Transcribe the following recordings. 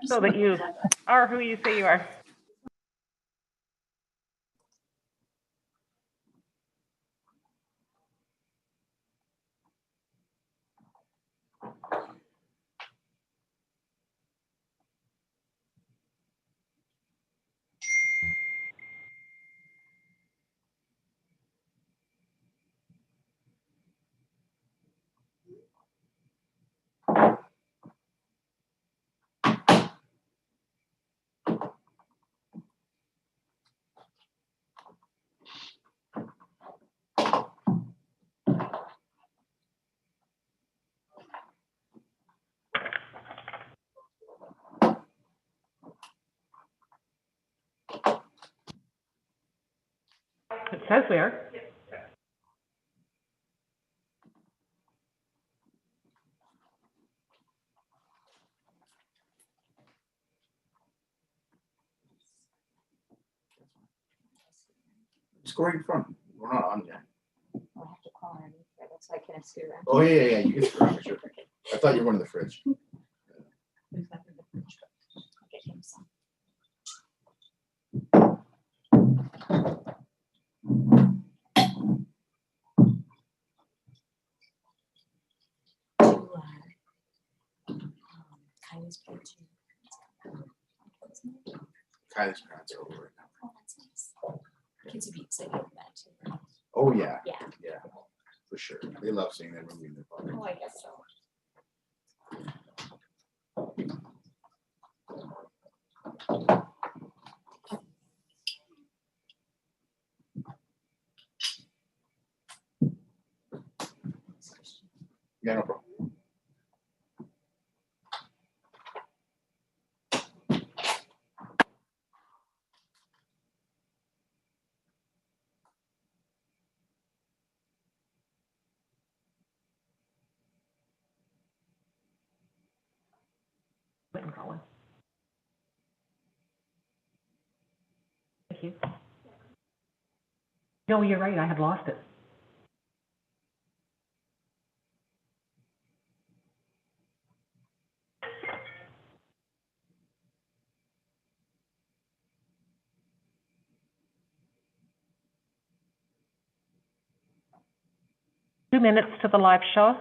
so that you are who you say you are. It says we are. Just go right in front. We're not on yet. I'll have to call her so I can scoot around. Oh, yeah. You can screw around, sure. I thought you were going to the fridge. I'll get him some. Kylie's parents. Kylie's parents are over right now. Oh, that's nice. Kids would be excited about that too. Oh, yeah. Yeah. Yeah, for sure. They love seeing that movie in their pocket. Oh, I guess so. Yeah, no problem. 'Quit and call him. Thank you. No, you're right. I had lost it. Two minutes to the live show.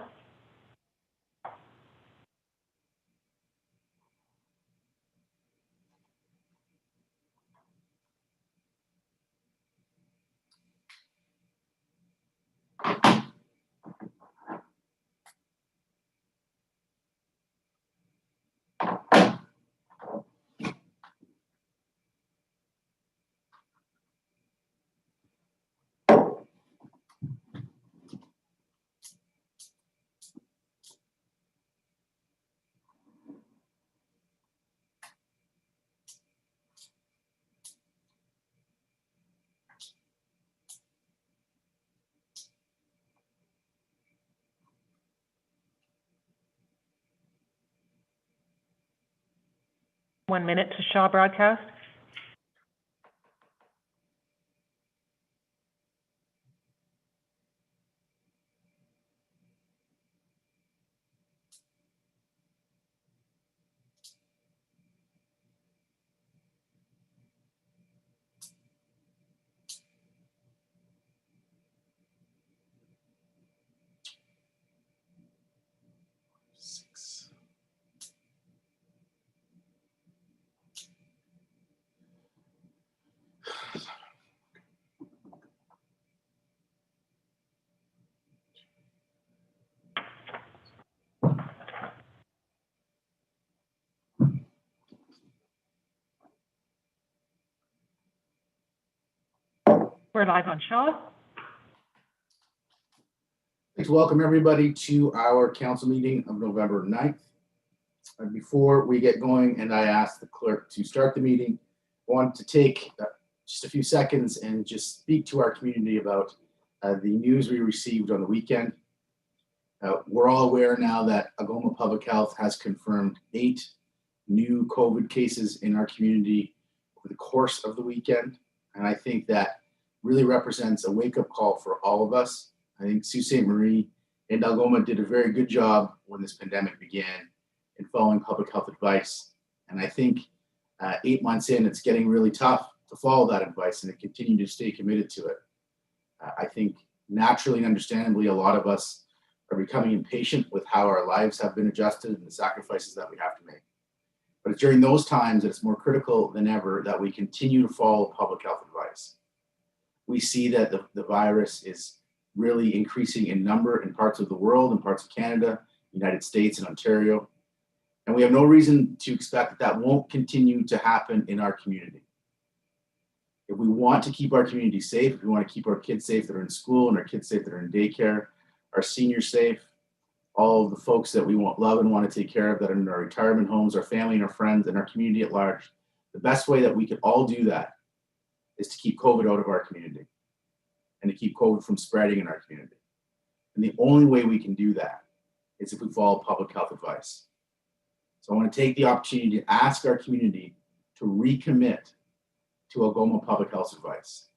One minute to Shaw broadcast. We're live on Shaw. I'd like to welcome everybody to our council meeting of November 9th. Before we get going, and I ask the clerk to start the meeting, I want to take just a few seconds and just speak to our community about the news we received on the weekend. We're all aware now that Algoma Public Health has confirmed 8 new COVID cases in our community over the course of the weekend. And I think that really represents a wake-up call for all of us. I think Sault Ste. Marie and Algoma did a very good job when this pandemic began in following public health advice And I think 8 months in, it's getting really tough to follow that advice and to continue to stay committed to it. I think naturally and understandably, a lot of us are becoming impatient with how our lives have been adjusted and the sacrifices that we have to make. But it's during those times that it's more critical than ever that we continue to follow public health advice. We see that the virus is really increasing in number in parts of the world, in parts of Canada, United States, and Ontario. And we have no reason to expect that that won't continue to happen in our community. If we want to keep our community safe, if we want to keep our kids safe that are in school and our kids safe that are in daycare, our seniors safe, all of the folks that we love and want to take care of that are in our retirement homes, our family and our friends and our community at large, the best way that we can all do that is to keep COVID out of our community and to keep COVID from spreading in our community. And the only way we can do that is if we follow public health advice. So I want to take the opportunity to ask our community to recommit to Algoma Public Health advice,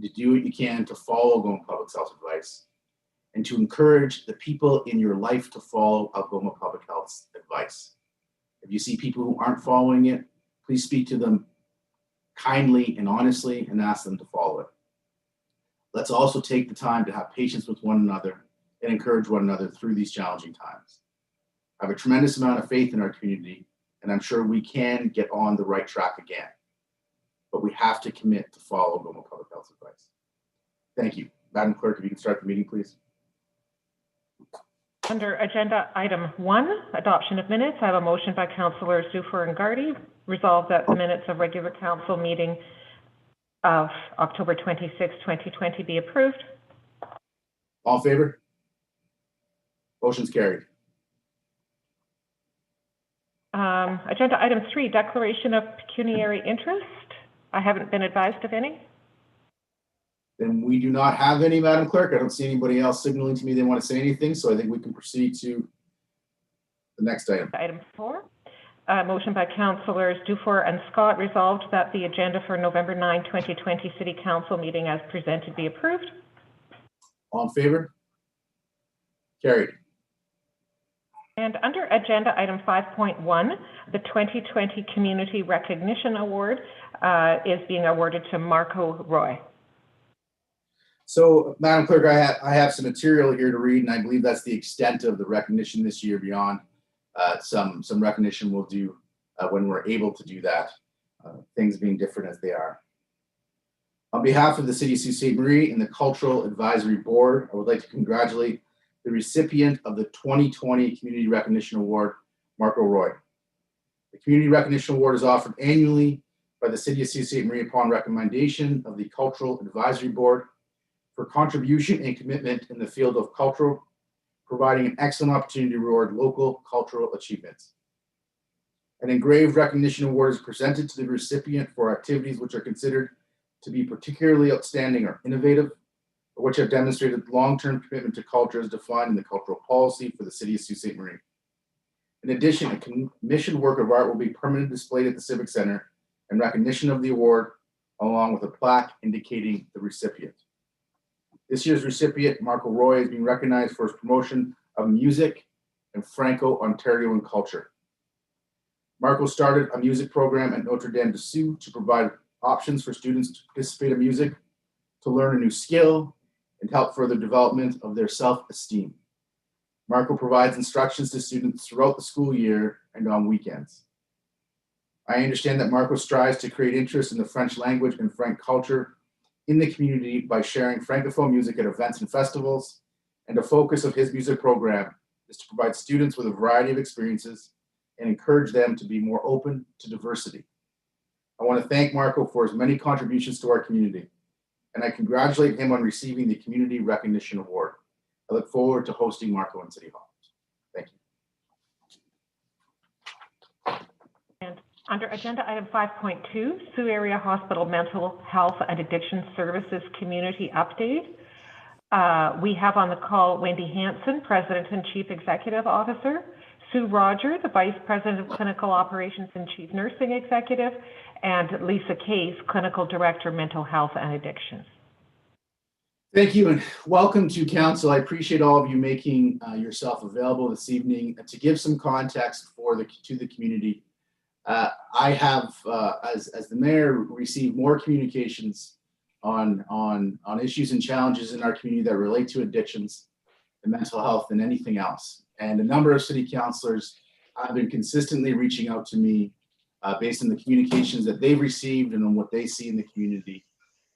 to do what you can to follow Algoma Public Health advice, and to encourage the people in your life to follow Algoma Public Health's advice. If you see people who aren't following it, please speak to them kindly and honestly and ask them to follow it. Let's also take the time to have patience with one another and encourage one another through these challenging times. I have a tremendous amount of faith in our community, and I'm sure we can get on the right track again. But we have to commit to follow Algoma Public Health advice. Thank you. Madam Clerk, if you can start the meeting, please. Under agenda item 1, adoption of minutes, I have a motion by Councillors Dufour and Gardy. Resolved that the minutes of regular council meeting of October 26, 2020 be approved. All in favor? Motion's carried. Agenda item 3, declaration of pecuniary interest. I haven't been advised of any. Then we do not have any, Madam Clerk. I don't see anybody else signaling to me they want to say anything, so I think we can proceed to the next item. Item 4, motion by Councillors Dufour and Scott, resolved that the agenda for November 9, 2020 City Council meeting as presented be approved. All in favor? Carried. And under agenda item 5.1, the 2020 Community Recognition Award is being awarded to Marco Roy. So, Madam Clerk, I have some material here to read, and I believe that's the extent of the recognition this year beyond some recognition we'll do when we're able to do that, things being different as they are. On behalf of the City of Sault Ste. Marie and the Cultural Advisory Board, I would like to congratulate the recipient of the 2020 Community Recognition Award, Marco Roy. The Community Recognition Award is offered annually by the City of Sault Ste. Marie upon recommendation of the Cultural Advisory Board for contribution and commitment in the field of culture, providing an excellent opportunity to reward local cultural achievements. An engraved recognition award is presented to the recipient for activities which are considered to be particularly outstanding or innovative, or which have demonstrated long-term commitment to culture as defined in the cultural policy for the City of Sault Ste. Marie. In addition, a commissioned work of art will be permanently displayed at the Civic Center in recognition of the award, along with a plaque indicating the recipient. This year's recipient, Marco Roy, is being recognized for his promotion of music and Franco-Ontarian culture. Marco started a music program at Notre Dame de Sioux to provide options for students to participate in music, to learn a new skill, and help further development of their self-esteem. Marco provides instructions to students throughout the school year and on weekends. I understand that Marco strives to create interest in the French language and Franc culture in the community by sharing Francophone music at events and festivals, and the focus of his music program is to provide students with a variety of experiences and encourage them to be more open to diversity. I want to thank Marco for his many contributions to our community, and I congratulate him on receiving the Community Recognition Award. I look forward to hosting Marco in City Hall. Thank you. And under agenda item 5.2, Sioux Area Hospital Mental Health and Addiction Services Community Update. We have on the call Wendy Hanson, President and Chief Executive Officer, Sue Roger, the Vice President of Clinical Operations and Chief Nursing Executive, and Lisa Case, Clinical Director, Mental Health and Addictions. Thank you and welcome to Council. I appreciate all of you making yourself available this evening to give some context to the community I have, as the mayor, received more communications on issues and challenges in our community that relate to addictions and mental health than anything else. And a number of city councilors have been consistently reaching out to me based on the communications that they've received and on what they see in the community,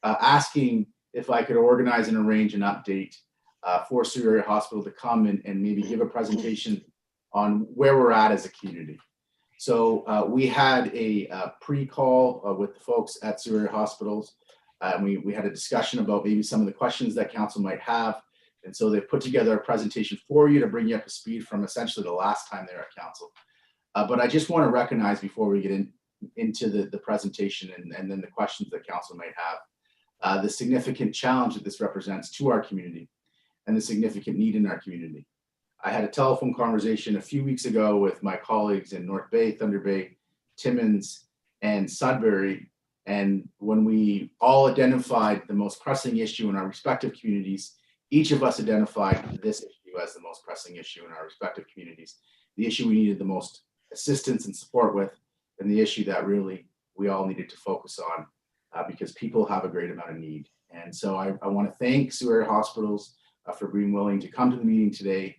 asking if I could organize and arrange an update for Surrey Area Hospital to come and maybe give a presentation on where we're at as a community. So we had a pre-call with the folks at Surrey Area Hospitals. We had a discussion about maybe some of the questions that council might have. And so they put together a presentation for you to bring you up to speed from essentially the last time they were at council. But I just want to recognize before we get into the presentation and then the questions that council might have, the significant challenge that this represents to our community and the significant need in our community. I had a telephone conversation a few weeks ago with my colleagues in North Bay, Thunder Bay, Timmins, and Sudbury. And when we all identified the most pressing issue in our respective communities, each of us identified this issue as the most pressing issue in our respective communities, the issue we needed the most assistance and support with, and the issue that really we all needed to focus on because people have a great amount of need. And so I want to thank Surrey Hospitals for being willing to come to the meeting today,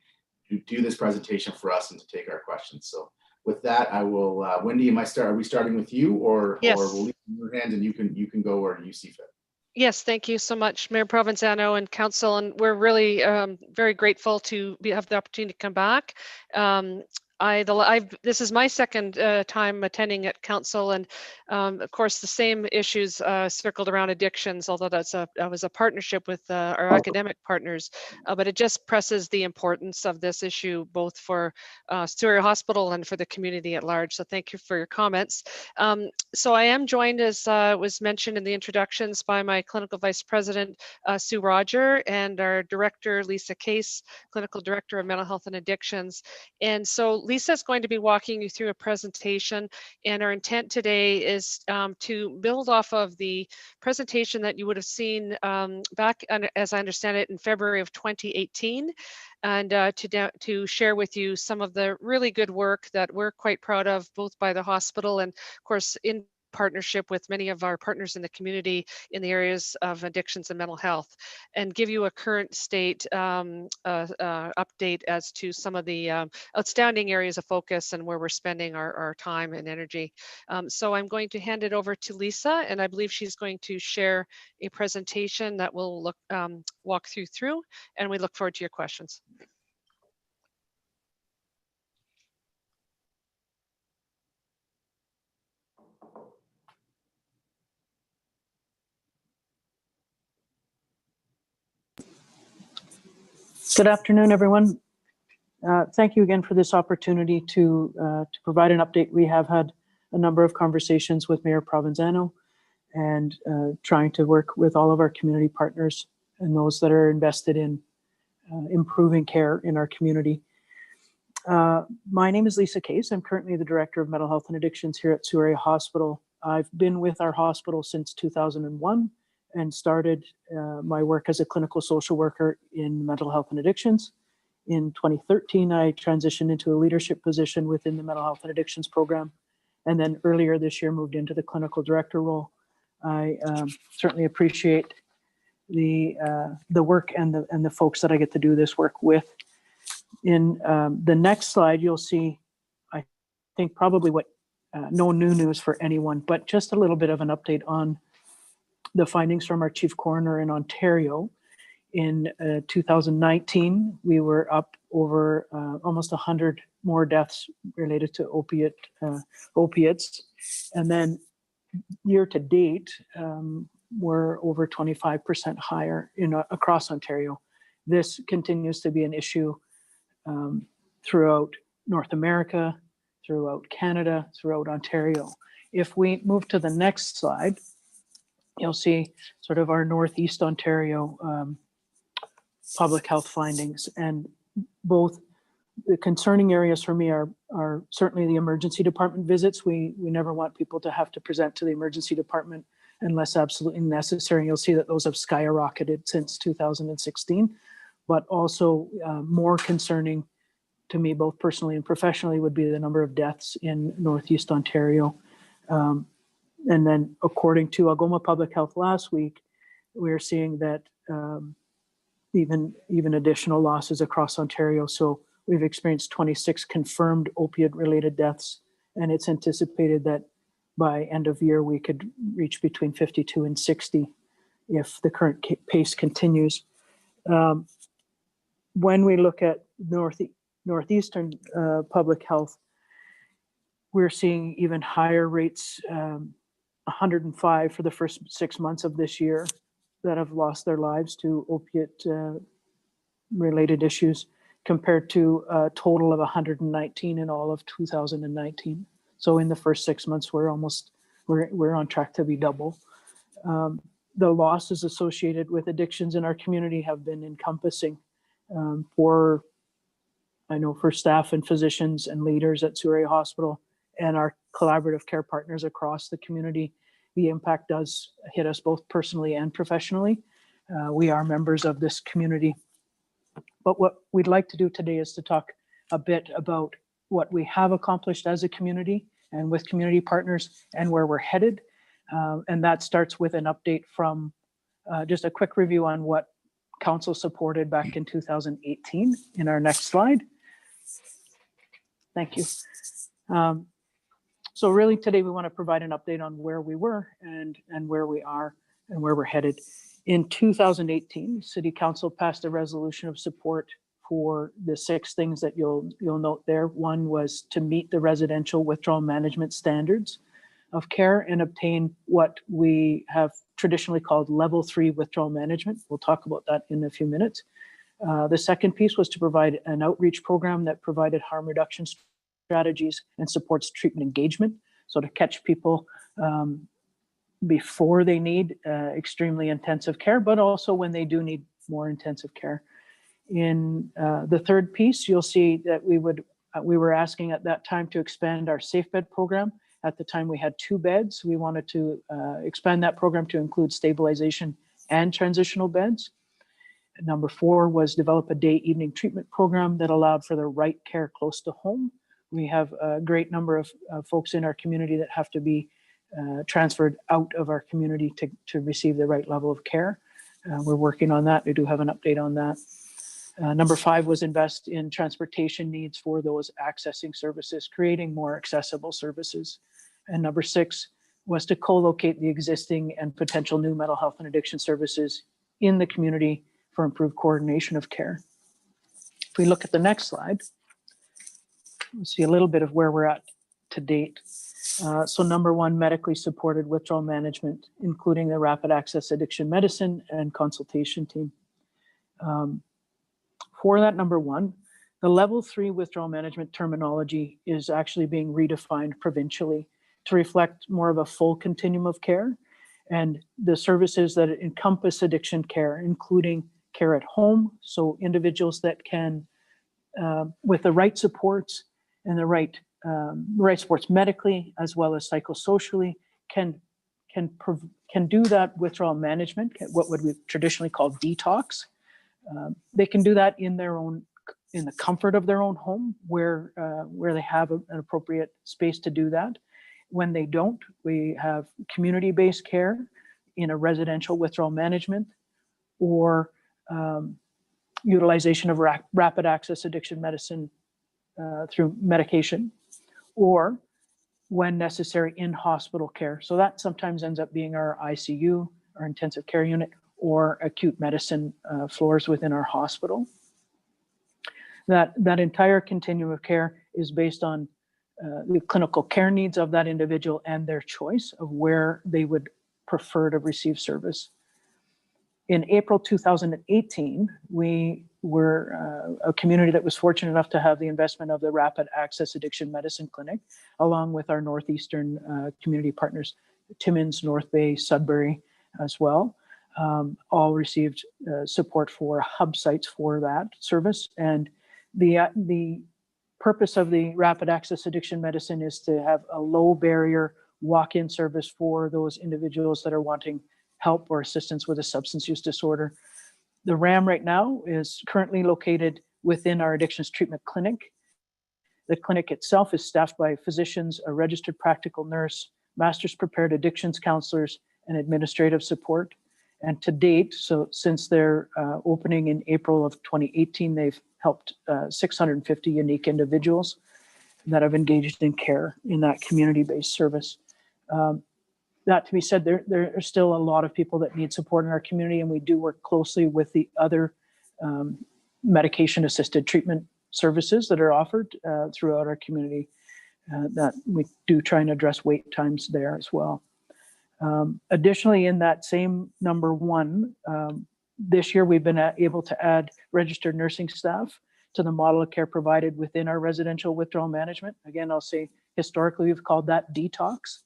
to do this presentation for us and to take our questions. So with that, I will, Wendy, are we starting with you or we'll leave your hand and you can go where you see fit? Yes, thank you so much, Mayor Provenzano and Council, and we're really very grateful to have the opportunity to come back. This is my second time attending at council, and of course the same issues circled around addictions, although that was a partnership with our academic partners, but it just presses the importance of this issue both for Surrey Hospital and for the community at large. So thank you for your comments. So I am joined, as was mentioned in the introductions, by my clinical vice president, Sue Roger, and our director, Lisa Case, clinical director of mental health and addictions. And so Lisa is going to be walking you through a presentation, and our intent today is to build off of the presentation that you would have seen back, as I understand it, in February of 2018, and to share with you some of the really good work that we're quite proud of, both by the hospital and, of course, in partnership with many of our partners in the community in the areas of addictions and mental health, and give you a current state update as to some of the outstanding areas of focus and where we're spending our time and energy. So I'm going to hand it over to Lisa, and I believe she's going to share a presentation that we'll walk through, and we look forward to your questions. Good afternoon, everyone. Thank you again for this opportunity to provide an update. We have had a number of conversations with Mayor Provenzano and trying to work with all of our community partners and those that are invested in improving care in our community. My name is Lisa Case. I'm currently the Director of Mental Health and Addictions here at Surrey Hospital. I've been with our hospital since 2001 and started my work as a clinical social worker in mental health and addictions. In 2013, I transitioned into a leadership position within the mental health and addictions program. And then earlier this year, moved into the clinical director role. I certainly appreciate the work and the folks that I get to do this work with. In the next slide, you'll see, I think probably no new news for anyone, but just a little bit of an update on the findings from our chief coroner in Ontario. In 2019, we were up over almost 100 more deaths related to opiates. And then year to date, we're over 25% higher across Ontario. This continues to be an issue throughout North America, throughout Canada, throughout Ontario. If we move to the next slide, you'll see sort of our Northeast Ontario public health findings, and both the concerning areas for me are certainly the emergency department visits. We never want people to have to present to the emergency department unless absolutely necessary. You'll see that those have skyrocketed since 2016, but also more concerning to me, both personally and professionally, would be the number of deaths in Northeast Ontario. And then according to Algoma Public Health last week, we're seeing that even additional losses across Ontario. So we've experienced 26 confirmed opiate-related deaths, and it's anticipated that by end of year, we could reach between 52 and 60 if the current pace continues. When we look at Northeastern public health, we're seeing even higher rates, 105 for the first 6 months of this year that have lost their lives to opiate related issues, compared to a total of 119 in all of 2019. So in the first 6 months, we're on track to be double. The losses associated with addictions in our community have been encompassing. For staff and physicians and leaders at Surrey Hospital and our collaborative care partners across the community, the impact does hit us both personally and professionally. We are members of this community. But what we'd like to do today is to talk a bit about what we have accomplished as a community and with community partners and where we're headed. And that starts with an update from just a quick review on what Council supported back in 2018 in our next slide. Thank you. So really today we want to provide an update on where we were and where we are and where we're headed. In 2018, City Council passed a resolution of support for the 6 things that you'll note there. One was to meet the residential withdrawal management standards of care and obtain what we have traditionally called level 3 withdrawal management. We'll talk about that in a few minutes. The second piece was to provide an outreach program that provided harm reduction strategies and supports treatment engagement. So to catch people before they need extremely intensive care, but also when they do need more intensive care. In the third piece, you'll see that we were asking at that time to expand our safe bed program. At the time we had 2 beds. We wanted to expand that program to include stabilization and transitional beds. Number 4 was develop a day evening treatment program that allowed for the right care close to home. We have a great number of folks in our community that have to be transferred out of our community to receive the right level of care. We're working on that. We do have an update on that. Number 5 was invest in transportation needs for those accessing services, creating more accessible services. And number 6 was to co-locate the existing and potential new mental health and addiction services in the community for improved coordination of care. If we look at the next slide, we'll see a little bit of where we're at to date. So number 1, medically supported withdrawal management, including the rapid access addiction medicine and consultation team. For that number 1, the level 3 withdrawal management terminology is actually being redefined provincially to reflect more of a full continuum of care and the services that encompass addiction care, including care at home. So individuals that can, with the right supports and the right supports medically as well as psychosocially, can do that withdrawal management, what would we traditionally call detox. They can do that in the comfort of their own home, where they have an appropriate space to do that. When they don't, we have community-based care in a residential withdrawal management or utilization of rapid access addiction medicine through medication, or when necessary in hospital care. So that sometimes ends up being our ICU, our intensive care unit, or acute medicine floors within our hospital. That entire continuum of care is based on the clinical care needs of that individual and their choice of where they would prefer to receive service. In April 2018, we were a community that was fortunate enough to have the investment of the Rapid Access Addiction Medicine Clinic, along with our Northeastern community partners, Timmins, North Bay, Sudbury as well. All received support for hub sites for that service. And the purpose of the Rapid Access Addiction Medicine is to have a low barrier walk-in service for those individuals that are wanting help or assistance with a substance use disorder. The RAM right now is currently located within our addictions treatment clinic The clinic itself is staffed by physicians, a registered practical nurse, master's prepared addictions counselors, and administrative support. And to date, so since their opening in April of 2018, they've helped 650 unique individuals that have engaged in care in that community-based service. That to be said, there are still a lot of people that need support in our community, and we do work closely with the other medication-assisted treatment services that are offered throughout our community. That we do try and address wait times there as well. Additionally, in that same number one, this year we've been able to add registered nursing staff to the model of care provided within our residential withdrawal management. Again, I'll say historically we've called that detox.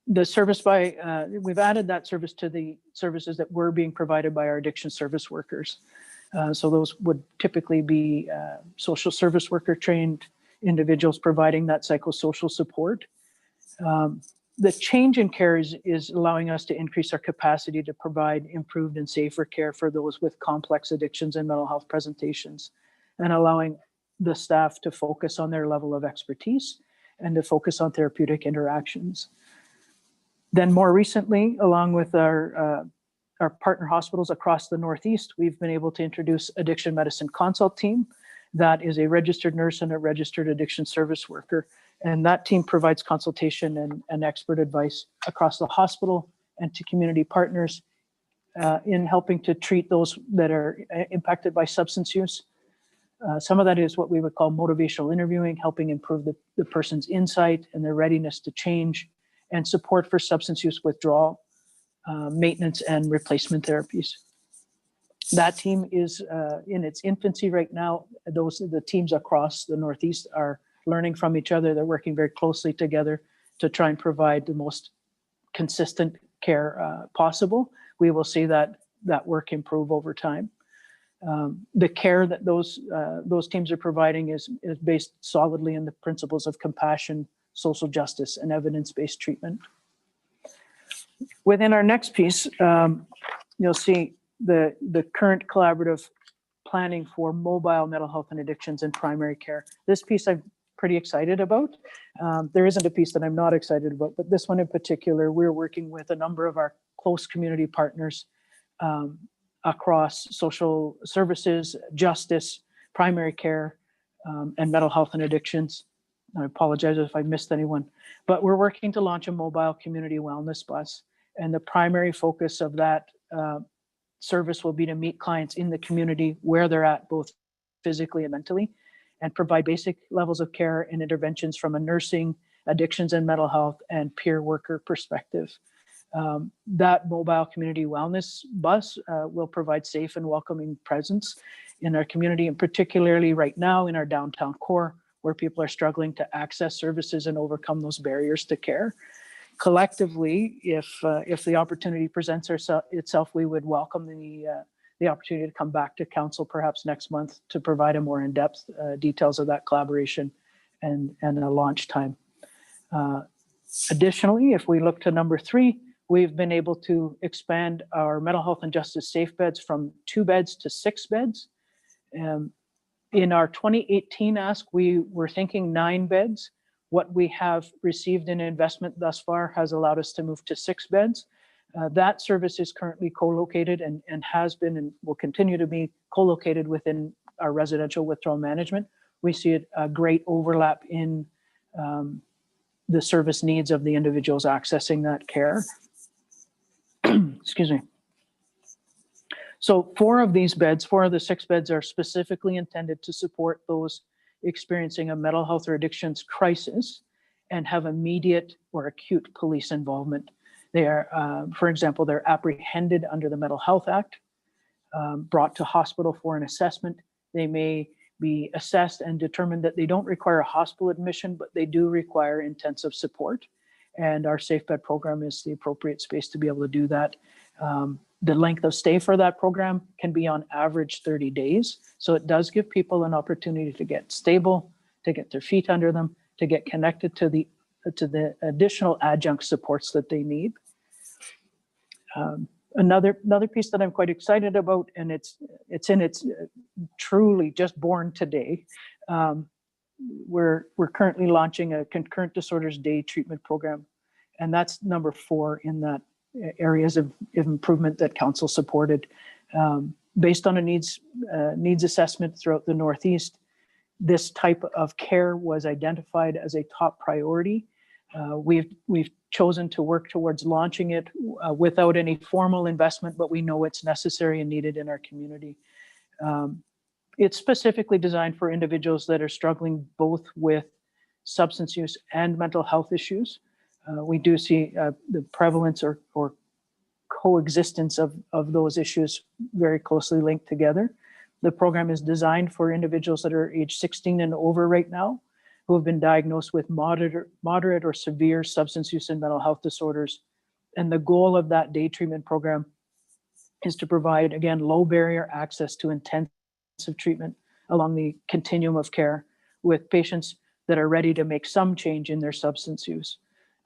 The service we've added that service to the services that were being provided by our addiction service workers. So those would typically be social service worker trained individuals providing that psychosocial support. The change in care is allowing us to increase our capacity to provide improved and safer care for those with complex addictions and mental health presentations, and allowing the staff to focus on their level of expertise and to focus on therapeutic interactions. Then more recently, along with our partner hospitals across the Northeast, we've been able to introduce Addiction Medicine Consult Team. That is a registered nurse and a registered addiction service worker. And that team provides consultation and expert advice across the hospital and to community partners in helping to treat those that are impacted by substance use. Some of that is what we would call motivational interviewing, helping improve the person's insight and their readiness to change, and support for substance use withdrawal, maintenance, and replacement therapies. That team is in its infancy right now. The teams across the Northeast are learning from each other. They're working very closely together to try and provide the most consistent care possible. We will see that work improve over time. The care that those teams are providing is based solidly in the principles of compassion, social justice, and evidence-based treatment. Within our next piece, you'll see the current collaborative planning for mobile mental health and addictions in primary care. This piece I'm pretty excited about. There isn't a piece that I'm not excited about, but this one in particular, we're working with a number of our close community partners across social services, justice, primary care, and mental health and addictions. I apologize if I missed anyone, but we're working to launch a mobile community wellness bus. And the primary focus of that service will be to meet clients in the community where they're at, both physically and mentally, and provide basic levels of care and interventions from a nursing, addictions and mental health, and peer worker perspective. That mobile community wellness bus will provide safe and welcoming presence in our community, and particularly right now in our downtown core, where people are struggling to access services and overcome those barriers to care. Collectively, if the opportunity presents itself, we would welcome the opportunity to come back to council perhaps next month to provide a more in-depth details of that collaboration and a launch time. Additionally, if we look to number 3, we've been able to expand our mental health and justice safe beds from 2 beds to 6 beds. In our 2018 ask, we were thinking 9 beds. What we have received in investment thus far has allowed us to move to 6 beds. That service is currently co-located and has been and will continue to be co-located within our residential withdrawal management. We see a great overlap in the service needs of the individuals accessing that care. Excuse me. So 4 of these beds, 4 of the 6 beds are specifically intended to support those experiencing a mental health or addictions crisis and have immediate or acute police involvement. They are, for example, they're apprehended under the Mental Health Act, brought to hospital for an assessment. They may be assessed and determined that they don't require a hospital admission, but they do require intensive support. And our Safe Bed program is the appropriate space to be able to do that. The length of stay for that program can be on average 30 days. So it does give people an opportunity to get stable, to get their feet under them, to get connected to the additional adjunct supports that they need. Another piece that I'm quite excited about, and it's truly just born today, We're currently launching a concurrent disorders day treatment program, and that's number 4 in that areas of improvement that council supported. Based on a needs assessment throughout the Northeast, this type of care was identified as a top priority. We've chosen to work towards launching it without any formal investment, but we know it's necessary and needed in our community. It's specifically designed for individuals that are struggling both with substance use and mental health issues. We do see the prevalence or coexistence of those issues very closely linked together. The program is designed for individuals that are age 16 and over right now, who have been diagnosed with moderate or severe substance use and mental health disorders. And the goal of that day treatment program is to provide, again, low barrier access to intensive treatment along the continuum of care with patients that are ready to make some change in their substance use.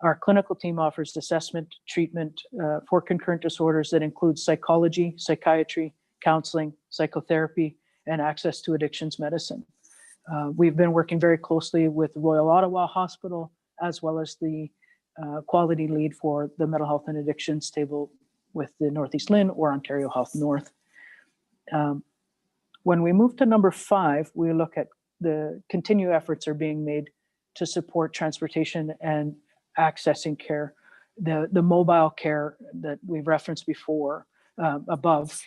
Our clinical team offers assessment, treatment for concurrent disorders that includes psychology, psychiatry, counseling, psychotherapy, and access to addictions medicine. We've been working very closely with Royal Ottawa Hospital, as well as the quality lead for the mental health and addictions table with the Northeast LHIN or Ontario Health North. When we move to number 5, we look at the continued efforts are being made to support transportation and accessing care. The mobile care that we've referenced before above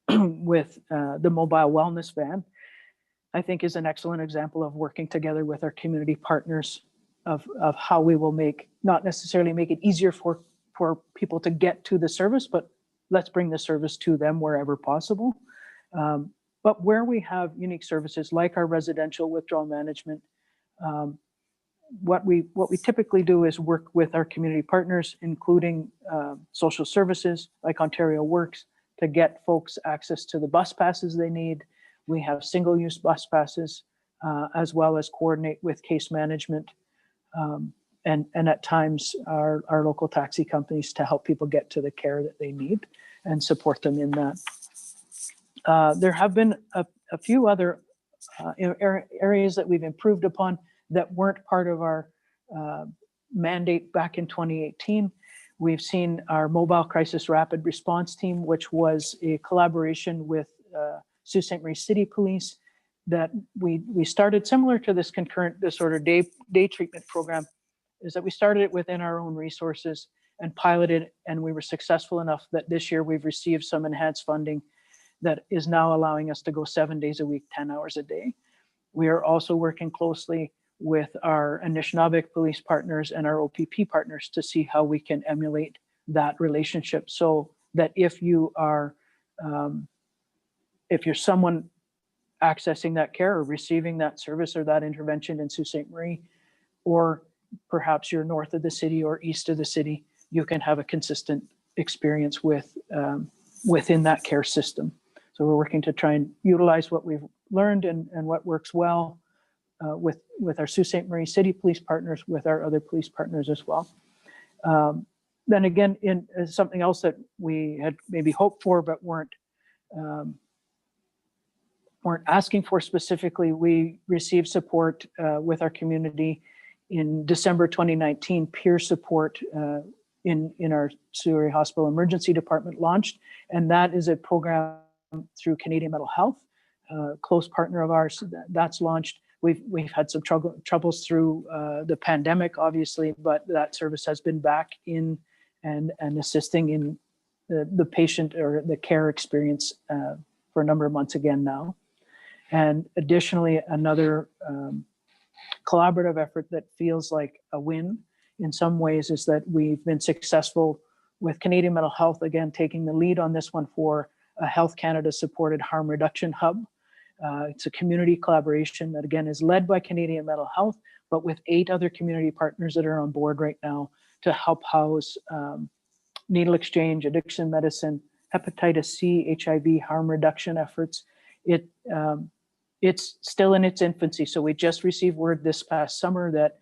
with the mobile wellness van, I think is an excellent example of working together with our community partners of how we will not necessarily make it easier for people to get to the service, but let's bring the service to them wherever possible. But where we have unique services like our residential withdrawal management, what we typically do is work with our community partners, including social services like Ontario Works, to get folks access to the bus passes they need. We have single-use bus passes, as well as coordinate with case management, and at times our local taxi companies to help people get to the care that they need and support them in that. There have been a few other areas that we've improved upon that weren't part of our mandate back in 2018. We've seen our mobile crisis rapid response team, which was a collaboration with Sault Ste. Marie City Police, that we started similar to this concurrent disorder day treatment program, is that we started it within our own resources and piloted, and we were successful enough that this year we've received some enhanced funding that is now allowing us to go 7 days a week, 10 hours a day. We are also working closely with our Anishinaabe police partners and our OPP partners to see how we can emulate that relationship, so that if you're someone accessing that care or receiving that service or that intervention in Sault Ste. Marie, or perhaps you're north of the city or east of the city, you can have a consistent experience within that care system. So we're working to try and utilize what we've learned and what works well with our Sault Ste. Marie City police partners, with our other police partners as well. Then again, in something else that we had maybe hoped for but weren't asking for specifically, we received support with our community in December 2019. Peer support in our Sault Area Hospital Emergency Department launched, and that is a program through Canadian Mental Health, close partner of ours. That's launched. We've had some troubles through the pandemic, obviously, but that service has been back in and assisting in the patient or the care experience for a number of months again now. And additionally, another collaborative effort that feels like a win in some ways is that we've been successful with Canadian Mental Health, again, taking the lead on this one for a Health Canada supported harm reduction hub. It's a community collaboration that, again, is led by Canadian Mental Health, but with 8 other community partners that are on board right now to help house needle exchange, addiction medicine, hepatitis C, HIV, harm reduction efforts. It's still in its infancy. So we just received word this past summer that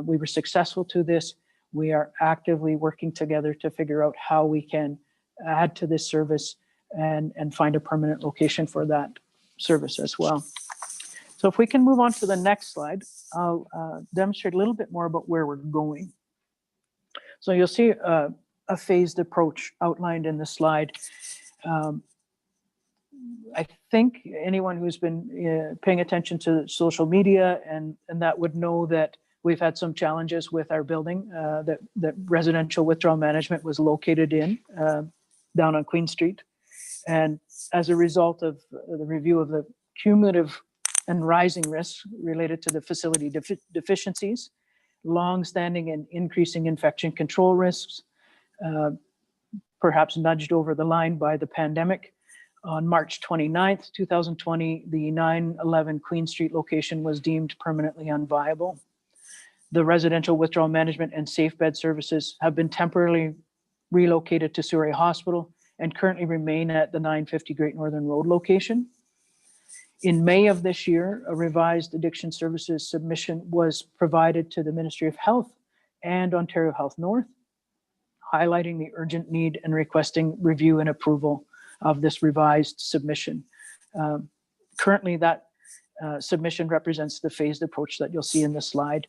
we were successful to this. We are actively working together to figure out how we can add to this service and find a permanent location for that service as well. So if we can move on to the next slide, I'll demonstrate a little bit more about where we're going. So you'll see a phased approach outlined in the slide. I think anyone who's been paying attention to social media and that would know that we've had some challenges with our building that residential withdrawal management was located in down on Queen Street. And as a result of the review of the cumulative and rising risks related to the facility deficiencies, long-standing and increasing infection control risks, perhaps nudged over the line by the pandemic. On March 29th, 2020, the 911 Queen Street location was deemed permanently unviable. The residential withdrawal management and safe bed services have been temporarily relocated to Surrey Hospital and currently remain at the 950 Great Northern Road location. In May of this year, a revised addiction services submission was provided to the Ministry of Health and Ontario Health North, highlighting the urgent need and requesting review and approval of this revised submission. Currently, that submission represents the phased approach that you'll see in the slide.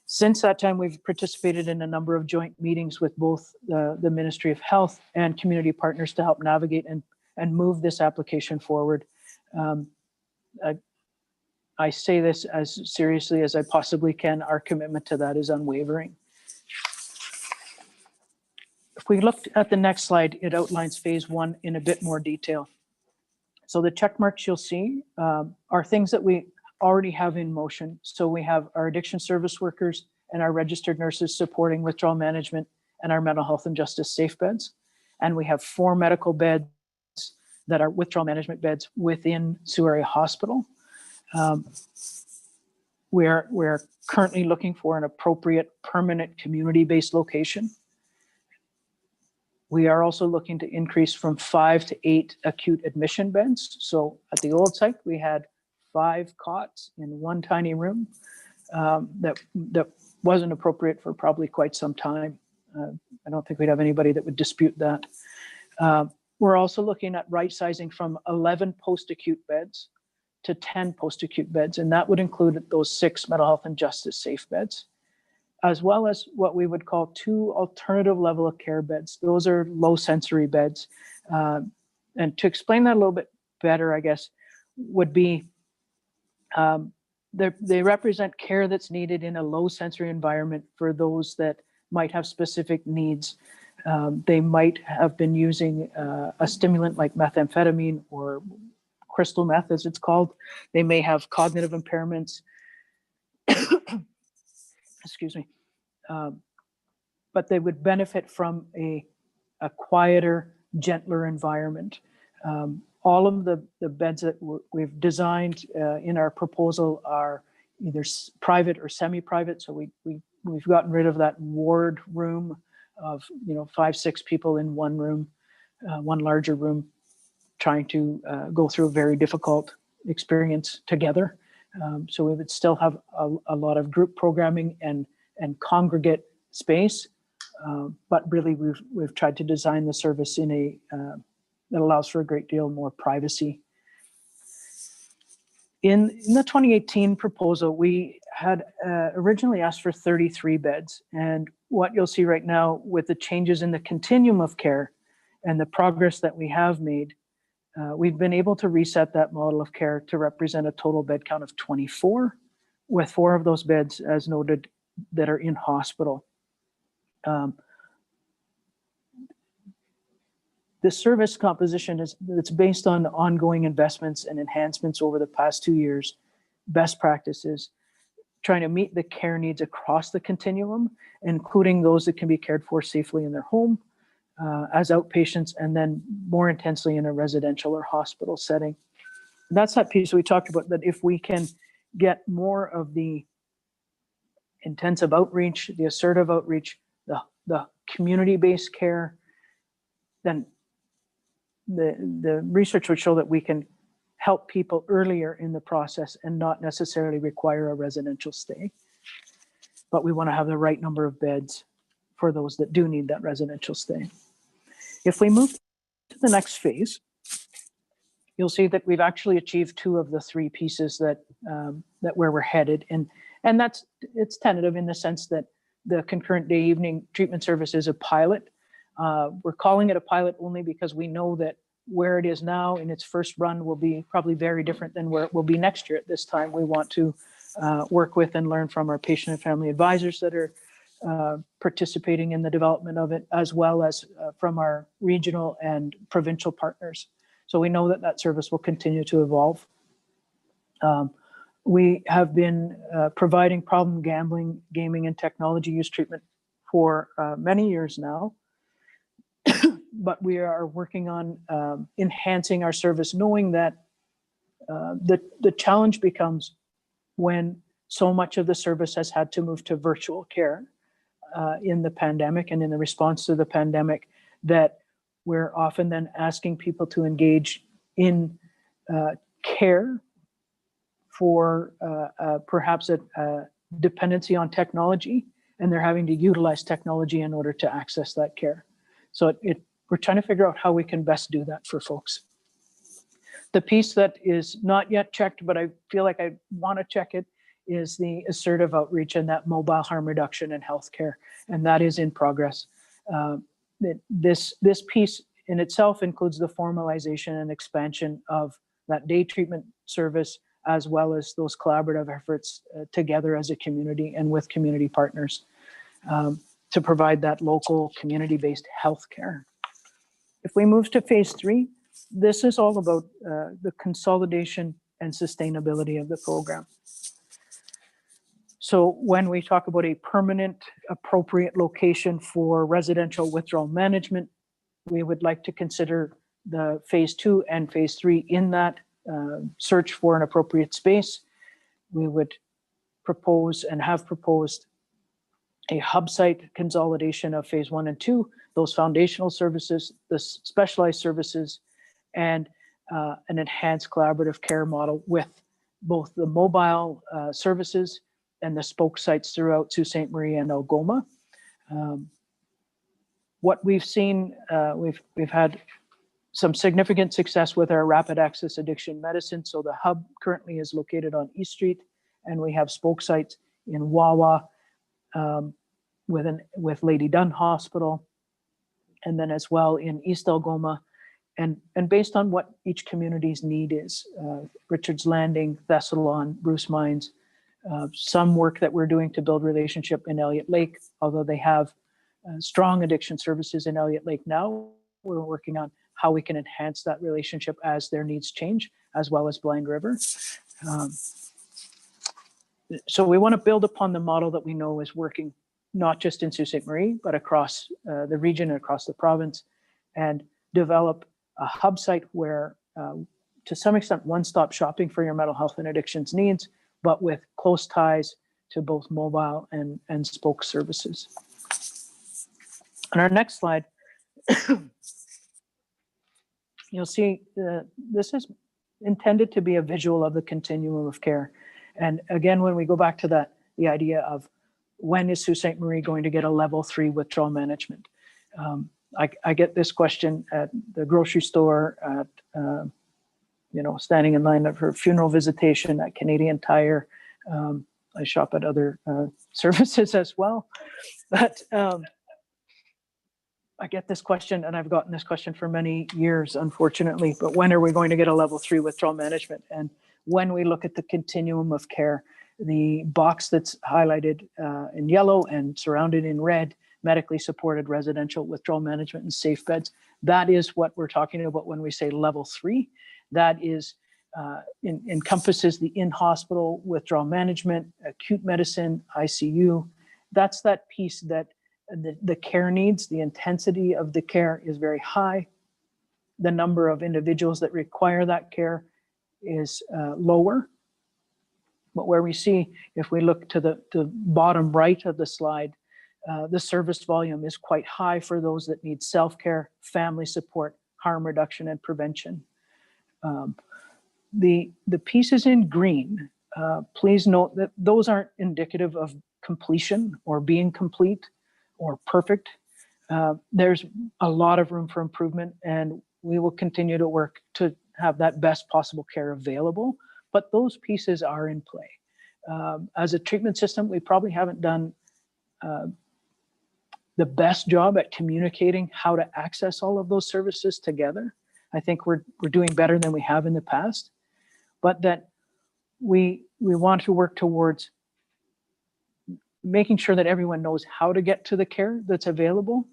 Since that time, we've participated in a number of joint meetings with both the Ministry of Health and community partners to help navigate and move this application forward. I say this as seriously as I possibly can. Our commitment to that is unwavering. If we look at the next slide, it outlines phase one in a bit more detail. So the check marks you'll see are things that we already have in motion. So we have our addiction service workers and our registered nurses supporting withdrawal management and our mental health and justice safe beds. And we have 4 medical beds that are withdrawal management beds within Surrey Hospital. We're currently looking for an appropriate permanent community-based location. We are also looking to increase from 5 to 8 acute admission beds. So at the old site, we had 5 cots in one tiny room that wasn't appropriate for probably quite some time. I don't think we'd have anybody that would dispute that. We're also looking at right sizing from 11 post-acute beds to 10 post-acute beds, and that would include those 6 mental health and justice safe beds, as well as what we would call 2 alternative level of care beds. Those are low sensory beds. And to explain that a little bit better, I guess, would be they represent care that's needed in a low sensory environment for those that might have specific needs. They might have been using a stimulant like methamphetamine or crystal meth, as it's called. They may have cognitive impairments. Excuse me. But they would benefit from a quieter, gentler environment. All of the beds that we've designed in our proposal are either private or semi-private. So we've gotten rid of that ward room of 5, 6 people in one room, one larger room, trying to go through a very difficult experience together. So we would still have a lot of group programming and congregate space, but really we've tried to design the service in a that allows for a great deal more privacy. In the 2018 proposal, we had originally asked for 33 beds, and what you'll see right now with the changes in the continuum of care and the progress that we have made, we've been able to reset that model of care to represent a total bed count of 24, with 4 of those beds, as noted, that are in hospital. The service composition it's based on ongoing investments and enhancements over the past 2 years, best practices, trying to meet the care needs across the continuum, including those that can be cared for safely in their home, as outpatients, and then more intensely in a residential or hospital setting. And that's that piece we talked about, that if we can get more of the intensive outreach, the assertive outreach, the community-based care, then the research would show that we can help people earlier in the process and not necessarily require a residential stay. But we want to have the right number of beds for those that do need that residential stay. If we move to the next phase, you'll see that we've actually achieved 2 of the 3 pieces that where we're headed, and it's tentative in the sense that the concurrent day evening treatment service is a pilot. We're calling it a pilot only because we know that where it is now in its first run will be probably very different than where it will be next year at this time. We want to work with and learn from our patient and family advisors that are participating in the development of it, as well as from our regional and provincial partners. So we know that that service will continue to evolve. We have been providing problem gambling, gaming, and technology use treatment for many years now. But we are working on enhancing our service, knowing that the challenge becomes when so much of the service has had to move to virtual care in the pandemic and in the response to the pandemic, that we're often then asking people to engage in care for perhaps a dependency on technology, and they're having to utilize technology in order to access that care. So we're trying to figure out how we can best do that for folks. The piece that is not yet checked, but I feel like I want to check it, is the assertive outreach and that mobile harm reduction in healthcare, and that is in progress. This piece in itself includes the formalization and expansion of that day treatment service, as well as those collaborative efforts together as a community and with community partners to provide that local community-based healthcare. If we move to phase 3, this is all about the consolidation and sustainability of the program. So when we talk about a permanent, appropriate location for residential withdrawal management, we would like to consider the phase 2 and phase 3 in that search for an appropriate space. We would propose and have proposed a hub site consolidation of phase 1 and 2, those foundational services, the specialized services, and an enhanced collaborative care model with both the mobile services and the spoke sites throughout Sault Ste. Marie and Algoma. What we've seen, we've had some significant success with our rapid access addiction medicine. So the hub currently is located on East Street, and we have spoke sites in Wawa, with Lady Dunn Hospital, and then as well in East Algoma, and based on what each community's need is, Richards Landing, Thessalon, Bruce Mines, some work that we're doing to build relationship in Elliott Lake, although they have strong addiction services in Elliott Lake now, we're working on how we can enhance that relationship as their needs change, as well as Blind River. So we want to build upon the model that we know is working, not just in Sault Ste. Marie, but across the region and across the province, and develop a hub site where, to some extent, one-stop shopping for your mental health and addictions needs, but with close ties to both mobile and spoke services. On our next slide, you'll see this is intended to be a visual of the continuum of care. And again, when we go back to that, the idea of when is Sault Ste. Marie going to get a level 3 withdrawal management? I get this question at the grocery store, at standing in line for funeral visitation at Canadian Tire. I shop at other services as well, but I get this question, and I've gotten this question for many years, unfortunately. But when are we going to get a level 3 withdrawal management? And when we look at the continuum of care, the box that's highlighted in yellow and surrounded in red, medically supported residential withdrawal management and safe beds, that is what we're talking about when we say level 3. That is encompasses the in-hospital withdrawal management, acute medicine, ICU. That's that piece that the care needs, the intensity of the care is very high. The number of individuals that require that care is lower. But where we see, if we look to the bottom right of the slide, the service volume is quite high for those that need self-care, family support, harm reduction, and prevention. The pieces in green, please note that those aren't indicative of completion or being complete or perfect. There's a lot of room for improvement, and we will continue to work to have that best possible care available, but those pieces are in play. As a treatment system, we probably haven't done the best job at communicating how to access all of those services together. I think we're doing better than we have in the past, but that we want to work towards making sure that everyone knows how to get to the care that's available.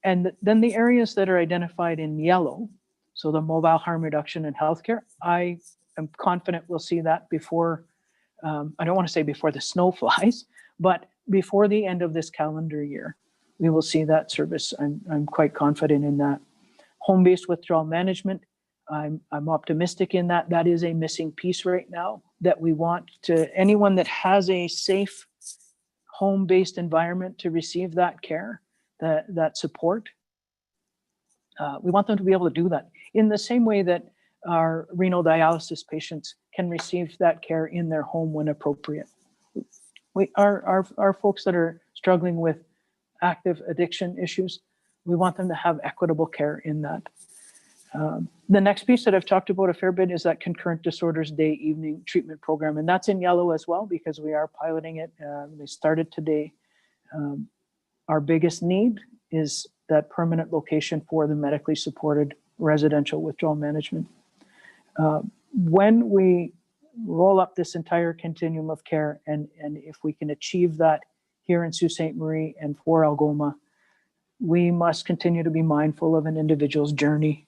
And then the areas that are identified in yellow, so the mobile harm reduction and healthcare, I am confident we'll see that before, I don't want to say before the snow flies, but before the end of this calendar year, we will see that service. I'm quite confident in that. Home-based withdrawal management, I'm optimistic in that. That is a missing piece right now that we want to, anyone that has a safe home-based environment to receive that care, that support, we want them to be able to do that in the same way that our renal dialysis patients can receive that care in their home when appropriate. Our folks that are struggling with active addiction issues, we want them to have equitable care in that. The next piece that I've talked about a fair bit is that concurrent disorders day evening treatment program. And that's in yellow as well, because we are piloting it. They started today. Our biggest need is that permanent location for the medically supported residential withdrawal management. When we roll up this entire continuum of care, and if we can achieve that here in Sault Ste. Marie and for Algoma, we must continue to be mindful of an individual's journey.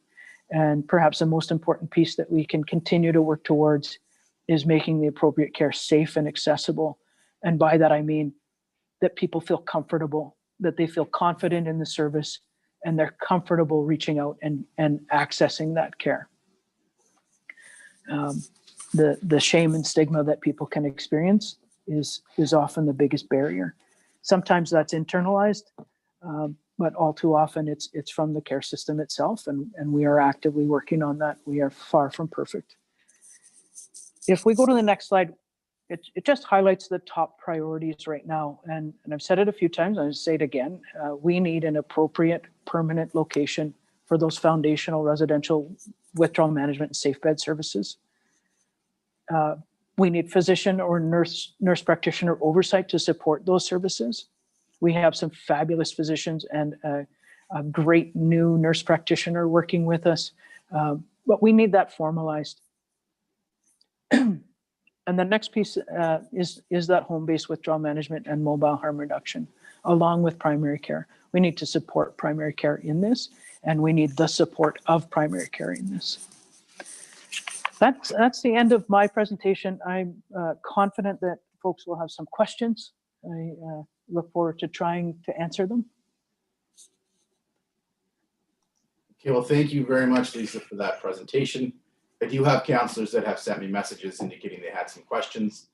And perhaps the most important piece that we can continue to work towards is making the appropriate care safe and accessible. And by that, I mean that people feel comfortable, that they feel confident in the service, and they're comfortable reaching out and accessing that care. The shame and stigma that people can experience is often the biggest barrier. Sometimes that's internalized, but all too often it's from the care system itself, and we are actively working on that. We are far from perfect. If we go to the next slide, it just highlights the top priorities right now. And I've said it a few times, I'll say it again. We need an appropriate permanent location for those foundational residential withdrawal management and safe bed services. We need physician or nurse practitioner oversight to support those services. We have some fabulous physicians and a great new nurse practitioner working with us, but we need that formalized. And the next piece is that home-based withdrawal management and mobile harm reduction, along with primary care. We need to support primary care in this, and we need the support of primary care in this. That's the end of my presentation. I'm confident that folks will have some questions. I look forward to trying to answer them. Okay, well, thank you very much, Lisa, for that presentation. I do have counselors that have sent me messages indicating they had some questions.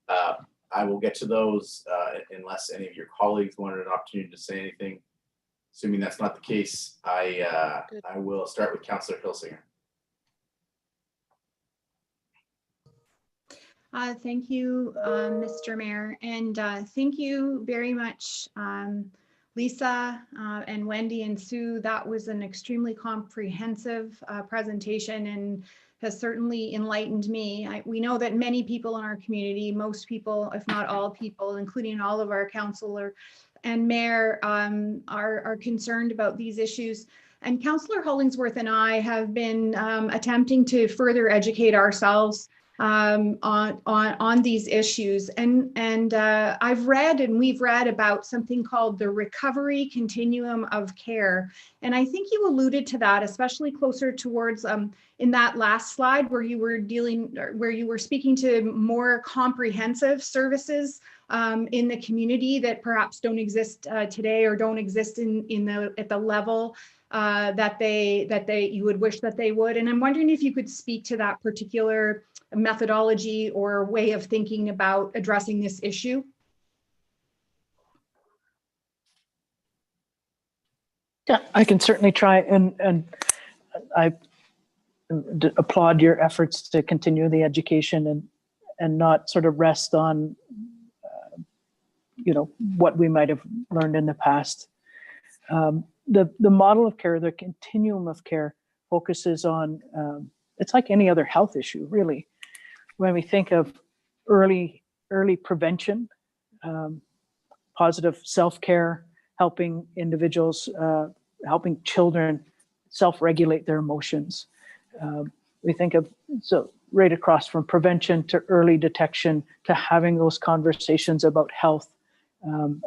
I will get to those unless any of your colleagues wanted an opportunity to say anything. Assuming that's not the case, I will start with Councillor Hilsinger. Thank you, Mr. Mayor, and thank you very much, Lisa and Wendy and Sue. That was an extremely comprehensive presentation and has certainly enlightened me. We know that many people in our community, most people, if not all people, including all of our councillor and mayor, are concerned about these issues. And Councillor Hollingsworth and I have been attempting to further educate ourselves on these issues, and I've read and we've read about something called the recovery continuum of care, and I think you alluded to that, especially closer towards in that last slide where you were speaking to more comprehensive services in the community that perhaps don't exist today or don't exist at the level that you would wish that they would. And I'm wondering if you could speak to that particular methodology or way of thinking about addressing this issue. Yeah, I can certainly try, and I applaud your efforts to continue the education and not sort of rest on what we might have learned in the past. The model of care, the continuum of care, focuses on it's like any other health issue, really. When we think of early prevention, positive self-care, helping individuals, helping children self-regulate their emotions. We think of, so right across from prevention to early detection to having those conversations about health,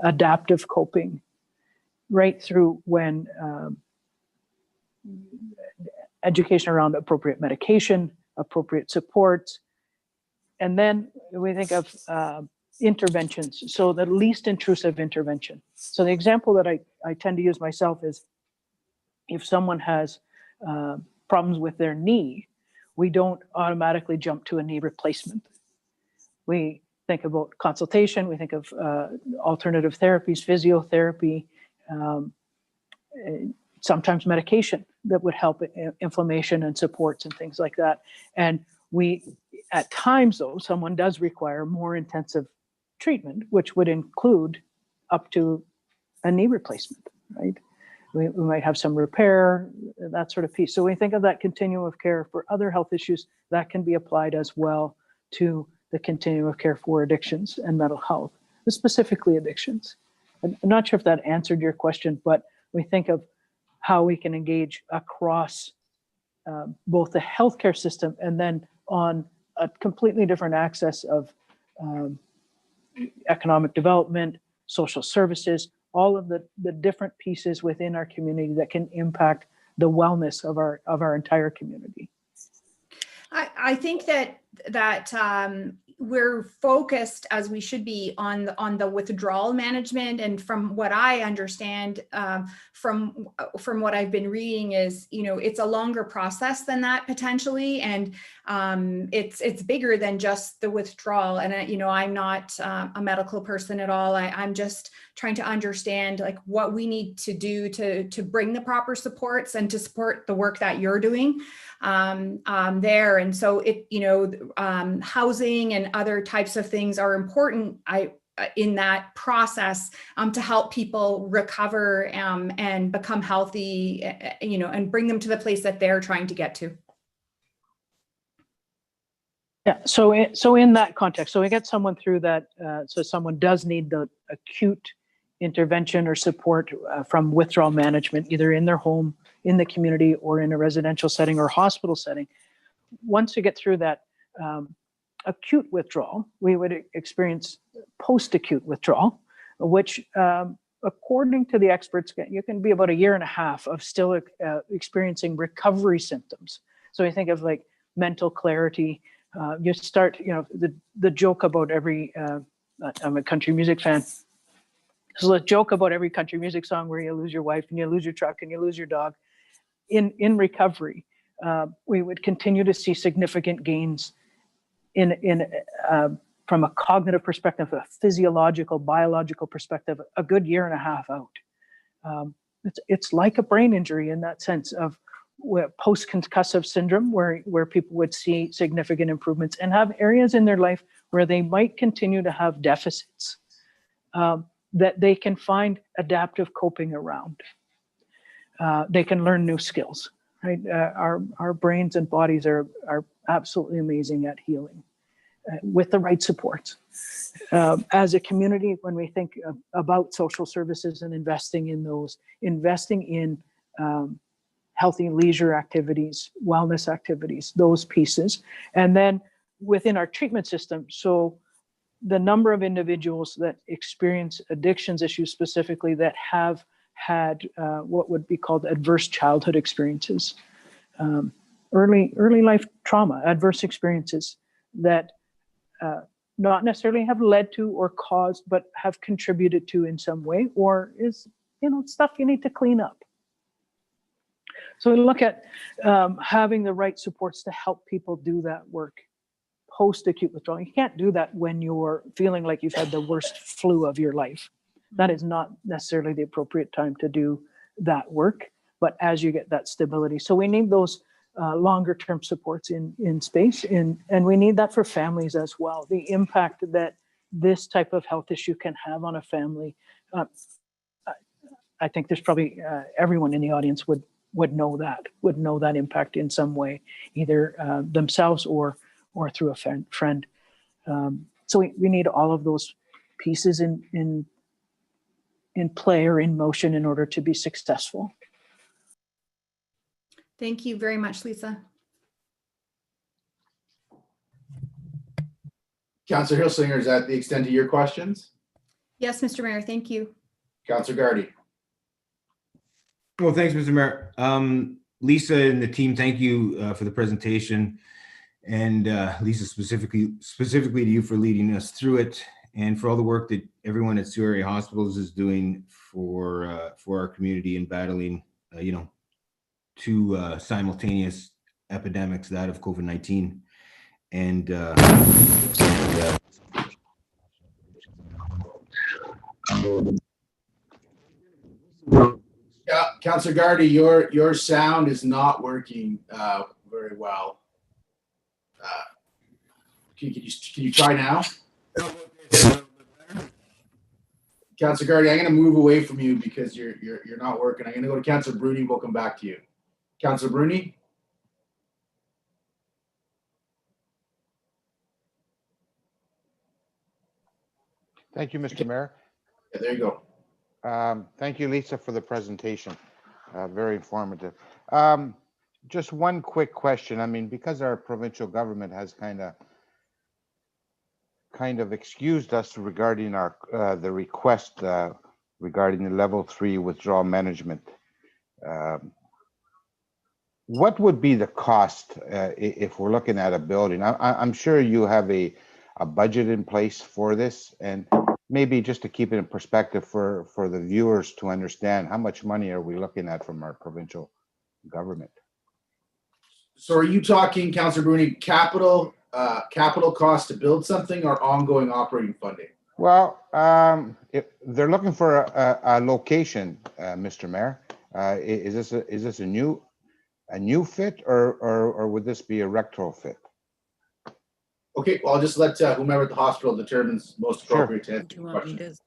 adaptive coping, right through when education around appropriate medication, appropriate supports. And then we think of interventions, so the least intrusive intervention. So the example that I tend to use myself is if someone has problems with their knee, we don't automatically jump to a knee replacement. We think about consultation, we think of alternative therapies, physiotherapy, sometimes medication that would help inflammation and supports and things like that. And we, at times though, someone does require more intensive treatment, which would include up to a knee replacement, right? We might have some repair, that sort of piece. So we think of that continuum of care for other health issues that can be applied as well to the continuum of care for addictions and mental health, specifically addictions. I'm not sure if that answered your question, but we think of how we can engage across both the healthcare system and then on a completely different access of economic development, social services, all of the different pieces within our community that can impact the wellness of our entire community. I think that we're focused, as we should be, on the withdrawal management. And from what I understand, from what I've been reading, is, you know, it's a longer process than that potentially, and it's bigger than just the withdrawal. And you know, I'm not a medical person at all. I'm just trying to understand like what we need to do to bring the proper supports and to support the work that you're doing there. And so it, you know, housing and other types of things are important in that process to help people recover and become healthy, you know, and bring them to the place that they're trying to get to. Yeah, so in that context, so we get someone through that, so someone does need the acute intervention or support from withdrawal management, either in their home, in the community, or in a residential setting or hospital setting. Once you get through that acute withdrawal, we would experience post-acute withdrawal, which according to the experts, you can be about a year and a half of still experiencing recovery symptoms. So I think of like mental clarity. You start, you know, the joke about every, I'm a country music fan. So the joke about every country music song where you lose your wife and you lose your truck and you lose your dog. In recovery, we would continue to see significant gains from a cognitive perspective, a physiological, biological perspective, a good year and a half out. It's like a brain injury in that sense of post-concussive syndrome, where people would see significant improvements and have areas in their life where they might continue to have deficits that they can find adaptive coping around. They can learn new skills, right? Our brains and bodies are absolutely amazing at healing with the right supports. As a community, when we think about social services and investing in those, investing in healthy leisure activities, wellness activities, those pieces. And then within our treatment system, so the number of individuals that experience addictions issues specifically that have had what would be called adverse childhood experiences, early life trauma, adverse experiences that not necessarily have led to or caused, but have contributed to in some way, or is, you know, stuff you need to clean up. So we look at having the right supports to help people do that work post-acute withdrawal. You can't do that when you're feeling like you've had the worst flu of your life. That is not necessarily the appropriate time to do that work, but as you get that stability. So we need those longer term supports in space, and we need that for families as well. The impact that this type of health issue can have on a family. I think there's probably everyone in the audience would would know that impact in some way, either themselves or through a friend. So we need all of those pieces in play or in motion in order to be successful. Thank you very much, Lisa. Councillor Hilsinger, is that the extent of your questions? Yes, Mr. Mayor, thank you. Councillor Gardy. Well, thanks, Mr. Mayor. Lisa and the team, thank you for the presentation. And Lisa, specifically to you for leading us through it and for all the work that everyone at Sioux Area Hospitals is doing for our community in battling, two simultaneous epidemics, that of COVID-19 and Yeah, Councillor Gardy, your sound is not working very well. Can you try now? Councillor Gardy, I'm going to move away from you because you're not working. I'm going to go to Councillor Bruni. We'll come back to you. Councillor Bruni. Thank you, Mr. Mayor. Yeah, there you go. Thank you, Lisa, for the presentation. Very informative. Just one quick question. I mean, because our provincial government has kind of excused us regarding our the request regarding the level 3 withdrawal management. What would be the cost if we're looking at a building? I'm sure you have a budget in place for this, and maybe just to keep it in perspective for the viewers to understand, how much money are we looking at from our provincial government? So are you talking, Councillor Bruni, capital cost to build something or ongoing operating funding? Well, if they're looking for a location, Mr. Mayor. Is this a new fit or would this be a retrofit? Okay, well, I'll just let whomever at the hospital determines most appropriate to answer Do you the want me question.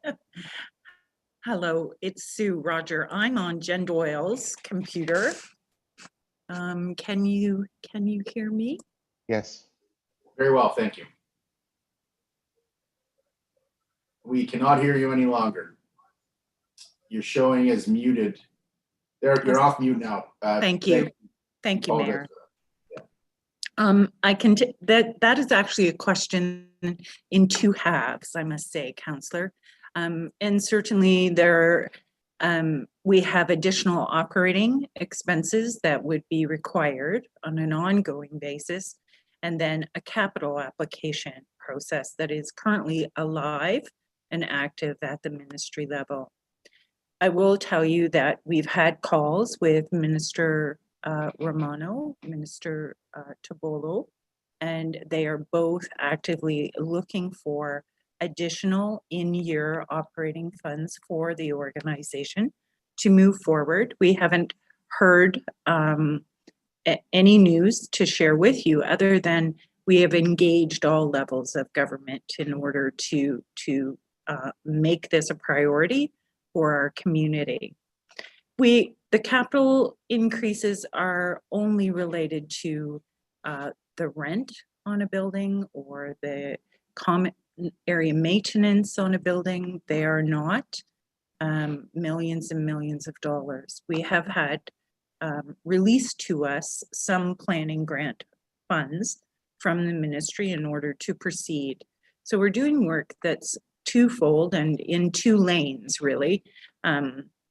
to? Hello, it's Sue. Roger, I'm on Jen Doyle's computer. Can you hear me? Yes. Very well, thank you. We cannot hear you any longer. You're showing as muted. There, you're off mute now. Thank you. Thank you, apologize Mayor. for that. I can that is actually a question in two halves, I must say, Councillor. And certainly we have additional operating expenses that would be required on an ongoing basis, and then a capital application process that is currently alive and active at the ministry level. I will tell you that we've had calls with Minister Romano, Minister Tabolo, and they are both actively looking for additional in-year operating funds for the organization to move forward. We haven't heard any news to share with you other than we have engaged all levels of government in order to make this a priority for our community. The capital increases are only related to the rent on a building or the common area maintenance on a building. They are not millions and millions of dollars. We have had released to us some planning grant funds from the ministry in order to proceed. So we're doing work that's twofold and in two lanes, really,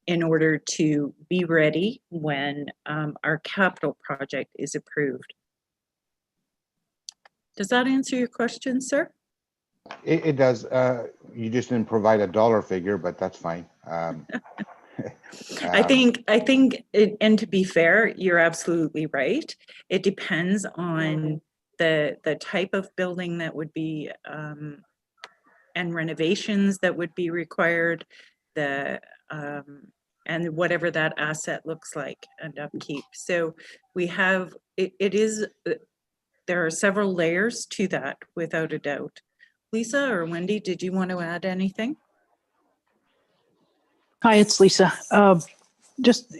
in order to be ready when our capital project is approved. Does that answer your question, sir? It does. You just didn't provide a dollar figure, but that's fine. I think, and to be fair, you're absolutely right. It depends on the type of building that would be and renovations that would be required, and whatever that asset looks like and upkeep. So we have, there are several layers to that, without a doubt. Lisa or Wendy, did you want to add anything? Hi, it's Lisa. Just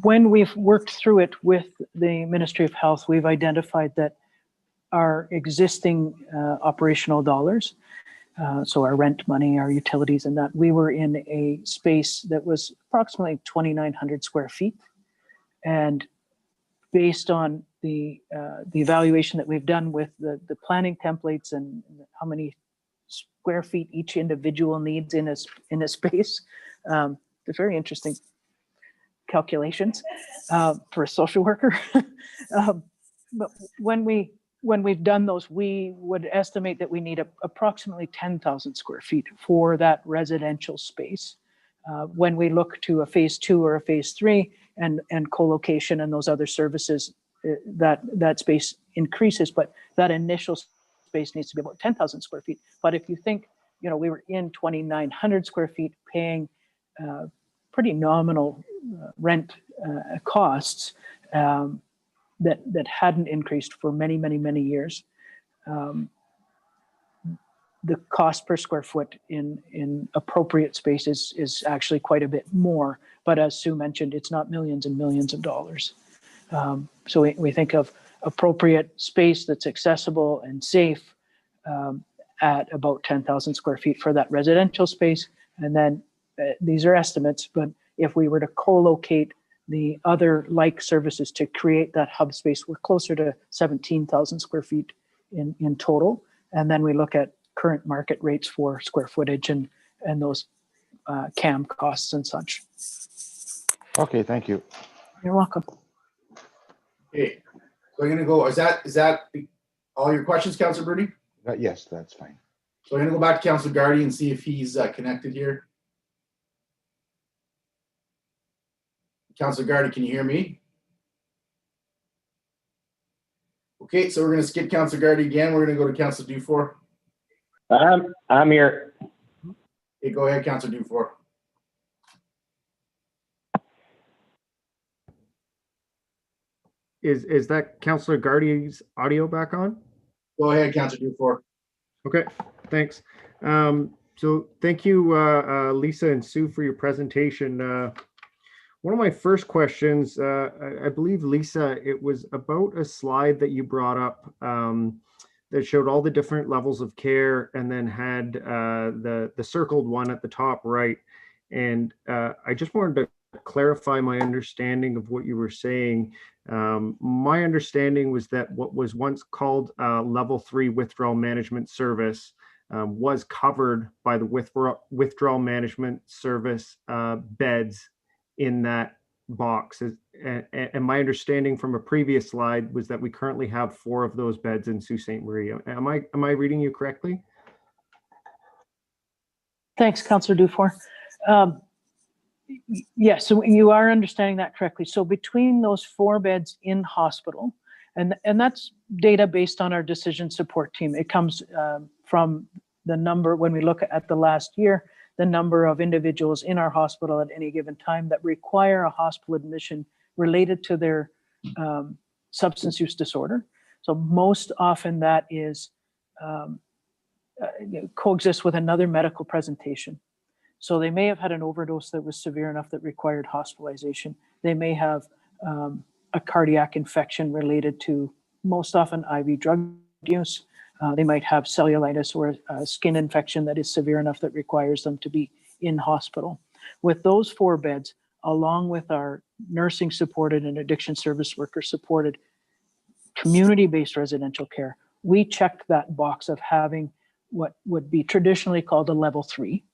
when we've worked through it with the Ministry of Health, we've identified that our existing operational dollars, so our rent money, our utilities and that, we were in a space that was approximately 2,900 square feet. And based on the evaluation that we've done with the planning templates and how many square feet each individual needs in a space, they're very interesting calculations for a social worker. But when we've done those, we would estimate that we need approximately 10,000 square feet for that residential space. When we look to a phase 2 or a phase 3 and co-location and those other services, that space increases, but that initial space needs to be about 10,000 square feet. But if you think, we were in 2,900 square feet paying pretty nominal rent costs that hadn't increased for many, many, many years. The cost per square foot in appropriate spaces is actually quite a bit more. But as Sue mentioned, it's not millions and millions of dollars. So we think of appropriate space that's accessible and safe at about 10,000 square feet for that residential space. And then these are estimates, but if we were to co-locate the other like services to create that hub space, we're closer to 17,000 square feet in total. And then we look at current market rates for square footage and those CAM costs and such. Okay, thank you. You're welcome. Okay, so I'm gonna go, is that all your questions, Councillor Bruni? Yes, that's fine. So I'm gonna go back to Councillor Gardy and see if he's connected here. Councillor Gardy, can you hear me? Okay, so we're gonna skip Councillor Gardy again. We're gonna go to Councillor Dufour. I'm here. Okay, go ahead, Councillor Dufour. Is that Councillor Gardy's audio back on? Go ahead, Councillor Dufour. Okay, thanks. So thank you, Lisa and Sue, for your presentation. One of my first questions, I believe, Lisa, it was about a slide that you brought up that showed all the different levels of care and then had the circled one at the top right. And I just wanted to clarify my understanding of what you were saying. My understanding was that what was once called level 3 withdrawal management service was covered by the withdrawal management service beds in that box. And my understanding from a previous slide was that we currently have 4 of those beds in Sault Ste. Marie. Am I reading you correctly? Thanks, Councillor Dufour. Yes, so you are understanding that correctly. So between those 4 beds in hospital, and that's data based on our decision support team. It comes from the number, when we look at the last year, the number of individuals in our hospital at any given time that require a hospital admission related to their substance use disorder. So most often that is coexists with another medical presentation. So they may have had an overdose that was severe enough that required hospitalization. They may have a cardiac infection related to, most often, IV drug use. They might have cellulitis or a skin infection that is severe enough that requires them to be in hospital. With those 4 beds, along with our nursing supported and addiction service worker supported community-based residential care, we checked that box of having what would be traditionally called a level 3.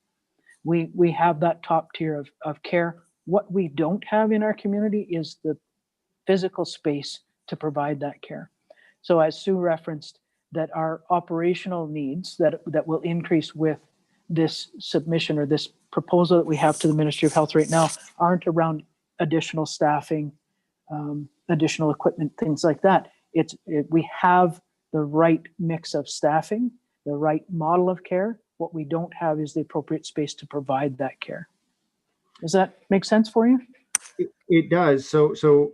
We have that top tier of care. What we don't have in our community is the physical space to provide that care. So as Sue referenced, that our operational needs that will increase with this submission or this proposal that we have to the Ministry of Health right now aren't around additional staffing, additional equipment, things like that. We have the right mix of staffing, the right model of care. What we don't have is the appropriate space to provide that care. Does that make sense for you? It does. So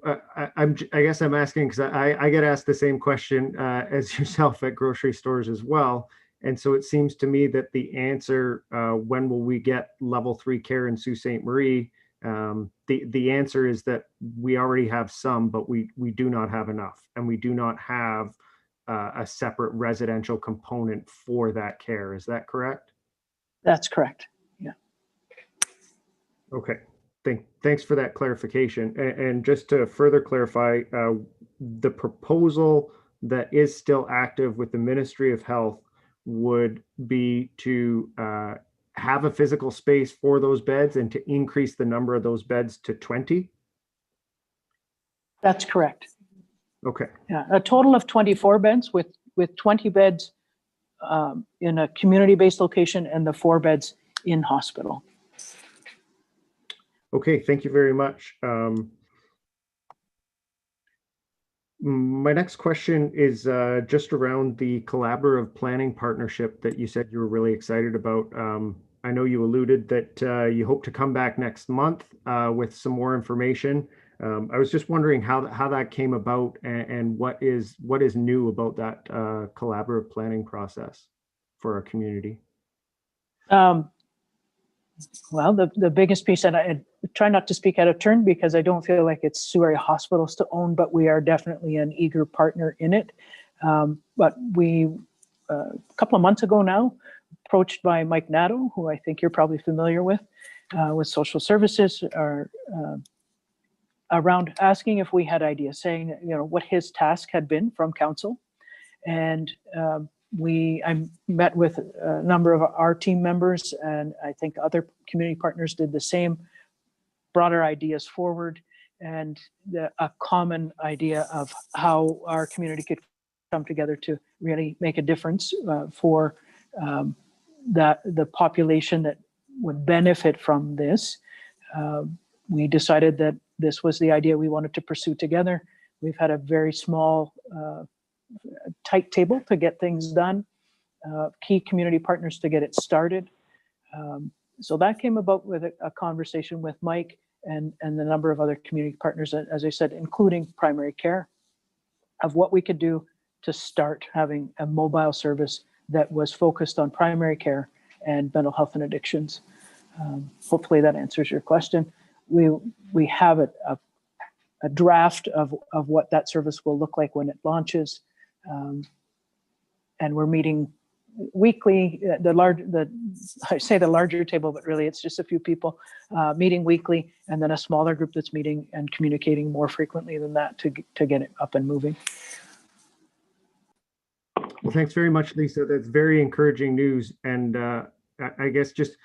I guess I'm asking because I get asked the same question as yourself at grocery stores as well. And so it seems to me that the answer, when will we get level 3 care in Sault Ste. Marie? The answer is that we already have some, but we do not have enough, and we do not have a separate residential component for that care. Is that correct? That's correct. Yeah. Okay. Thanks for that clarification. And just to further clarify, the proposal that is still active with the Ministry of Health would be to have a physical space for those beds and to increase the number of those beds to 20? That's correct. Okay. Yeah, a total of 24 beds with 20 beds in a community-based location and the 4 beds in hospital. Okay, thank you very much. My next question is just around the collaborative planning partnership that you said you were really excited about. I know you alluded that you hope to come back next month with some more information. I was just wondering how that came about and what is new about that collaborative planning process for our community. Well, the biggest piece, and I try not to speak out of turn because I don't feel like it's Sault Area Hospitals to own, but we are definitely an eager partner in it. But we, a couple of months ago now, approached by Mike Nadeau, who I think you're probably familiar with social services, around asking if we had ideas, saying, what his task had been from council. And I met with a number of our team members, and I think other community partners did the same, brought our ideas forward, and a common idea of how our community could come together to really make a difference for the population that would benefit from this. We decided that this was the idea we wanted to pursue together. We've had a very small tight table to get things done, key community partners to get it started. So that came about with a conversation with Mike and the number of other community partners, as I said, including primary care, of what we could do to start having a mobile service that was focused on primary care and mental health and addictions. Hopefully that answers your question. We have a draft of what that service will look like when it launches. And we're meeting weekly, I say the larger table, but really it's just a few people meeting weekly, and then a smaller group that's meeting and communicating more frequently than that to get it up and moving. Well, thanks very much, Lisa. That's very encouraging news. And I guess just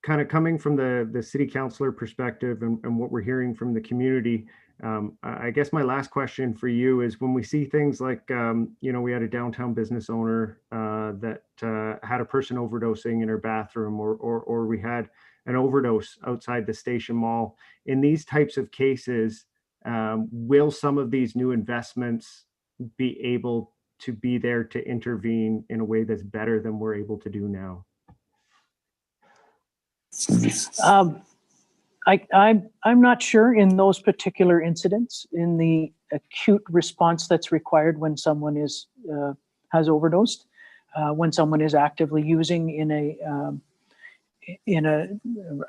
kind of coming from the city councilor perspective and what we're hearing from the community, I guess my last question for you is, when we see things like, we had a downtown business owner that had a person overdosing in her bathroom, or we had an overdose outside the station mall. In these types of cases, will some of these new investments be able to be there to intervene in a way that's better than we're able to do now? I'm not sure in those particular incidents, in the acute response that's required when someone has overdosed, when someone is actively using in a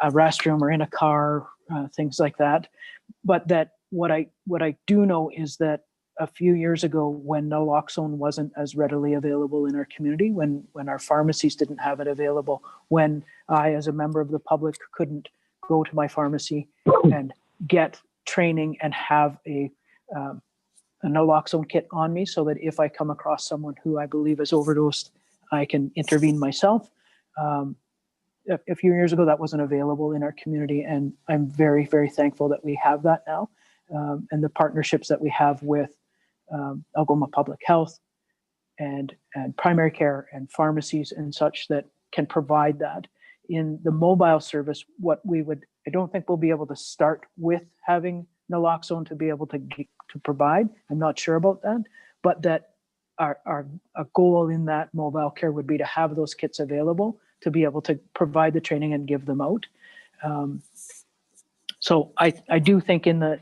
restroom or in a car, things like that. But that what I do know is that a few years ago, when naloxone wasn't as readily available in our community, when our pharmacies didn't have it available, when I, as a member of the public, couldn't go to my pharmacy and get training and have a naloxone kit on me, so that if I come across someone who I believe is overdosed, I can intervene myself. A few years ago, that wasn't available in our community, and I'm very, very thankful that we have that now, and the partnerships that we have with Algoma Public Health and primary care and pharmacies and such that can provide that. In the mobile service, I don't think we'll be able to start with having naloxone to be able to provide. I'm not sure about that, but that our goal in that mobile care would be to have those kits available to be able to provide the training and give them out. So I do think in the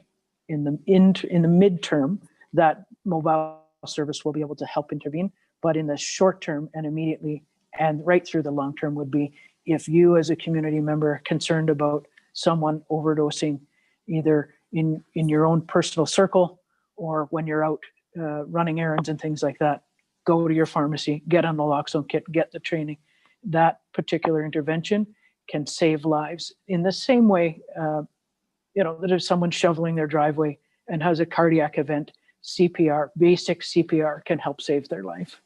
midterm that mobile service will be able to help intervene, but in the short term and immediately, and right through the long term would be if you as a community member are concerned about someone overdosing either in your own personal circle or when you're out running errands and things like that, go to your pharmacy, get on the naloxone kit, get the training. That particular intervention can save lives in the same way, that if someone's shoveling their driveway and has a cardiac event, CPR, basic CPR can help save their life.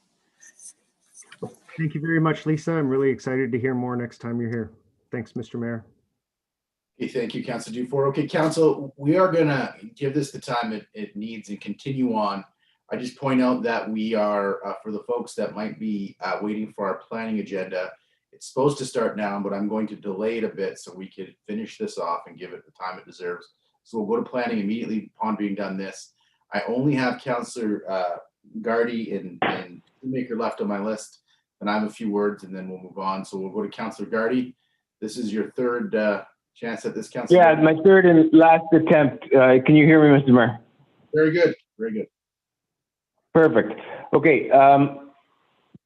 Thank you very much, Lisa. I'm really excited to hear more next time you're here. Thanks, Mr. Mayor. Okay, thank you, Councilor Dufour. Okay, Council, we are gonna give this the time it needs and continue on. I just point out that we are, for the folks that might be waiting for our planning agenda, it's supposed to start now, but I'm going to delay it a bit so we can finish this off and give it the time it deserves. So we'll go to planning immediately upon being done this. I only have Councilor Gardy and Shoemaker left on my list, and I have a few words and then we'll move on. So we'll go to Councilor Gardy. This is your third chance at this, Councilor. Yeah, my third and last attempt. Can you hear me, Mr. Mayor? Very good, very good. Perfect. Okay.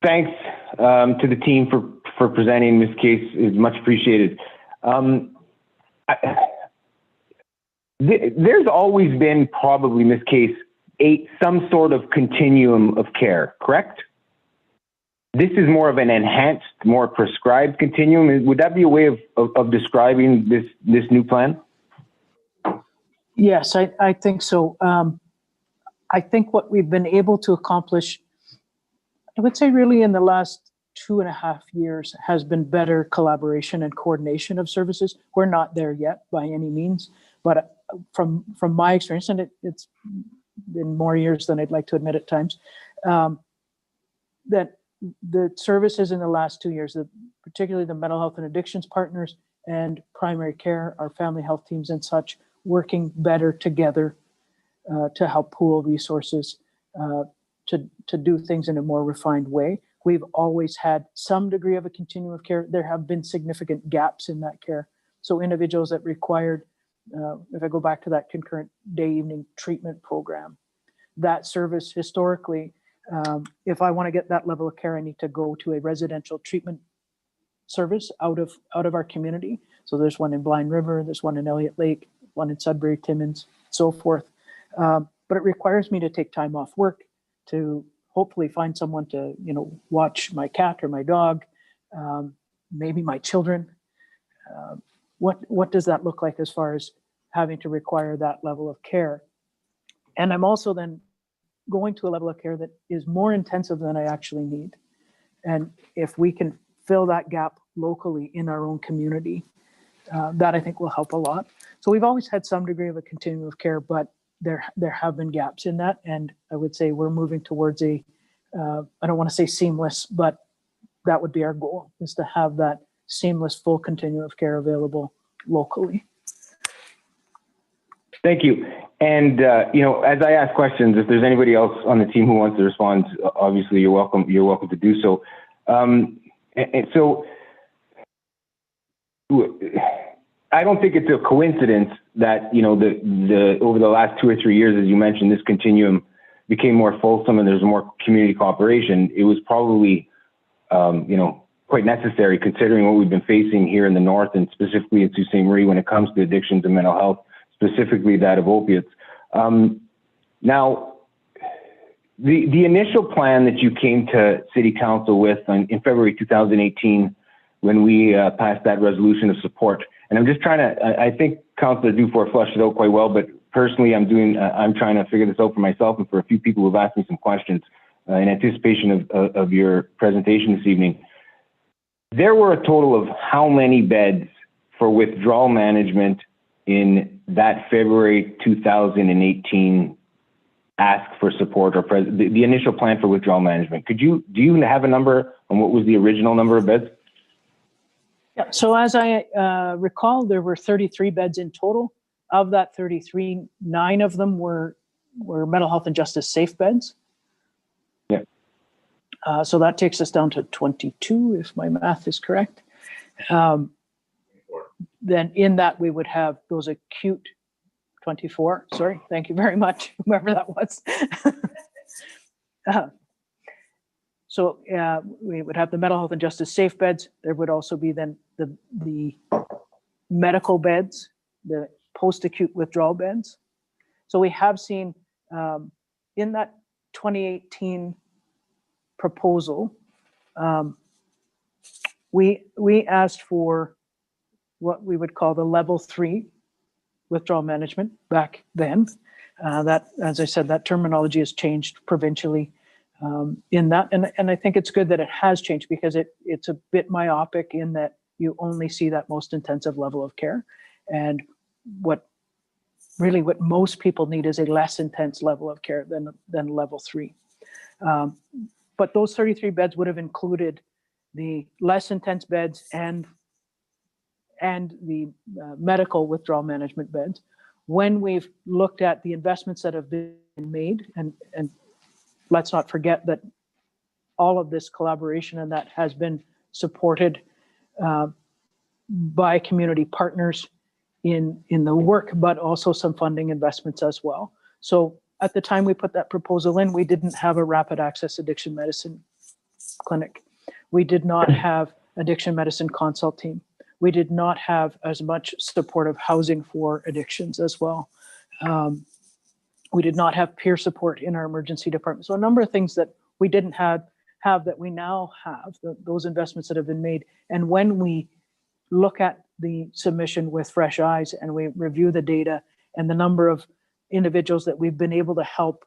Thanks to the team for presenting this case. Is much appreciated. There's always been probably in this case some sort of continuum of care, correct? This is more of an enhanced, more prescribed continuum. Would that be a way of describing this new plan? Yes, I think so. I think what we've been able to accomplish, I would say really in the last 2.5 years, has been better collaboration and coordination of services. We're not there yet by any means, but from my experience, and it's been more years than I'd like to admit at times, that the services in the last 2 years, particularly the mental health and addictions partners and primary care, our family health teams and such, working better together to help pool resources, to do things in a more refined way. We've always had some degree of a continuum of care. There have been significant gaps in that care. So individuals that required, if I go back to that concurrent day evening treatment program, that service historically, if I want to get that level of care, I need to go to a residential treatment service out of our community. So there's one in Blind River, there's one in Elliott Lake, one in Sudbury, Timmins, so forth. But it requires me to take time off work to hopefully find someone to, watch my cat or my dog, maybe my children. What does that look like as far as having to require that level of care? And I'm also then going to a level of care that is more intensive than I actually need. And if we can fill that gap locally in our own community, that I think will help a lot. So we've always had some degree of a continuum of care, but there have been gaps in that. And I would say we're moving towards I don't want to say seamless, but that would be our goal, is to have that seamless full continuum of care available locally. Thank you. And, as I ask questions, if there's anybody else on the team who wants to respond, obviously you're welcome to do so. And so I don't think it's a coincidence that, over the last 2 or 3 years, as you mentioned, this continuum became more fulsome and there's more community cooperation. It was probably, quite necessary considering what we've been facing here in the north and specifically in Sault Ste. Marie when it comes to addictions and mental health, specifically that of opiates. Now, the initial plan that you came to City Council with in February 2018, when we passed that resolution of support, and I'm just trying to, I think Councillor Dufour flushed it out quite well, but personally I'm trying to figure this out for myself and for a few people who've asked me some questions in anticipation of your presentation this evening. There were a total of how many beds for withdrawal management in that February 2018 ask for support or the initial plan for withdrawal management? Do you have a number on what was the original number of beds? Yeah, so as I recall, there were 33 beds in total. Of that 33, 9 of them were mental health and justice safe beds. Yeah. So that takes us down to 22, if my math is correct. Then in that we would have those acute 24. Sorry, thank you very much, whoever that was. So we would have the mental health and justice safe beds. There would also be then the medical beds, the post-acute withdrawal beds. So we have seen in that 2018 proposal, we asked for what we would call the level 3 withdrawal management back then. That, as I said, that terminology has changed provincially in that. And I think it's good that it has changed because it's a bit myopic in that you only see that most intensive level of care. And what most people need is a less intense level of care than level 3. But those 33 beds would have included the less intense beds and the medical withdrawal management beds. When we've looked at the investments that have been made, and let's not forget that all of this collaboration and that has been supported by community partners in the work, but also some funding investments as well. So at the time we put that proposal in, we didn't have a rapid access addiction medicine clinic. We did not have addiction medicine consult team. We did not have as much supportive housing for addictions as well. We did not have peer support in our emergency department. So a number of things that we didn't have that we now have, those investments that have been made. And when we look at the submission with fresh eyes and we review the data and the number of individuals that we've been able to help,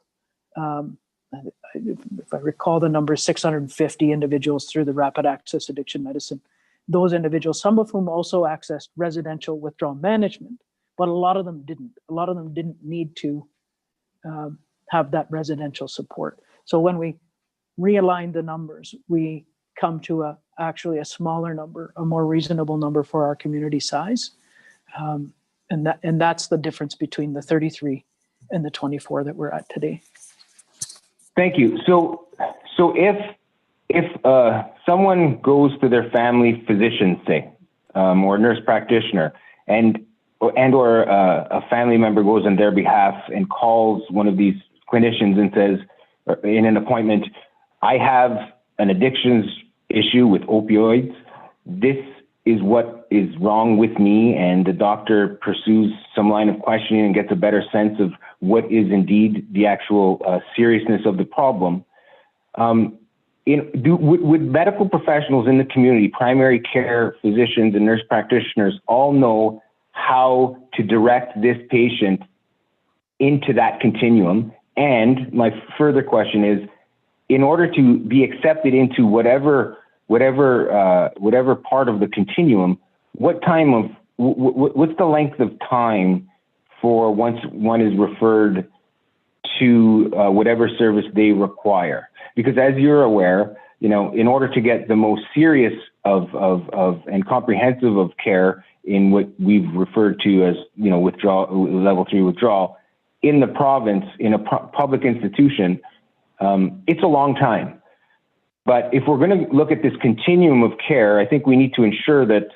if I recall the number, 650 individuals through the rapid access addiction medicine. Those individuals, some of whom also accessed residential withdrawal management, but a lot of them didn't. A lot of them didn't need to have that residential support. So when we realign the numbers, we come to actually a smaller number, a more reasonable number for our community size. And that's the difference between the 33 and the 24 that we're at today. Thank you. So if someone goes to their family physician, say, or nurse practitioner, or a family member goes on their behalf and calls one of these clinicians and says, in an appointment, I have an addictions issue with opioids. This is what is wrong with me, and the doctor pursues some line of questioning and gets a better sense of what is indeed the actual seriousness of the problem. Would medical professionals in the community, primary care physicians and nurse practitioners, all know how to direct this patient into that continuum? And my further question is, in order to be accepted into whatever part of the continuum, what's the length of time for once one is referred to whatever service they require? Because as you're aware, in order to get the most serious and comprehensive of care in what we've referred to as, level 3 withdrawal in the province, in a public institution, it's a long time. But if we're going to look at this continuum of care, I think we need to ensure that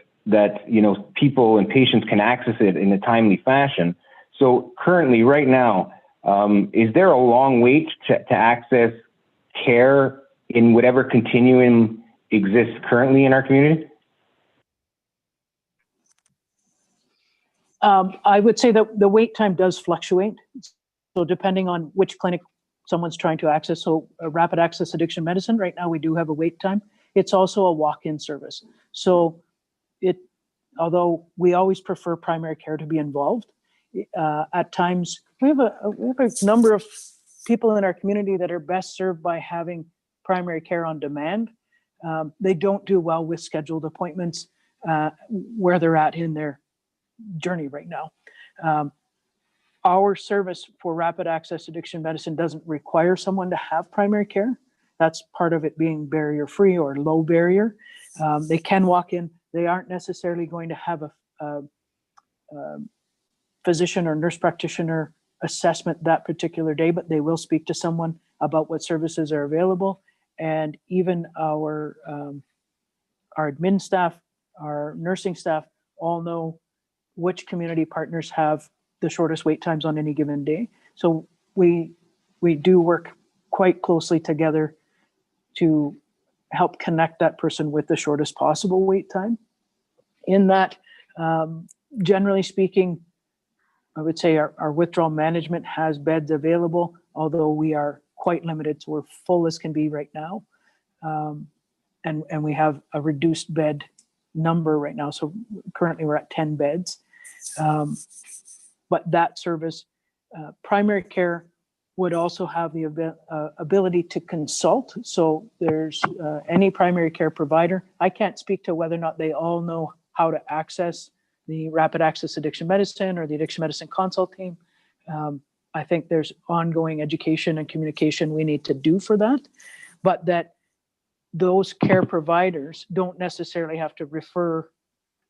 people and patients can access it in a timely fashion. So currently, right now, is there a long wait to access care in whatever continuum exists currently in our community? I would say that the wait time does fluctuate. So depending on which clinic someone's trying to access, so rapid access addiction medicine, right now we do have a wait time. It's also a walk-in service. So although we always prefer primary care to be involved, at times we have a number of people in our community that are best served by having primary care on demand. They don't do well with scheduled appointments where they're at in their journey right now. Our service for rapid access addiction medicine doesn't require someone to have primary care. That's part of it being barrier-free or low barrier. They can walk in. They aren't necessarily going to have a physician or nurse practitioner assessment that particular day, but they will speak to someone about what services are available. And even our admin staff, our nursing staff, all know which community partners have the shortest wait times on any given day. So we do work quite closely together to help connect that person with the shortest possible wait time. In that, generally speaking, I would say our withdrawal management has beds available, although we are quite limited, so we're full as can be right now. And we have a reduced bed number right now. So currently we're at 10 beds. But that service, primary care would also have the ability to consult. So there's any primary care provider. I can't speak to whether or not they all know how to access the rapid access addiction medicine or the addiction medicine consult team. I think there's ongoing education and communication we need to do for that, but that those care providers don't necessarily have to refer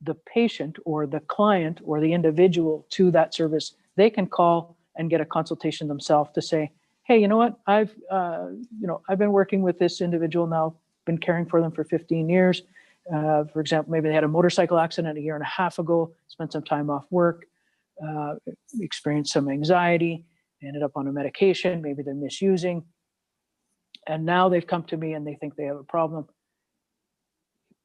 the patient or the client or the individual to that service. They can call and get a consultation themselves to say, hey, you know what, I've been working with this individual now, been caring for them for 15 years. For example, maybe they had a motorcycle accident a year and a half ago, spent some time off work, experienced some anxiety, ended up on a medication, maybe they're misusing. And now they've come to me and they think they have a problem.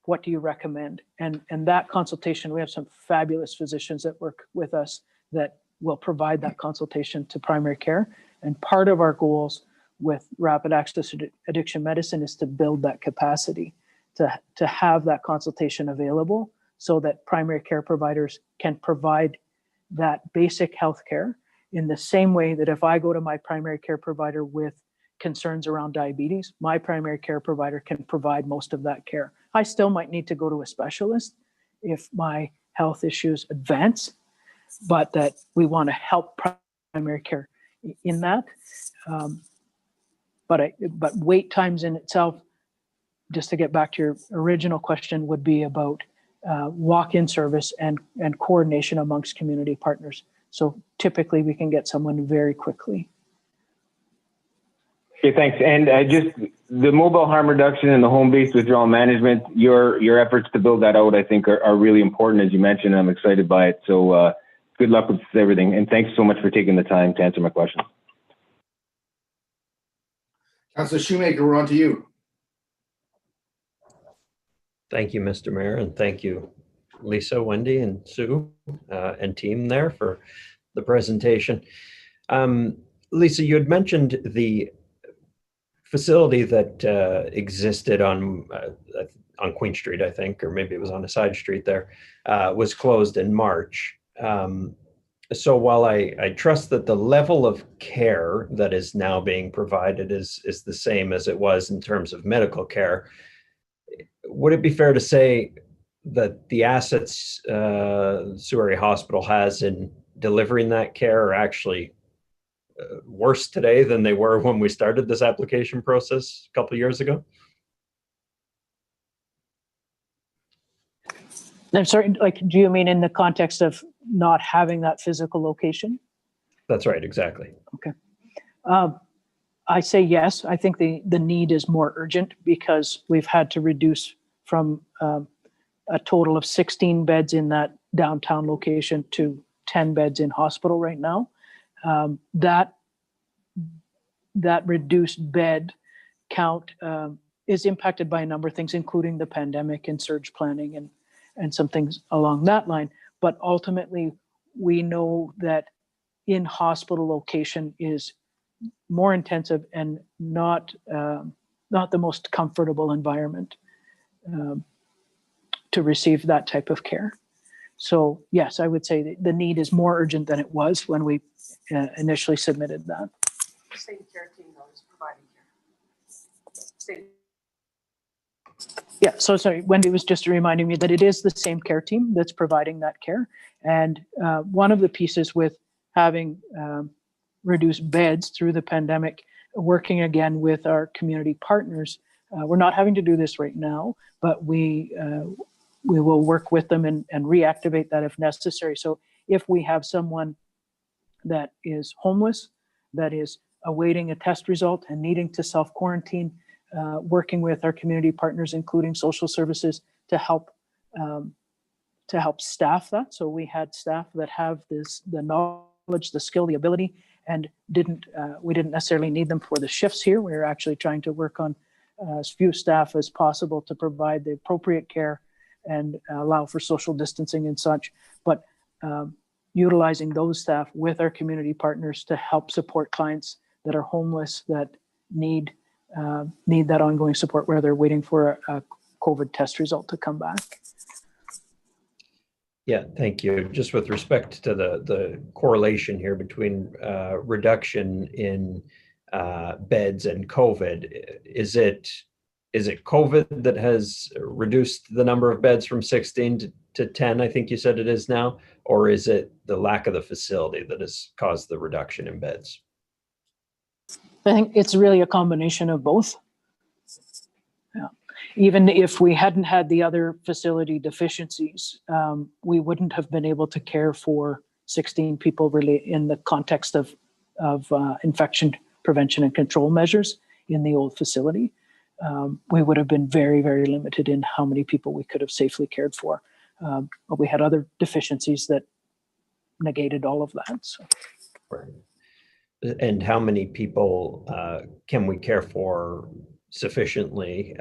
What do you recommend? And that consultation, we have some fabulous physicians that work with us that will provide that consultation to primary care. And part of our goals with rapid access addiction medicine is to build that capacity to have that consultation available so that primary care providers can provide that basic health care in the same way that if I go to my primary care provider with concerns around diabetes, my primary care provider can provide most of that care. I still might need to go to a specialist if my health issues advance, but that we want to help primary care in that. But wait times in itself, just to get back to your original question, would be about walk-in service and coordination amongst community partners. So typically we can get someone very quickly. Okay, thanks. And just the mobile harm reduction and the home-based withdrawal management, your efforts to build that out, I think, are really important, as you mentioned. I'm excited by it. So good luck with everything. And thanks so much for taking the time to answer my questions. Councilor Shoemaker, we're on to you. Thank you, Mr. Mayor, and thank you, Lisa, Wendy, and Sue, and team there for the presentation. Lisa, you had mentioned the facility that existed on Queen Street, I think, or maybe it was on a side street there, was closed in March. So while I trust that the level of care that is now being provided is the same as it was in terms of medical care, would it be fair to say that the assets Sault Area Hospital has in delivering that care are actually worse today than they were when we started this application process a couple of years ago? I'm sorry, like, do you mean in the context of not having that physical location? That's right, exactly. Okay. I say yes. I think the need is more urgent because we've had to reduce from a total of 16 beds in that downtown location to 10 beds in hospital right now. That reduced bed count is impacted by a number of things, including the pandemic and surge planning and some things along that line. But ultimately, we know that in-hospital location is more intensive and not the most comfortable environment to receive that type of care. So yes, I would say the need is more urgent than it was when we initially submitted that. Same care team though is providing care. Yeah, so sorry, Wendy was just reminding me that it is the same care team that's providing that care. And one of the pieces with having reduced beds through the pandemic, working again with our community partners, we're not having to do this right now, but we will work with them and reactivate that if necessary. So if we have someone that is homeless, that is awaiting a test result and needing to self-quarantine, working with our community partners, including social services, to help staff that. So we had staff that have the knowledge, the skill, the ability, and we didn't necessarily need them for the shifts here. We were actually trying to work on as few staff as possible to provide the appropriate care and allow for social distancing and such, but utilizing those staff with our community partners to help support clients that are homeless, that need that ongoing support where they're waiting for a COVID test result to come back. Yeah, thank you. Just with respect to the correlation here between reduction in beds and COVID, is it COVID that has reduced the number of beds from 16 to 10, I think you said it is now, or is it the lack of the facility that has caused the reduction in beds? I think it's really a combination of both. Yeah. Even if we hadn't had the other facility deficiencies, we wouldn't have been able to care for 16 people really in the context of infection prevention and control measures in the old facility. We would have been very, very limited in how many people we could have safely cared for. But we had other deficiencies that negated all of that. So. Right. And how many people can we care for sufficiently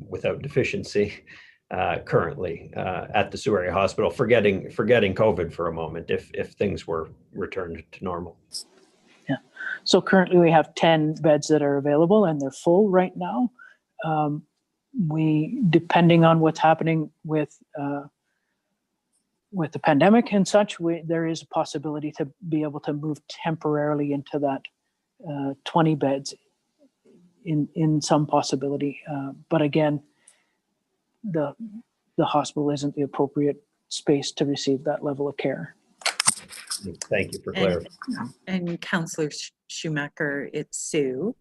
without deficiency currently at the Sioux Area Hospital, forgetting COVID for a moment, if things were returned to normal? Yeah. So currently we have 10 beds that are available and they're full right now. Depending on what's happening with the pandemic and such, there is a possibility to be able to move temporarily into that 20 beds in some possibility. But again, the hospital isn't the appropriate space to receive that level of care. Thank you for clarifying. And Councillor Schumacher, it's Sue.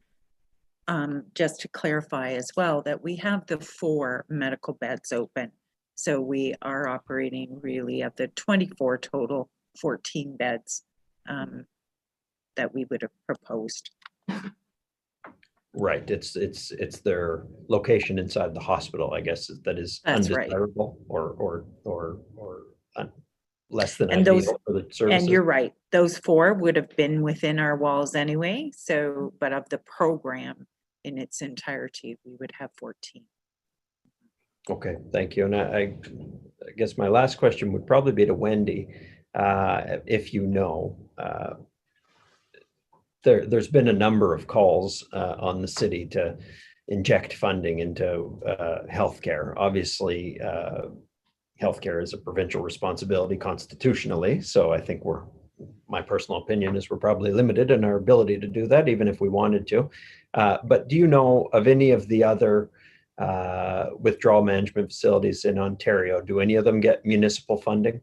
Just to clarify as well that we have the 4 medical beds open. So we are operating really at the 24 total, 14 beds that we would have proposed. Right. It's their location inside the hospital, I guess, that is undesirable, right, or less than and ideal for the services. And you're right. Those 4 would have been within our walls anyway. So, but of the program in its entirety, we would have 14. Okay, thank you. And I guess my last question would probably be to Wendy. If you know, there's been a number of calls on the city to inject funding into healthcare. Obviously, healthcare is a provincial responsibility constitutionally. So I think my personal opinion is we're probably limited in our ability to do that, even if we wanted to. But do you know of any of the other withdrawal management facilities in Ontario? Do any of them get municipal funding?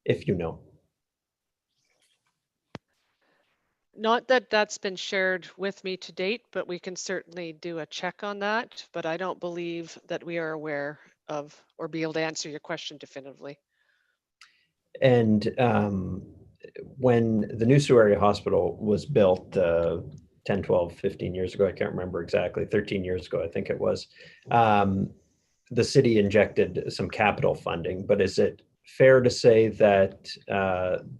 If you know. Not that that's been shared with me to date, but we can certainly do a check on that. But I don't believe that we are aware of or be able to answer your question definitively. And when the new Sioux Area Hospital was built 10, 12, 15 years ago, I can't remember exactly, 13 years ago, I think it was, the city injected some capital funding, but is it fair to say that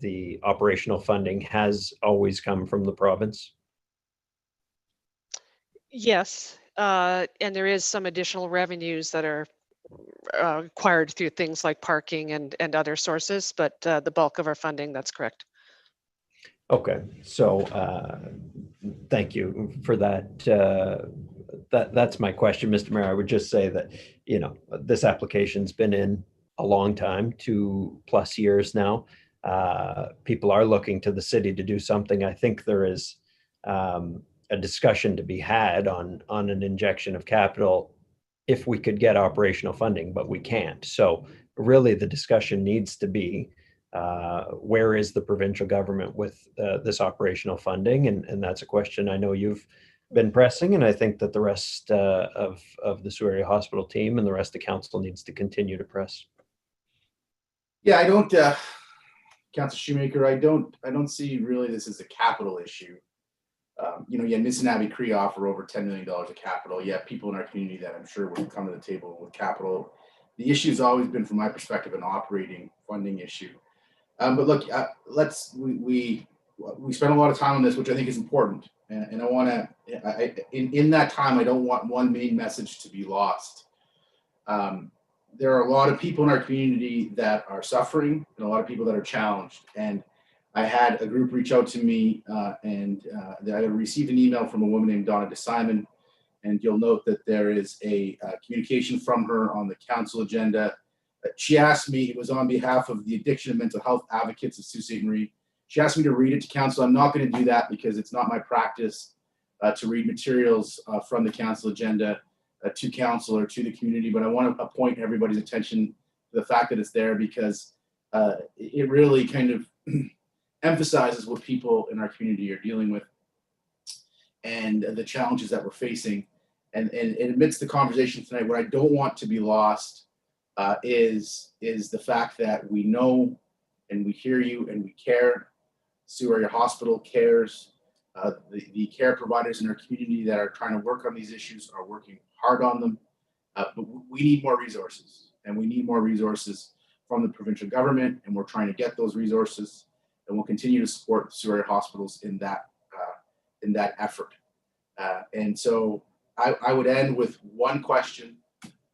the operational funding has always come from the province? Yes, and there is some additional revenues that are acquired through things like parking and other sources, but the bulk of our funding, that's correct. Okay, so thank you for that. That's my question, Mr. Mayor. I would just say that, this application's been in a long time, 2+ years now. People are looking to the city to do something. I think there is a discussion to be had on an injection of capital if we could get operational funding, but we can't. So really the discussion needs to be where is the provincial government with this operational funding? And that's a question I know you've been pressing, and I think that the rest of the Sioux Area Hospital team and the rest of council needs to continue to press. Yeah, I don't, Councilor Shoemaker, I don't see really this as a capital issue. Missinaba Cree offer over $10 million of capital. Yeah, people in our community that I'm sure will come to the table with capital. The issue has always been, from my perspective, an operating funding issue. But look, we spent a lot of time on this, which I think is important. And I want to, in that time, I don't want one main message to be lost. There are a lot of people in our community that are suffering and a lot of people that are challenged. And I had a group reach out to me and I received an email from a woman named Donna DeSimon. And you'll note that there is a communication from her on the council agenda. She asked me, it was on behalf of the Addiction and Mental Health Advocates of Sault Ste. Marie. She asked me to read it to council. I'm not going to do that because it's not my practice to read materials from the council agenda to council or to the community, but I want to point everybody's attention to the fact that it's there because it really kind of emphasizes what people in our community are dealing with and the challenges that we're facing. And amidst the conversation tonight, what I don't want to be lost is the fact that we know and we hear you and we care. Sault Area Hospital cares. The care providers in our community that are trying to work on these issues are working hard on them. But we need more resources, and we need more resources from the provincial government, and we're trying to get those resources, and we'll continue to support Sault Area hospitals in that effort. And so I would end with one question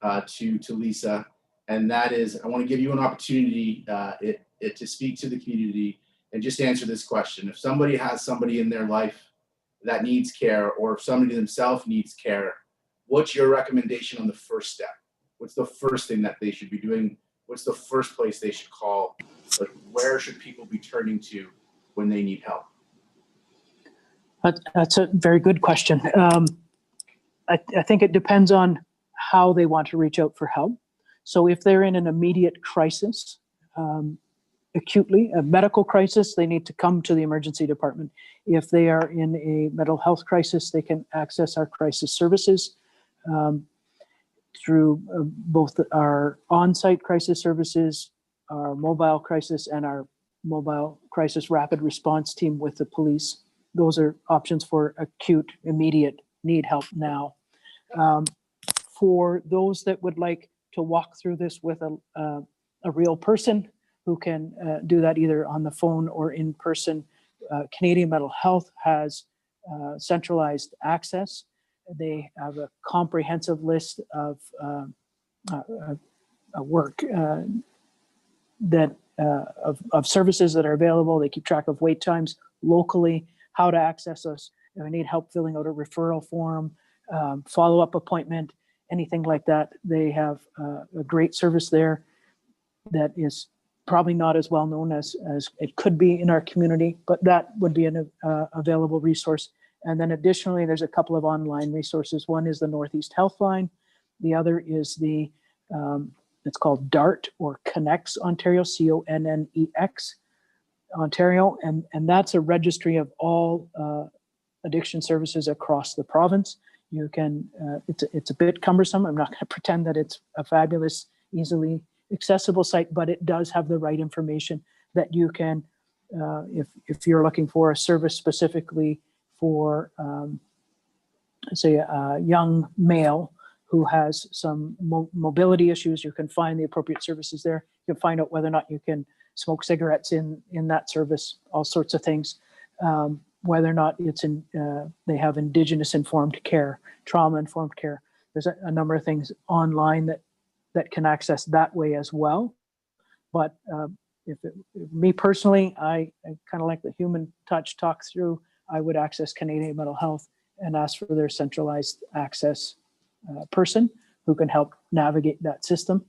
to Lisa, and that is, I want to give you an opportunity to speak to the community and just answer this question. If somebody has somebody in their life that needs care, or if somebody themselves needs care, what's your recommendation on the first step? What's the first thing that they should be doing? What's the first place they should call? Like, where should people be turning to when they need help? That's a very good question. I think it depends on how they want to reach out for help. So if they're in an immediate crisis, acutely, a medical crisis, they need to come to the emergency department. If they are in a mental health crisis, they can access our crisis services through both our on-site crisis services, our mobile crisis, and our mobile crisis rapid response team with the police. Those are options for acute, immediate need help now. For those that would like to walk through this with a real person who can do that either on the phone or in person, Canadian Mental Health has centralized access. They have a comprehensive list of work of services that are available. They keep track of wait times locally, how to access us. If I need help filling out a referral form, follow-up appointment, anything like that. They have a great service there that is probably not as well known as it could be in our community, but that would be an available resource. And then additionally, there's a couple of online resources. One is the Northeast Healthline. The other is the, it's called DART, or Connex Ontario, CONNEX Ontario. And that's a registry of all addiction services across the province. You can, it's a bit cumbersome. I'm not going to pretend that it's a fabulous, easily accessible site, but it does have the right information that you can, if you're looking for a service specifically for, say, a young male who has some mobility issues, you can find the appropriate services there. You can find out whether or not you can smoke cigarettes in that service, all sorts of things. Whether or not it's in, they have Indigenous informed care, trauma informed care. There's a number of things online that can access that way as well. But me personally, I kind of like the human touch talk through. I would access Canadian Mental Health and ask for their centralized access person who can help navigate that system.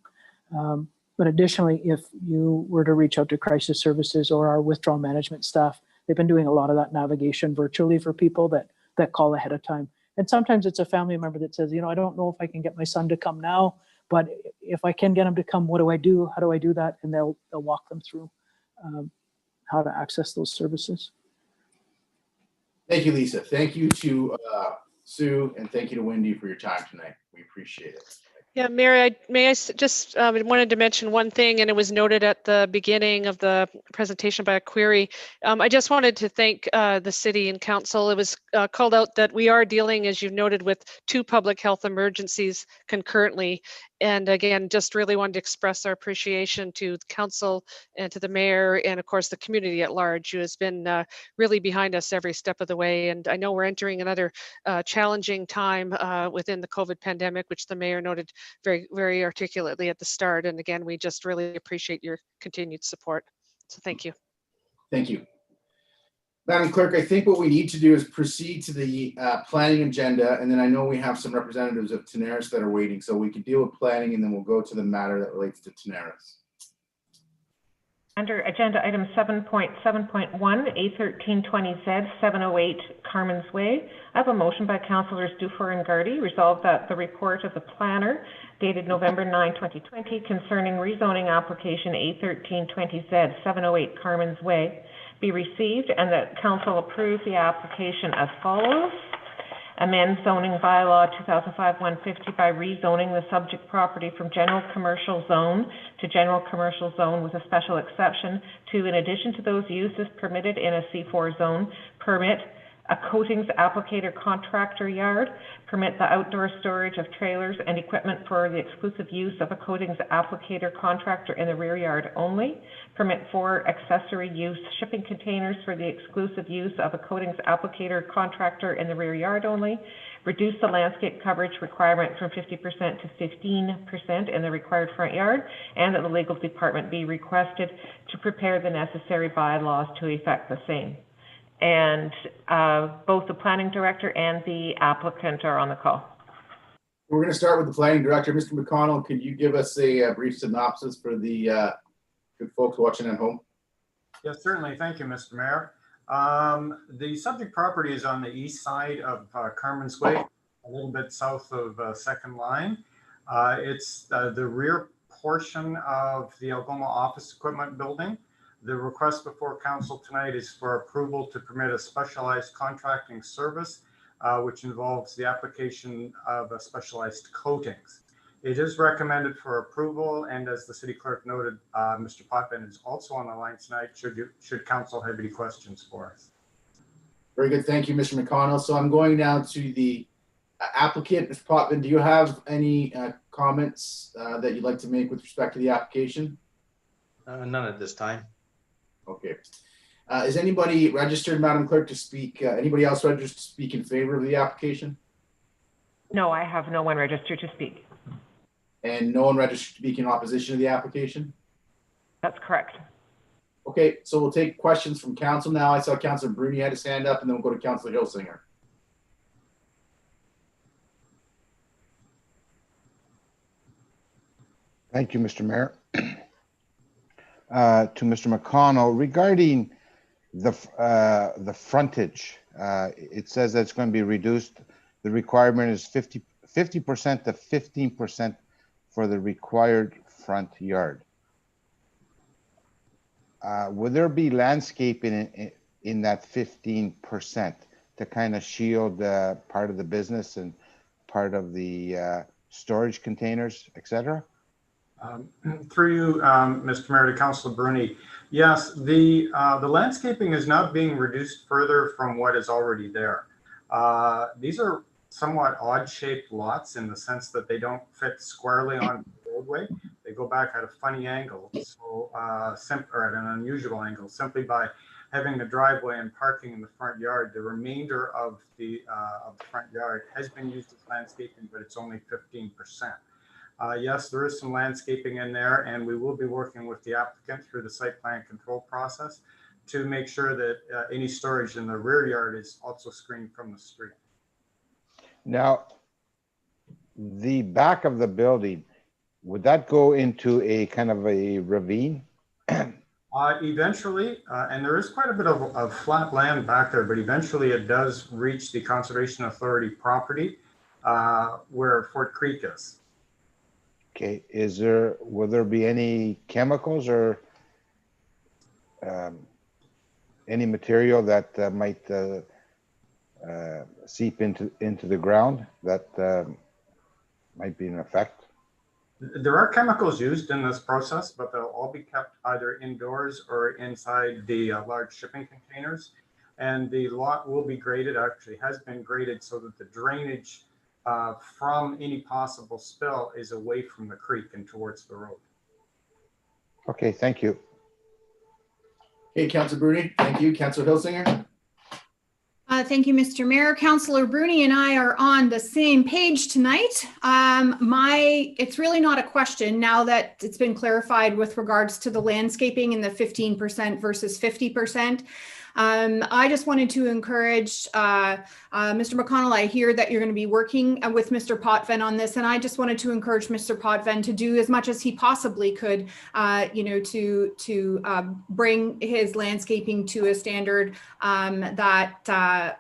But additionally, if you were to reach out to crisis services or our withdrawal management staff, they've been doing a lot of that navigation virtually for people that call ahead of time. And sometimes it's a family member that says, I don't know if I can get my son to come now, but if I can get him to come, what do I do? How do I do that? And they'll walk them through how to access those services. Thank you, Lisa. Thank you to Sue, and thank you to Wendy for your time tonight. We appreciate it. Yeah, Mary, I just wanted to mention one thing, and it was noted at the beginning of the presentation by a query. I just wanted to thank the city and council. It was called out that we are dealing, as you've noted, with 2 public health emergencies concurrently. And again, just really wanted to express our appreciation to the council and to the mayor and of course the community at large, who has been really behind us every step of the way. And I know we're entering another challenging time within the COVID pandemic, which the mayor noted very, very articulately at the start. And again, we just really appreciate your continued support. So thank you. Thank you. Madam Clerk, I think what we need to do is proceed to the planning agenda, and then I know we have some representatives of Tenaris that are waiting, so we can deal with planning, and then we'll go to the matter that relates to Tenaris. Under agenda item 7.7.1, A1320Z, 708 Carmen's Way, I have a motion by Councillors Dufour and Gardy, resolved that the report of the planner dated November 9, 2020, concerning rezoning application A1320Z, 708 Carmen's Way, be received, and that council approve the application as follows. Amend zoning bylaw 2005-150 by rezoning the subject property from general commercial zone to general commercial zone with a special exception to, in addition to those uses permitted in a C4 zone, permit a coatings applicator contractor yard, permit the outdoor storage of trailers and equipment for the exclusive use of a coatings applicator contractor in the rear yard only, permit 4 accessory use shipping containers for the exclusive use of a coatings applicator contractor in the rear yard only, reduce the landscape coverage requirement from 50% to 15% in the required front yard, and that the legal department be requested to prepare the necessary bylaws to effect the same. And both the planning director and the applicant are on the call. We're going to start with the planning director. Mr. McConnell, could you give us a brief synopsis for the good folks watching at home? Yes, certainly. Thank you, Mr. Mayor. The subject property is on the east side of Carmen's Way, a little bit south of Second Line. It's the rear portion of the Algoma Office Equipment Building. The request before council tonight is for approval to permit a specialized contracting service, which involves the application of a specialized coatings. It is recommended for approval, and as the city clerk noted, Mr. Potvin is also on the line tonight should council have any questions for us. Very good, thank you, Mr. McConnell. So I'm going now to the applicant. Mr. Potvin, do you have any comments that you'd like to make with respect to the application? None at this time. Okay. Is anybody registered, Madam Clerk, to speak? Anybody else registered to speak in favor of the application? No, I have no one registered to speak. And no one registered to speak in opposition to the application? That's correct. Okay, so we'll take questions from council now. I saw Councilor Bruni had his hand up, and then we'll go to Councilor Hilsinger. Thank you, Mr. Mayor. To Mr. McConnell, regarding the frontage, it says that it's going to be reduced. The requirement is 50% to 15% for the required front yard. Would there be landscaping in that 15% to kind of shield part of the business and part of the storage containers, etc.? Through you, Mr. Mayor, to Councilor Bruni. Yes, the landscaping is not being reduced further from what is already there. These are somewhat odd-shaped lots in the sense that they don't fit squarely on the roadway. They go back at a funny angle, so or at an unusual angle, simply by having a driveway and parking in the front yard. The remainder of the front yard has been used as landscaping, but it's only 15%. Yes, there is some landscaping in there, and we will be working with the applicant through the site plan control process to make sure that any storage in the rear yard is also screened from the street. Now, the back of the building, would that go into a kind of a ravine? Eventually, and there is quite a bit of flat land back there, but eventually it does reach the Conservation Authority property where Fort Creek is. Okay, will there be any chemicals or any material that might seep into the ground that might be in effect? There are chemicals used in this process, but they'll all be kept either indoors or inside the large shipping containers. And the lot will be graded, actually has been graded, so that the drainage from any possible spill is away from the creek and towards the road. Okay, thank you. Okay, Councilor Bruni, thank you. Councilor Hilsinger? Thank you, Mr. Mayor. Councilor Bruni and I are on the same page tonight. It's really not a question now that it's been clarified with regards to the landscaping and the 15% versus 50%. I just wanted to encourage Mr. McConnell. I hear that you're going to be working with Mr. Potvin on this, and I just wanted to encourage Mr. Potvin to do as much as he possibly could, to bring his landscaping to a standard that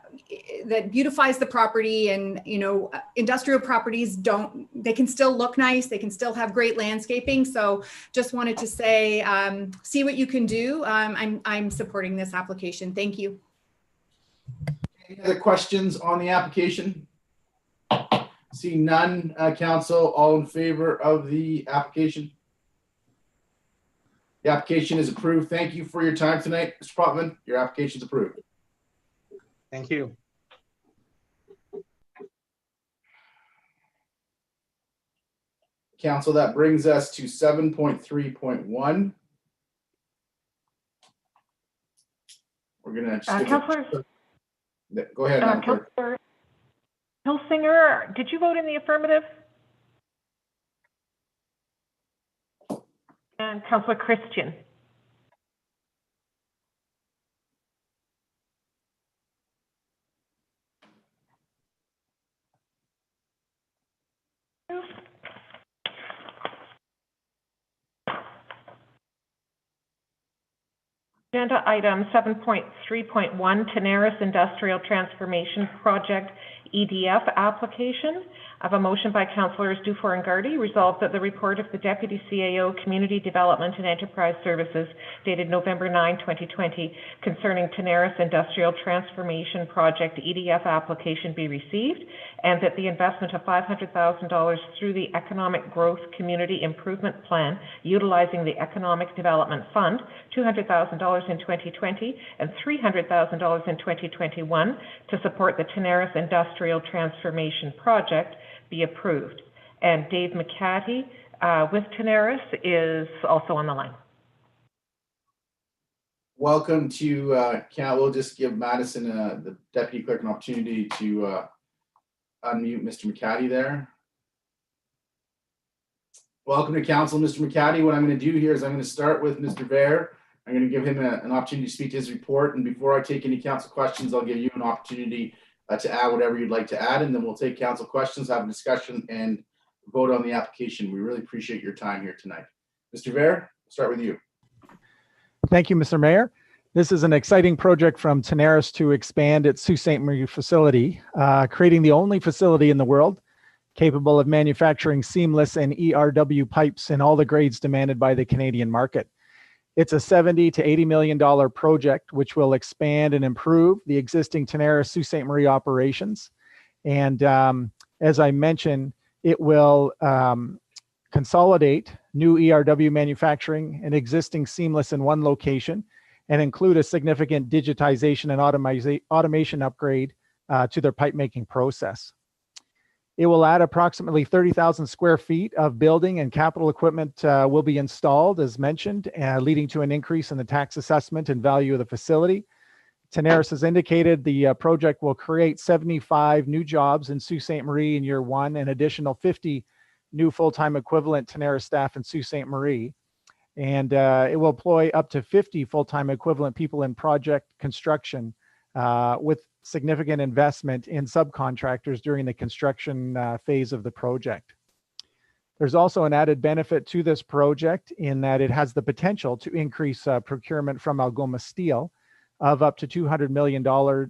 beautifies the property. And industrial properties they can still look nice, they can still have great landscaping. So just wanted to say, see what you can do. I'm supporting this application. Thank you. Any other questions on the application? See none, council, all in favor of the application? The application is approved. Thank you for your time tonight, Mr. Potvin. Your application is approved. Thank you. Council, that brings us to 7.3.1. We're gonna skip Councilor, Go ahead, Madam Clerk. Councilor Hilsinger, did you vote in the affirmative? And Councilor Christian? Agenda item 7.3.1, Tenaris Industrial Transformation Project EDF application. I have a motion by Councillors Dufour and Gardy, resolved that the report of the Deputy CAO Community Development and Enterprise Services dated November 9, 2020 concerning Tenaris Industrial Transformation Project EDF application be received, and that the investment of $500,000 through the Economic Growth Community Improvement Plan utilizing the Economic Development Fund, $200,000 in 2020 and $300,000 in 2021 to support the Tenaris Industrial Transformation Project be approved. And Dave McCarty with Tenaris is also on the line. Welcome to we'll just give Madison, the Deputy Clerk, an opportunity to unmute Mr. McCarty there. Welcome to Council, Mr. McCarty. What I'm going to do here is I'm going to start with Mr. Vare. I'm going to give him an opportunity to speak to his report. And before I take any council questions, I'll give you an opportunity to add whatever you'd like to add. And then we'll take council questions, have a discussion, and vote on the application. We really appreciate your time here tonight. Mr. Vare, we'll start with you. Thank you, Mr. Mayor. This is an exciting project from Tenaris to expand its Sault Ste. Marie facility, creating the only facility in the world capable of manufacturing seamless and ERW pipes in all the grades demanded by the Canadian market. It's a $70 to $80 million project, which will expand and improve the existing Tenaris Sault Ste. Marie operations. And as I mentioned, it will consolidate new ERW manufacturing and existing seamless in one location, and include a significant digitization and automation upgrade to their pipe making process. It will add approximately 30,000 square feet of building and capital equipment will be installed, as mentioned, leading to an increase in the tax assessment and value of the facility. Tenaris has indicated the project will create 75 new jobs in Sault Ste. Marie in year one, and additional 50 new full-time equivalent Tenaris staff in Sault Ste. Marie. And it will employ up to 50 full-time equivalent people in project construction with significant investment in subcontractors during the construction phase of the project. There's also an added benefit to this project in that it has the potential to increase procurement from Algoma Steel of up to $200 million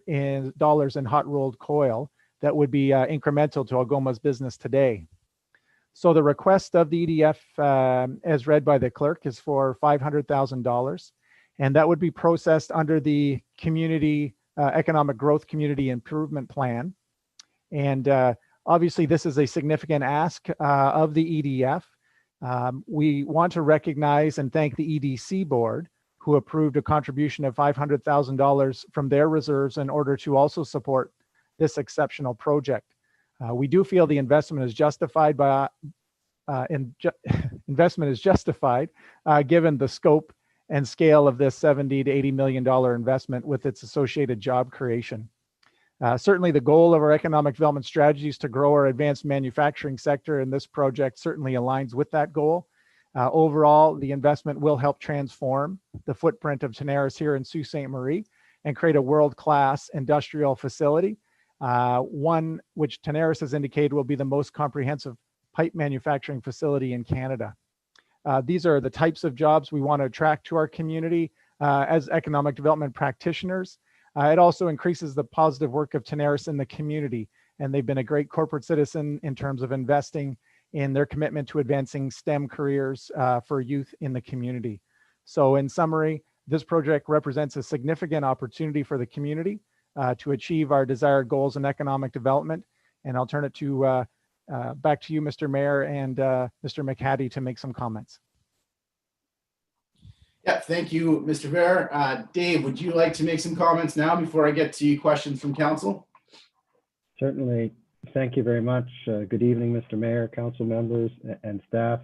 in hot rolled coil that would be incremental to Algoma's business today. So the request of the EDF, as read by the clerk, is for $500,000, and that would be processed under the Community Economic Growth Community Improvement Plan. And obviously, this is a significant ask of the EDF. We want to recognize and thank the EDC board, who approved a contribution of $500,000 from their reserves in order to also support this exceptional project. We do feel the investment is justified given the scope and scale of this $70 to $80 million investment with its associated job creation. Certainly the goal of our economic development strategy is to grow our advanced manufacturing sector, and this project certainly aligns with that goal. Overall, the investment will help transform the footprint of Tenaris here in Sault Ste. Marie and create a world-class industrial facility, one which Tenaris has indicated will be the most comprehensive pipe manufacturing facility in Canada. These are the types of jobs we want to attract to our community as economic development practitioners. It also increases the positive work of Tenaris in the community, and they've been a great corporate citizen in terms of investing in their commitment to advancing STEM careers for youth in the community. So in summary, this project represents a significant opportunity for the community to achieve our desired goals in economic development. And I'll turn it to back to you, Mr. Mayor, and Mr. McHattie to make some comments. Yeah, thank you, Mr. Mayor. Dave, would you like to make some comments now before I get to questions from council? Certainly. Thank you very much. Good evening, Mr. Mayor, council members, and staff.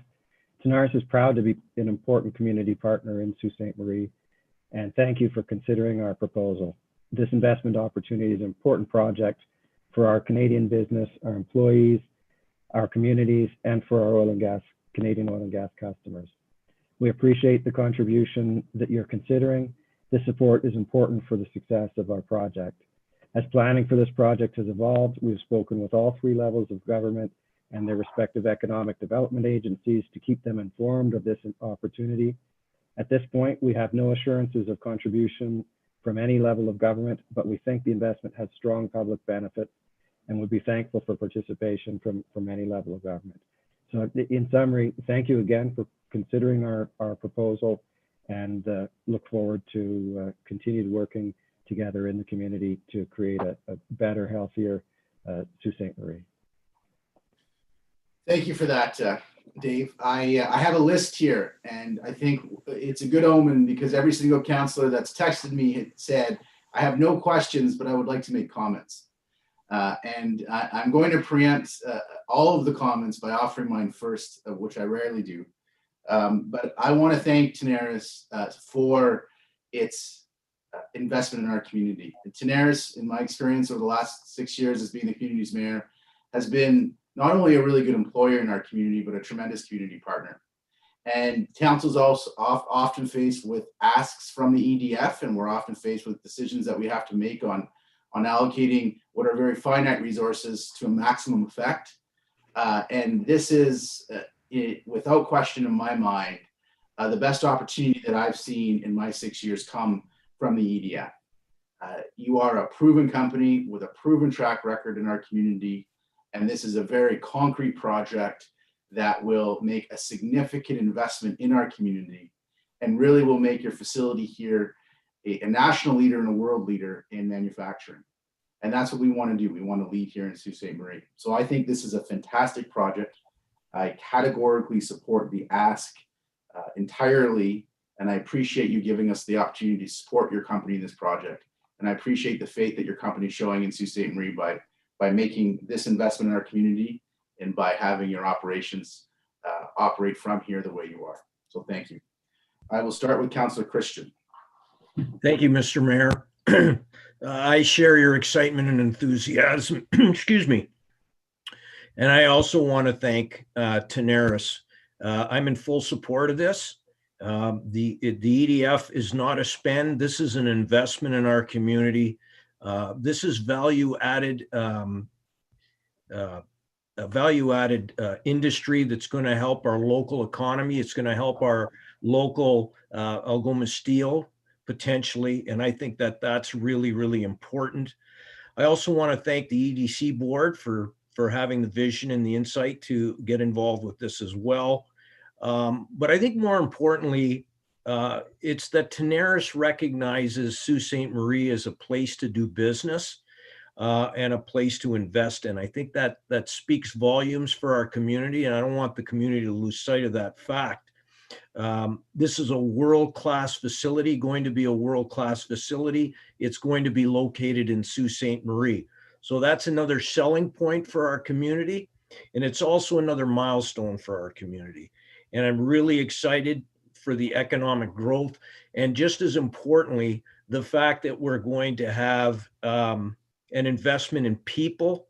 Tenaris is proud to be an important community partner in Sault Ste. Marie, and thank you for considering our proposal. This investment opportunity is an important project for our Canadian business, our employees, our communities, and for our Canadian oil and gas customers. We appreciate the contribution that you're considering. This support is important for the success of our project. As planning for this project has evolved, we've spoken with all three levels of government and their respective economic development agencies to keep them informed of this opportunity. At this point, we have no assurances of contribution from any level of government, but we think the investment has strong public benefits and would be thankful for participation from any level of government. So in summary, thank you again for considering our proposal, and look forward to continued working together in the community to create a better, healthier Sault Ste. Marie. Thank you for that, Dave. I have a list here, and I think it's a good omen because every single councillor that's texted me said, I have no questions, but I would like to make comments. And I'm going to preempt all of the comments by offering mine first, which I rarely do. But I want to thank Tenaris for its investment in our community. Tenaris, in my experience over the last 6 years as being the community's mayor, has been not only a really good employer in our community, but a tremendous community partner. And council's also often faced with asks from the EDF, and we're often faced with decisions that we have to make on allocating what are very finite resources to a maximum effect. And this is, without question in my mind, the best opportunity that I've seen in my 6 years come from the EDF. You are a proven company with a proven track record in our community, and this is a very concrete project that will make a significant investment in our community and really will make your facility here a national leader and a world leader in manufacturing. And that's what we want to do. We want to lead here in Sault Ste. Marie. So I think this is a fantastic project. I categorically support the ask entirely, and I appreciate you giving us the opportunity to support your company in this project. And I appreciate the faith that your company is showing in Sault Ste. Marie by making this investment in our community and by having your operations operate from here the way you are. So thank you. I will start with Councillor Christian. Thank you, Mr. Mayor. I share your excitement and enthusiasm, excuse me. And I also want to thank Tenaris. I'm in full support of this. The EDF is not a spend. This is an investment in our community. This is value-added industry that's going to help our local economy. It's going to help our local Algoma Steel potentially, and I think that that's really, really important. I also want to thank the EDC board for having the vision and the insight to get involved with this as well. But I think more importantly, it's that Tenaris recognizes Sault Ste. Marie as a place to do business and a place to invest in. I think that speaks volumes for our community, and I don't want the community to lose sight of that fact. This is a world-class facility, going to be a world-class facility. It's going to be located in Sault Ste. Marie. So that's another selling point for our community. And it's also another milestone for our community. And I'm really excited for the economic growth. And just as importantly, the fact that we're going to have an investment in people.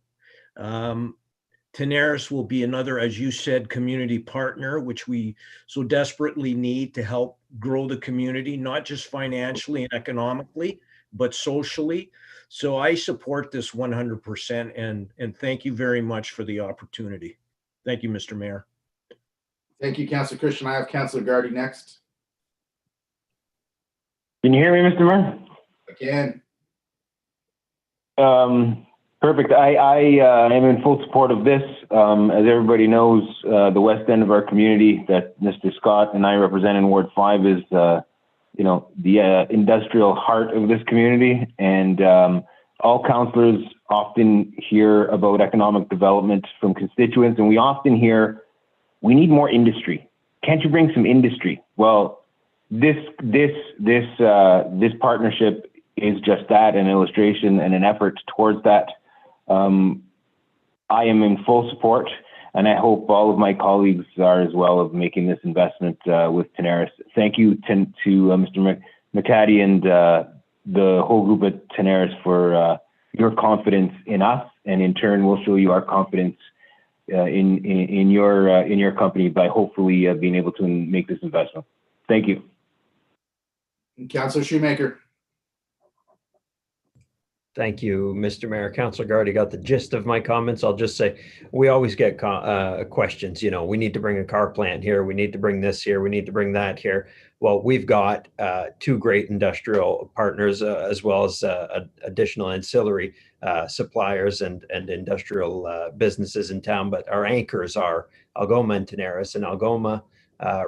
Tenaris will be another, as you said, community partner, which we so desperately need to help grow the community, not just financially and economically, but socially. So I support this 100%, and thank you very much for the opportunity. Thank you, Mr. Mayor. Thank you, Councillor Christian. I have Councillor Gardy next. Can you hear me, Mr. Mayor? Again. Perfect. I am in full support of this. As everybody knows, the west end of our community that Mr. Scott and I represent in Ward 5 is, you know, the industrial heart of this community. And all councillors often hear about economic development from constituents, and we often hear, we need more industry. Can't you bring some industry? Well, this partnership is just that, an illustration and an effort towards that. I am in full support, and I hope all of my colleagues are as well, of making this investment with Tenaris. Thank you to Mr. McCaddy and the whole group at Tenaris for your confidence in us, and in turn, we'll show you our confidence in your company by hopefully being able to make this investment. Thank you. Councillor Shoemaker. Thank you, Mr. Mayor. Councillor Gardy got the gist of my comments. I'll just say, we always get questions, you know, we need to bring a car plant here, we need to bring this here, we need to bring that here. Well, we've got two great industrial partners, as well as additional ancillary suppliers and industrial businesses in town, but our anchors are Algoma and Tenaris, and Algoma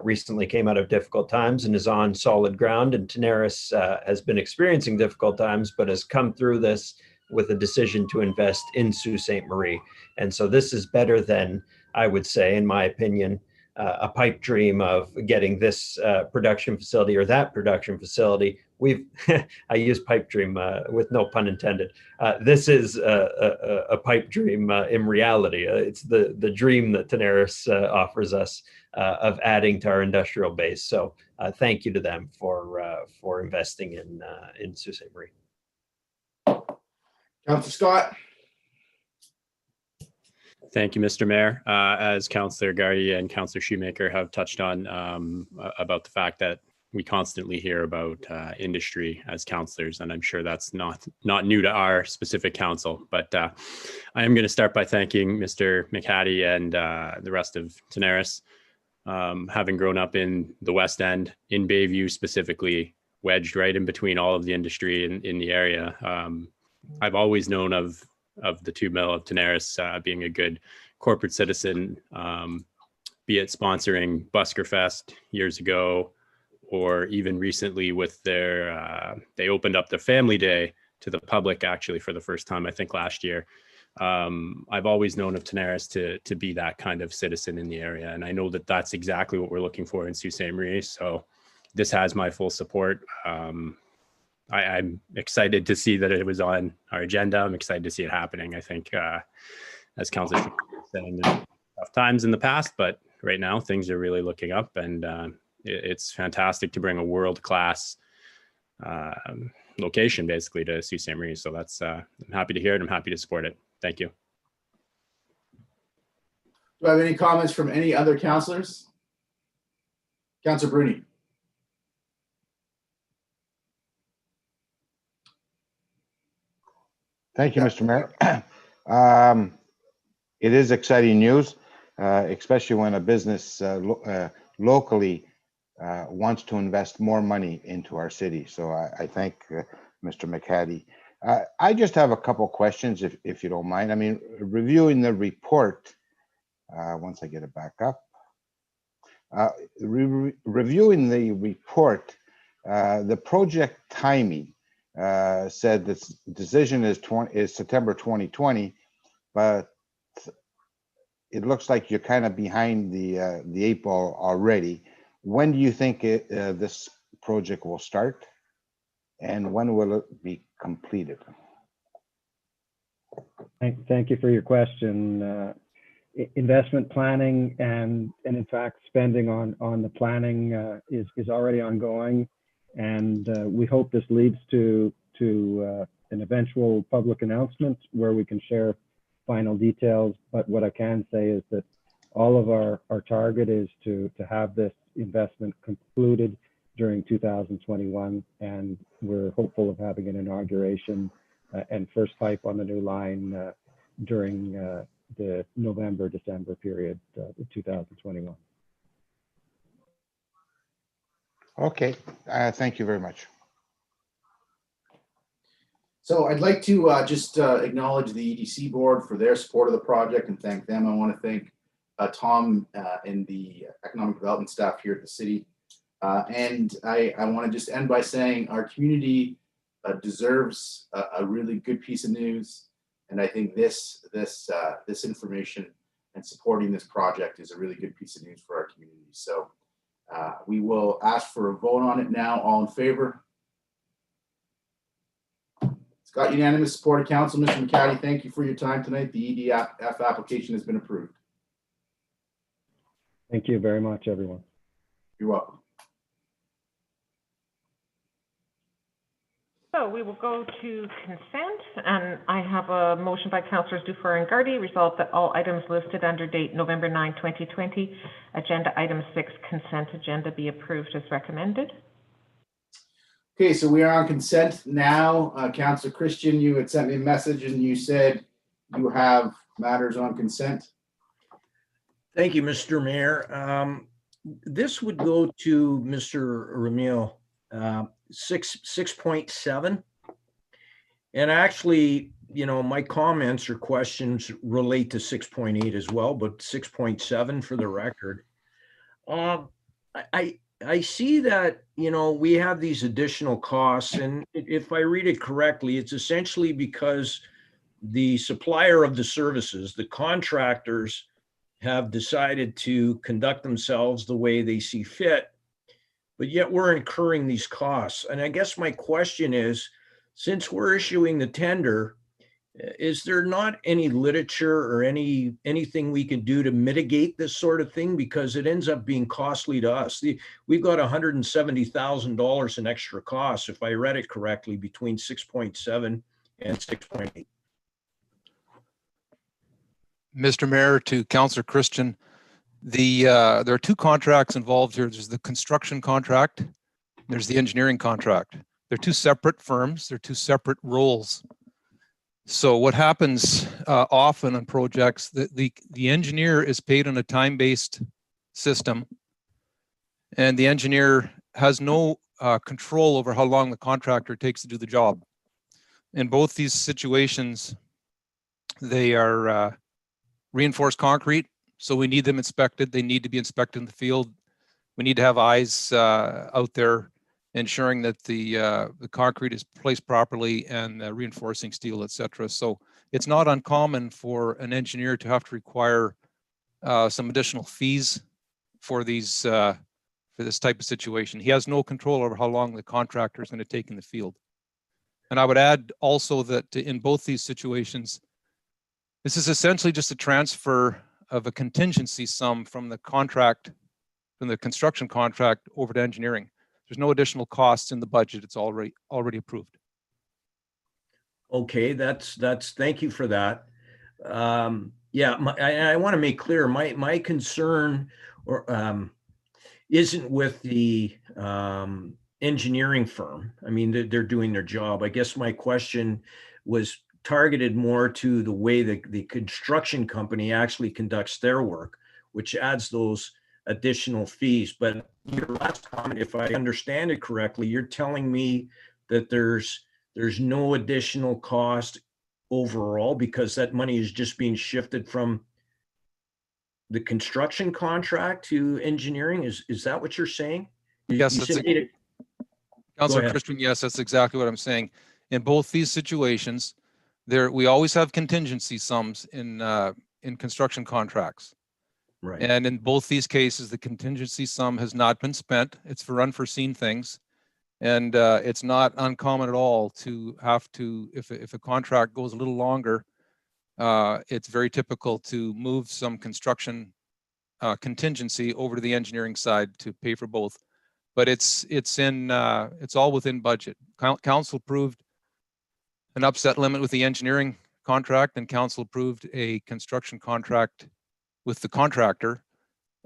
recently came out of difficult times and is on solid ground, and Tenaris has been experiencing difficult times, but has come through this with a decision to invest in Sault Ste. Marie. And so this is better than, I would say, in my opinion, a pipe dream of getting this production facility or that production facility. I use pipe dream with no pun intended. This is a pipe dream in reality. It's the dream that Tenaris offers us of adding to our industrial base. So thank you to them for investing in Sault Ste. Marie. Councillor Scott. Thank you, Mr. Mayor. As Councillor Gardy and Councillor Shoemaker have touched on about the fact that we constantly hear about industry as councillors, and I'm sure that's not new to our specific council, but I am going to start by thanking Mr. McCaddy and the rest of Tenaris. Having grown up in the West End, in Bayview specifically, wedged right in between all of the industry in the area, I've always known of the tube mill of Tenaris being a good corporate citizen, be it sponsoring Busker Fest years ago, or even recently with their, they opened up the Family Day to the public actually for the first time, I think last year. I've always known of Tenaris to be that kind of citizen in the area. And I know that that's exactly what we're looking for in Sault Ste. Marie. So this has my full support. I'm excited to see that it was on our agenda. I'm excited to see it happening. I think, as Councillor said, tough times in the past, but right now things are really looking up, and it's fantastic to bring a world-class location basically to Sault Ste. Marie. So that's, I'm happy to hear it. I'm happy to support it. Thank you. Do I have any comments from any other councillors? Councillor Bruni. Thank you, Mr. Mayor. It is exciting news, especially when a business locally wants to invest more money into our city. So I thank Mr. McCaddy. I just have a couple questions, if you don't mind. I mean, reviewing the report, once I get it back up, reviewing the report, the project timing said this decision is September 2020, but it looks like you're kind of behind the 8 ball already. When do you think this project will start, and when will it be completed? Thank you for your question. Investment planning and in fact spending on the planning is already ongoing, and we hope this leads to an eventual public announcement where we can share final details. But what I can say is that all of our target is to have this investment concluded during 2021, and we're hopeful of having an inauguration and first pipe on the new line during the November-December period of 2021. Okay, thank you very much. So I'd like to just acknowledge the EDC board for their support of the project and thank them. I want to thank Tom and the economic development staff here at the city. And I want to just end by saying our community deserves a really good piece of news. And I think this information and supporting this project is a really good piece of news for our community. So we will ask for a vote on it now. All in favor? It's got unanimous support of council. Mr. McCaddy, thank you for your time tonight. The EDF application has been approved. Thank you very much, everyone. You're welcome. So we will go to consent, and I have a motion by Councillors Dufour and Gardy, resolved that all items listed under date November 9, 2020, agenda item 6, consent agenda, be approved as recommended. Okay, so we are on consent now. Councillor Christian, you had sent me a message and you said you have matters on consent. Thank you, Mr. Mayor. This would go to Mr. Ramil, 6.7. And actually, you know, my comments or questions relate to 6.8 as well, but 6.7 for the record. I see that, you know, we have these additional costs, and if I read it correctly, it's essentially because the supplier of the services, the contractors, have decided to conduct themselves the way they see fit, but yet we're incurring these costs. And I guess my question is, since we're issuing the tender, is there not any literature or anything we can do to mitigate this sort of thing? Because it ends up being costly to us. We've got $170,000 in extra costs, if I read it correctly, between 6.7 and 6.8. Mr. Mayor, to Councillor Christian, there are two contracts involved here. There's the construction contract, there's the engineering contract. They're two separate firms, they're two separate roles. So what happens often on projects, the engineer is paid on a time-based system, and the engineer has no control over how long the contractor takes to do the job. In both these situations, they are reinforced concrete, so we need them inspected. They need to be inspected in the field. We need to have eyes out there ensuring that the concrete is placed properly and reinforcing steel, etc. So it's not uncommon for an engineer to have to require some additional fees for these for this type of situation. He has no control over how long the contractor is going to take in the field. And I would add also that in both these situations, this is essentially just a transfer of a contingency sum from the contract, from the construction contract over to engineering. There's no additional costs in the budget. It's already approved. Okay, that's thank you for that. Yeah, I want to make clear my concern isn't with the engineering firm. I mean, they're doing their job. I guess my question was targeted more to the way the construction company actually conducts their work, which adds those additional fees. But your last comment, if I understand it correctly, you're telling me that there's no additional cost overall because that money is just being shifted from the construction contract to engineering. Is that what you're saying? Yes, Councillor Christian, yes, that's exactly what I'm saying. In both these situations, we always have contingency sums in construction contracts. Right. And in both these cases, the contingency sum has not been spent. It's for unforeseen things. And it's not uncommon at all to have to, if a contract goes a little longer, it's very typical to move some construction contingency over to the engineering side to pay for both. But it's all within budget. Council approved an upset limit with the engineering contract, and council approved a construction contract with the contractor,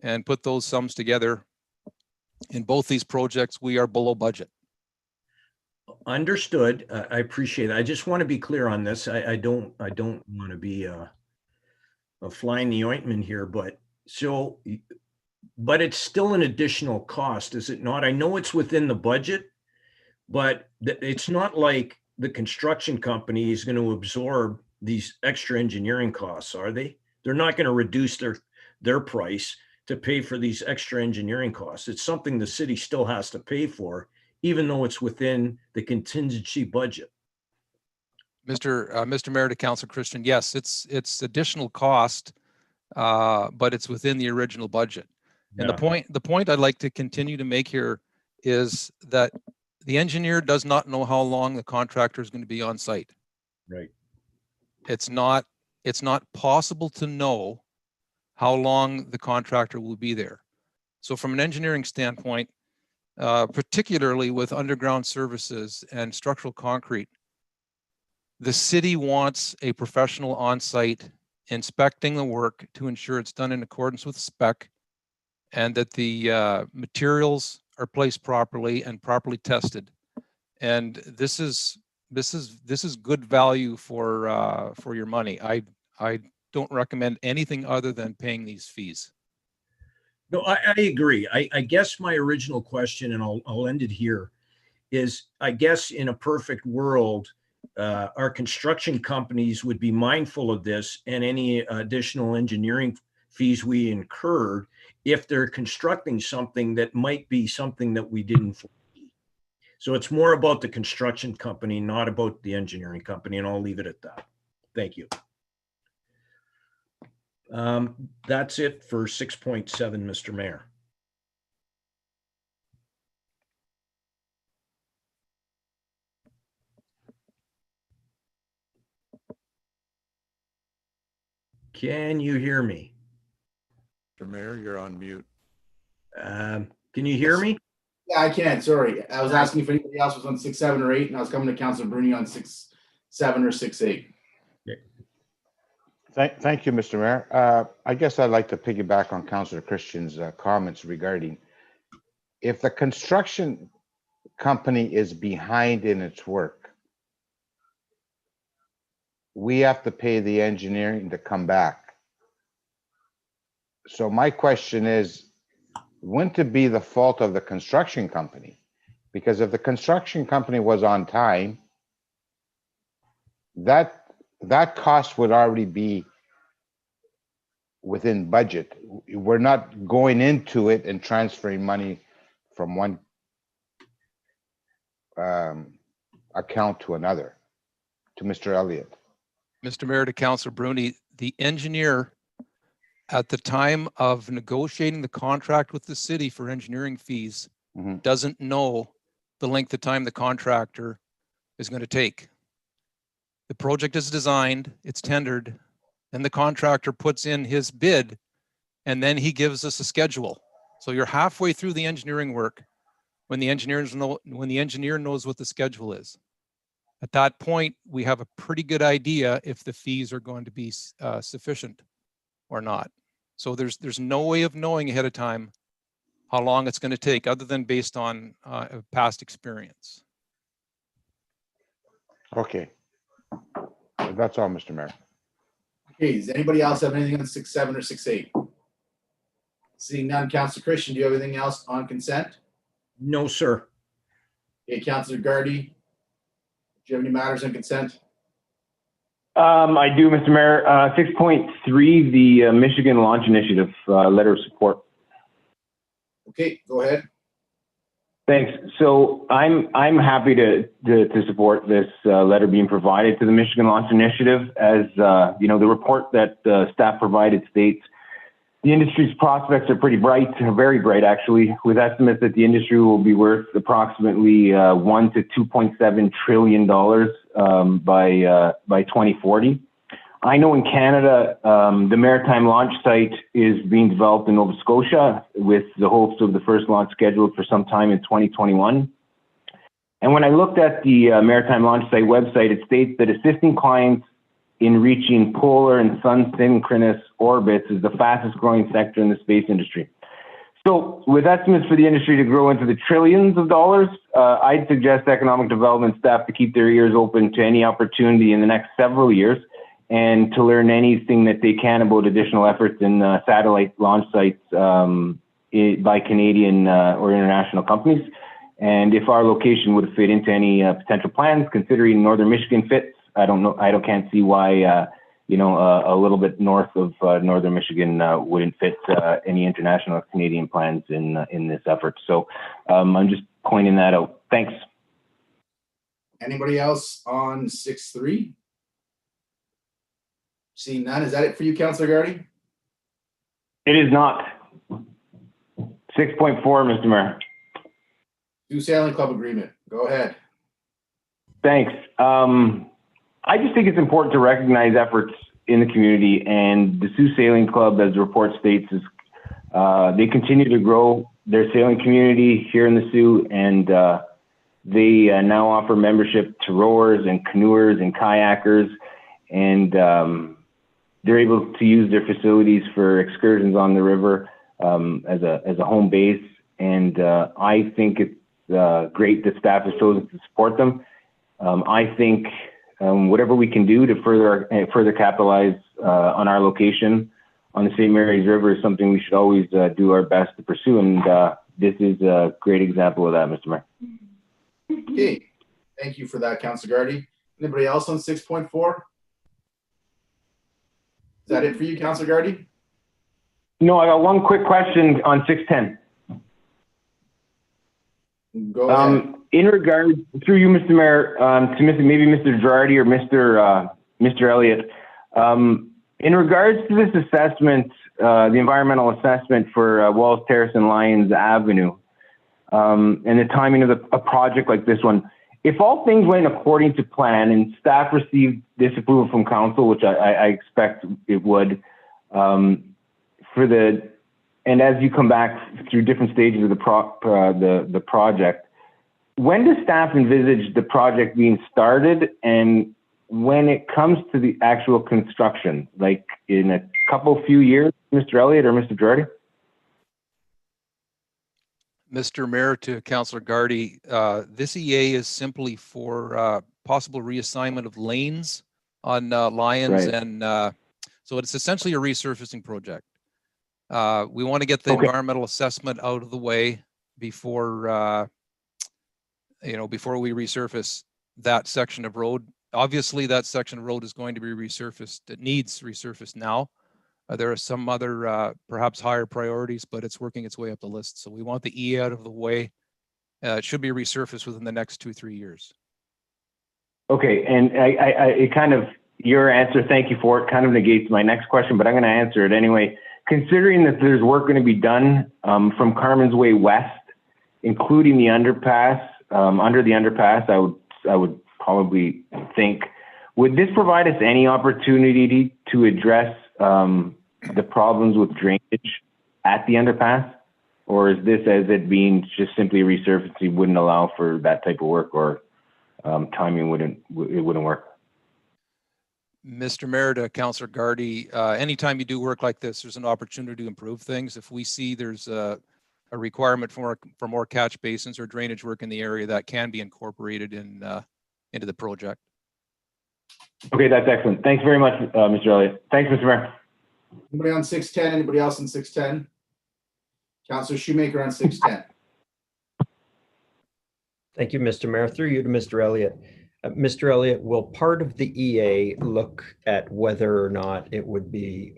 and put those sums together. In both these projects, we are below budget. Understood. I appreciate it. I just want to be clear on this. I don't want to be a fly in the ointment here, but it's still an additional cost, is it not? I know it's within the budget, but it's not like the construction company is going to absorb these extra engineering costs, are they? They're not going to reduce their price to pay for these extra engineering costs. It's something the city still has to pay for, even though it's within the contingency budget. Mr. Mayor, to Councilor Christian, yes, it's additional cost, but it's within the original budget. And the point I'd like to continue to make here is that the engineer does not know how long the contractor is going to be on site. Right. It's not possible to know how long the contractor will be there. So from an engineering standpoint, particularly with underground services and structural concrete, the city wants a professional on site inspecting the work to ensure it's done in accordance with spec, and that the materials are placed properly and properly tested. And this is good value for your money. I don't recommend anything other than paying these fees. No, I agree. I guess my original question, and I'll end it here, is I guess in a perfect world, our construction companies would be mindful of this and any additional engineering fees we incurred if they're constructing something that might be something that we didn't foresee. So it's more about the construction company, not about the engineering company, and I'll leave it at that. Thank you. That's it for 6.7, Mr. Mayor. Can you hear me? Mr. Mayor, you're on mute. Can you hear me? Yeah, I can. Sorry. I was asking if anybody else was on 6, 7, or 8, and I was coming to Councilor Bruni on 6, 7, or 6, 8. Thank you, Mr. Mayor. I guess I'd like to piggyback on Councilor Christian's comments regarding if the construction company is behind in its work, we have to pay the engineering to come back. So my question is, wouldn't it be the fault of the construction company? Because if the construction company was on time, that cost would already be within budget. We're not going into it and transferring money from one account to another. To Mr. Elliott. Mr. Mayor, to Councilor Bruni, the engineer at the time of negotiating the contract with the city for engineering fees doesn't know the length of time the contractor is going to take. The project is designed, it's tendered, and the contractor puts in his bid, and then he gives us a schedule. So you're halfway through the engineering work when the engineer knows what the schedule is. At that point, we have a pretty good idea if the fees are going to be sufficient or not. So there's no way of knowing ahead of time how long it's going to take, other than based on past experience. Okay. That's all, Mr. Mayor. Okay, does anybody else have anything on 6, 7, or 6, 8? Seeing none, Councilor Christian, do you have anything else on consent? No, sir. Okay, Councilor Gardy, do you have any matters on consent? I do, Mr. Mayor. 6.3, the Michigan Launch Initiative letter of support. Okay, go ahead. Thanks. So I'm happy to support this letter being provided to the Michigan Launch Initiative. As you know, the report that staff provided states the industry's prospects are pretty bright, very bright actually, with estimates that the industry will be worth approximately $1 to $2.7 trillion by 2040. I know in Canada, the maritime launch site is being developed in Nova Scotia with the hopes of the first launch scheduled for sometime in 2021. And when I looked at the maritime launch site website, it states that assisting clients in reaching polar and sun-synchronous orbits is the fastest growing sector in the space industry. So with estimates for the industry to grow into the trillions of dollars, I'd suggest economic development staff to keep their ears open to any opportunity in the next several years and to learn anything that they can about additional efforts in satellite launch sites by Canadian or international companies. And if our location would fit into any potential plans, considering Northern Michigan fits, can't see why a little bit north of Northern Michigan wouldn't fit any international or Canadian plans in this effort. So I'm just pointing that out. Thanks. Anybody else on 6.3? Seeing none, is that it for you, Councillor Gardy? It is not. 6.4, Mr. Mayor. Sioux Sailing Club agreement. Go ahead. Thanks. I just think it's important to recognize efforts in the community, and the Sioux Sailing Club, as the report states, is they continue to grow their sailing community here in the Sioux, and they now offer membership to rowers and canoers and kayakers, and they're able to use their facilities for excursions on the river as a home base. And I think it's great that staff has chosen to support them. I think whatever we can do to further capitalize on our location on the St. Mary's River is something we should always do our best to pursue. And this is a great example of that, Mr. Mayor. Okay, thank you for that, Councillor Gardy. Anybody else on 6.4? Is that it for you, Councillor Gardy? No, I got one quick question on 610. Go ahead. In regard, through you, Mr. Mayor, to maybe Mr. Girardi or Mr. Elliott, in regards to this assessment, the environmental assessment for Wallace Terrace and Lyons Avenue, and the timing of a project like this one, if all things went according to plan and staff received disapproval from council, which I expect it would, and as you come back through different stages of the project, when does staff envisage the project being started? And when it comes to the actual construction, like in a few years, Mr. Elliott or Mr. Girardi? Mr. Mayor, to Councillor Gardy, this EA is simply for possible reassignment of lanes on Lyons, right. And so it's essentially a resurfacing project. We want to get the environmental assessment out of the way before before we resurface that section of road. Obviously, that section of road is going to be resurfaced. It needs resurfaced now. There are some other perhaps higher priorities, but it's working its way up the list. So we want the E out of the way. It should be resurfaced within the next 2-3 years. Okay, and it kind of, your answer, thank you for it, kind of negates my next question, but I'm going to answer it anyway. Considering that there's work going to be done from Carmen's Way West, including the underpass, under the underpass, I would probably think, would this provide us any opportunity to address the problems with drainage at the underpass? Or is this, as it being just simply resurfacing, wouldn't allow for that type of work, or timing wouldn't work? Mr. Mayor, to Councillor Gardy, anytime you do work like this, there's an opportunity to improve things. If we see there's a requirement for more catch basins or drainage work in the area, that can be incorporated into the project. Okay, that's excellent. Thanks very much, Mr. Elliott. Thanks, Mr. Mayor. Anybody on 610? Anybody else on 610? Councillor Shoemaker on 610. Thank you, Mr. Mayor. Through you to Mr. Elliott. Mr. Elliott, will part of the EA look at whether or not it would be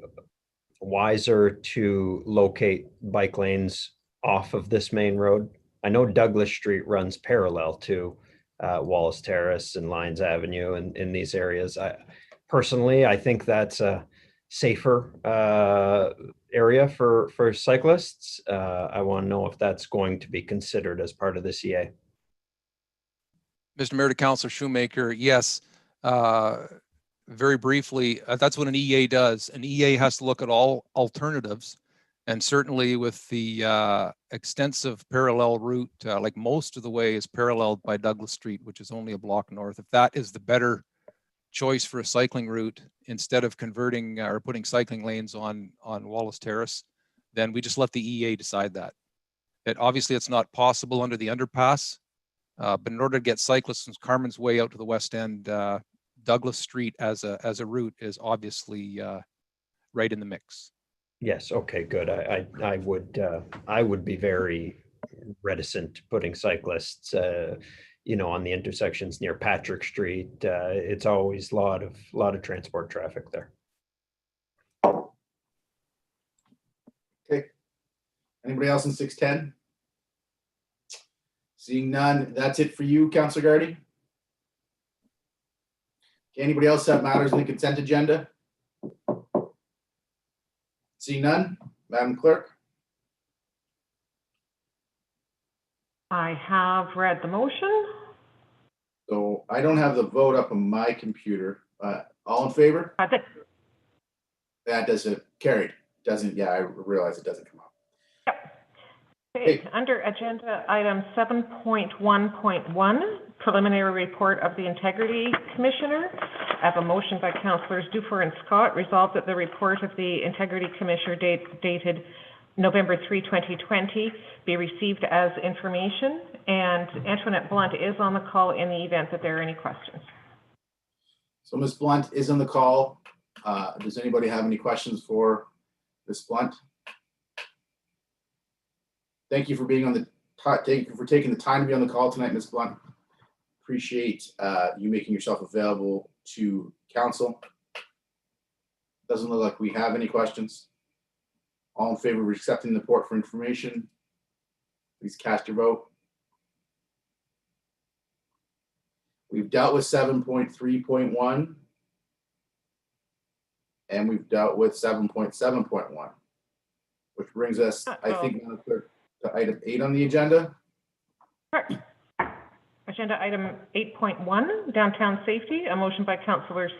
wiser to locate bike lanes off of this main road? I know Douglas Street runs parallel to Wallace Terrace and Lyons Avenue and in these areas. Personally, I think that's a safer area for cyclists. I want to know if that's going to be considered as part of this EA. Mr. Mayor, to Councillor Shoemaker, yes. very briefly, that's what an EA does. An EA has to look at all alternatives. And certainly with the extensive parallel route, like most of the way is paralleled by Douglas Street, which is only a block north. If that is the better choice for a cycling route, instead of converting or putting cycling lanes on Wallace Terrace, then we just let the EA decide that. Obviously it's not possible under the underpass, but in order to get cyclists from Carmen's Way out to the west end, Douglas Street as a route is obviously right in the mix. Yes, okay, good. I would be very reticent putting cyclists on the intersections near Patrick Street. It's always a lot of transport traffic there. Okay. Anybody else in 610? Seeing none, that's it for you, Councillor Gardy. Okay, anybody else have matters in the consent agenda? Seeing none, Madam Clerk. I have read the motion. So I don't have the vote up on my computer. All in favor? That doesn't carried. Doesn't, yeah, I realize it doesn't come up. Okay, under agenda item 7.1.1, preliminary report of the Integrity Commissioner. I have a motion by Councillors Dufour and Scott, resolved that the report of the Integrity Commissioner dated November 3, 2020 be received as information, and Antoinette Blunt is on the call in the event that there are any questions. So Ms. Blunt is on the call. Does anybody have any questions for Ms. Blunt? Thank you for being on the, thank you for taking the time to be on the call tonight, Ms. Blunt. Appreciate you making yourself available to council. Doesn't look like we have any questions. All in favor of accepting the report for information, please cast your vote. We've dealt with 7.3.1 and we've dealt with 7.7.1, which brings us, I think, to item 8 on the agenda. Correct. Agenda item 8.1, downtown safety, a motion by Councillors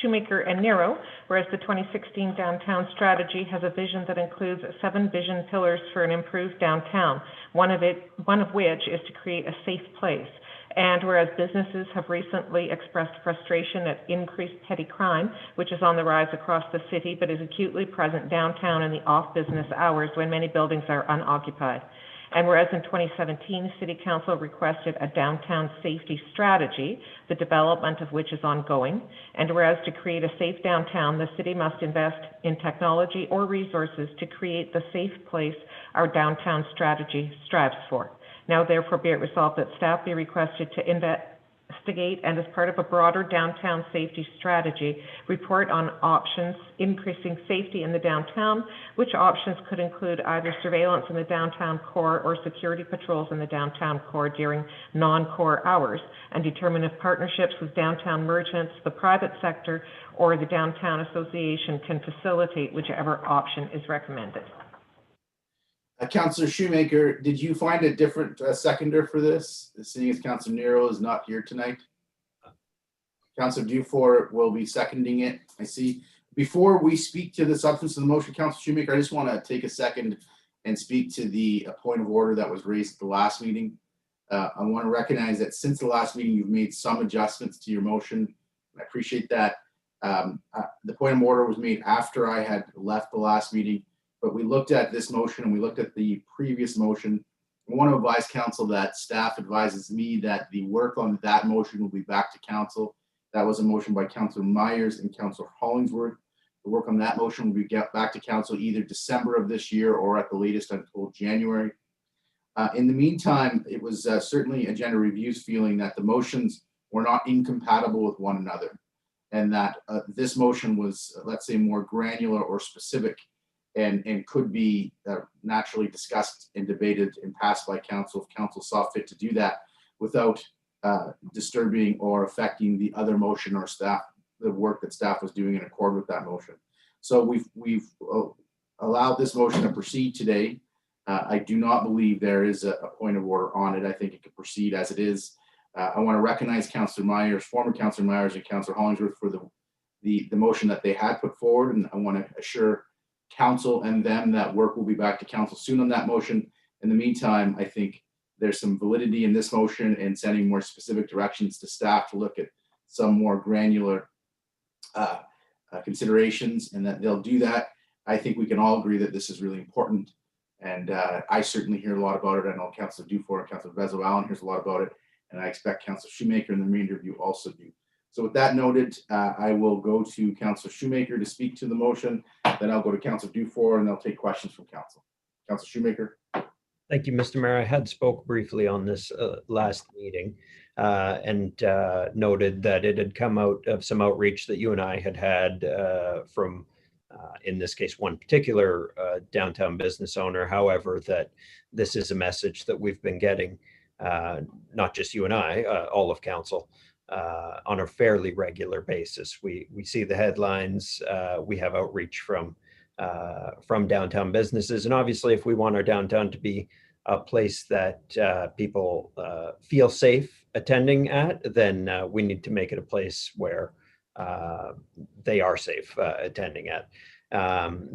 Shoemaker and Nero, whereas the 2016 downtown strategy has a vision that includes 7 vision pillars for an improved downtown, one of which is to create a safe place. And whereas businesses have recently expressed frustration at increased petty crime, which is on the rise across the city, but is acutely present downtown in the off-business hours when many buildings are unoccupied. And whereas in 2017, City Council requested a downtown safety strategy, the development of which is ongoing. And whereas to create a safe downtown, the city must invest in technology or resources to create the safe place our downtown strategy strives for. Now therefore be it resolved that staff be requested to investigate and as part of a broader downtown safety strategy, report on options increasing safety in the downtown, which options could include either surveillance in the downtown core or security patrols in the downtown core during non-core hours, and determine if partnerships with downtown merchants, the private sector, or the downtown association can facilitate whichever option is recommended. Councillor Shoemaker, did you find a different seconder for this, seeing as Councillor Nero is not here tonight? Councillor Dufour will be seconding it, I see. Before we speak to the substance of the motion, Councillor Shoemaker, I just want to take a second and speak to the point of order that was raised at the last meeting. I want to recognize that since the last meeting, you've made some adjustments to your motion. I appreciate that. The point of order was made after I had left the last meeting. But we looked at this motion and we looked at the previous motion. I want to advise council that staff advises me that the work on that motion will be back to council. That was a motion by Councillor Myers and Councillor Hollingsworth. The work on that motion will be back to council either December of this year or at the latest until January. In the meantime, it was certainly Agenda Review's feeling that the motions were not incompatible with one another, and that this motion was, let's say, more granular or specific and could be naturally discussed and debated and passed by council if council saw fit to do that without disturbing or affecting the other motion or staff, the work that staff was doing in accord with that motion. So we've allowed this motion to proceed today. I do not believe there is a point of order on it. I think it can proceed as it is. I want to recognize Councillor Myers, former Councillor Myers and Councillor Hollingsworth for the the motion that they had put forward, and I want to assure council and them that work will be back to council soon on that motion. In the meantime, I think there's some validity in this motion and sending more specific directions to staff to look at some more granular considerations, and that they'll do that. I think we can all agree that this is really important. And I certainly hear a lot about it. I know Councillor Dufour and Councillor Vezo-Allen hears a lot about it. And I expect Councillor Shoemaker and the remainder of you also do. So with that noted, I will go to Councillor Shoemaker to speak to the motion. Then I'll go to Councillor Dufour and they'll take questions from council. Councillor Shoemaker. Thank you, Mr. Mayor. I had spoke briefly on this last meeting and noted that it had come out of some outreach that you and I had from, in this case, one particular downtown business owner. However, that this is a message that we've been getting, not just you and I, all of council, on a fairly regular basis. We see the headlines. We have outreach from downtown businesses, and obviously, if we want our downtown to be a place that people feel safe attending at, then we need to make it a place where they are safe attending at.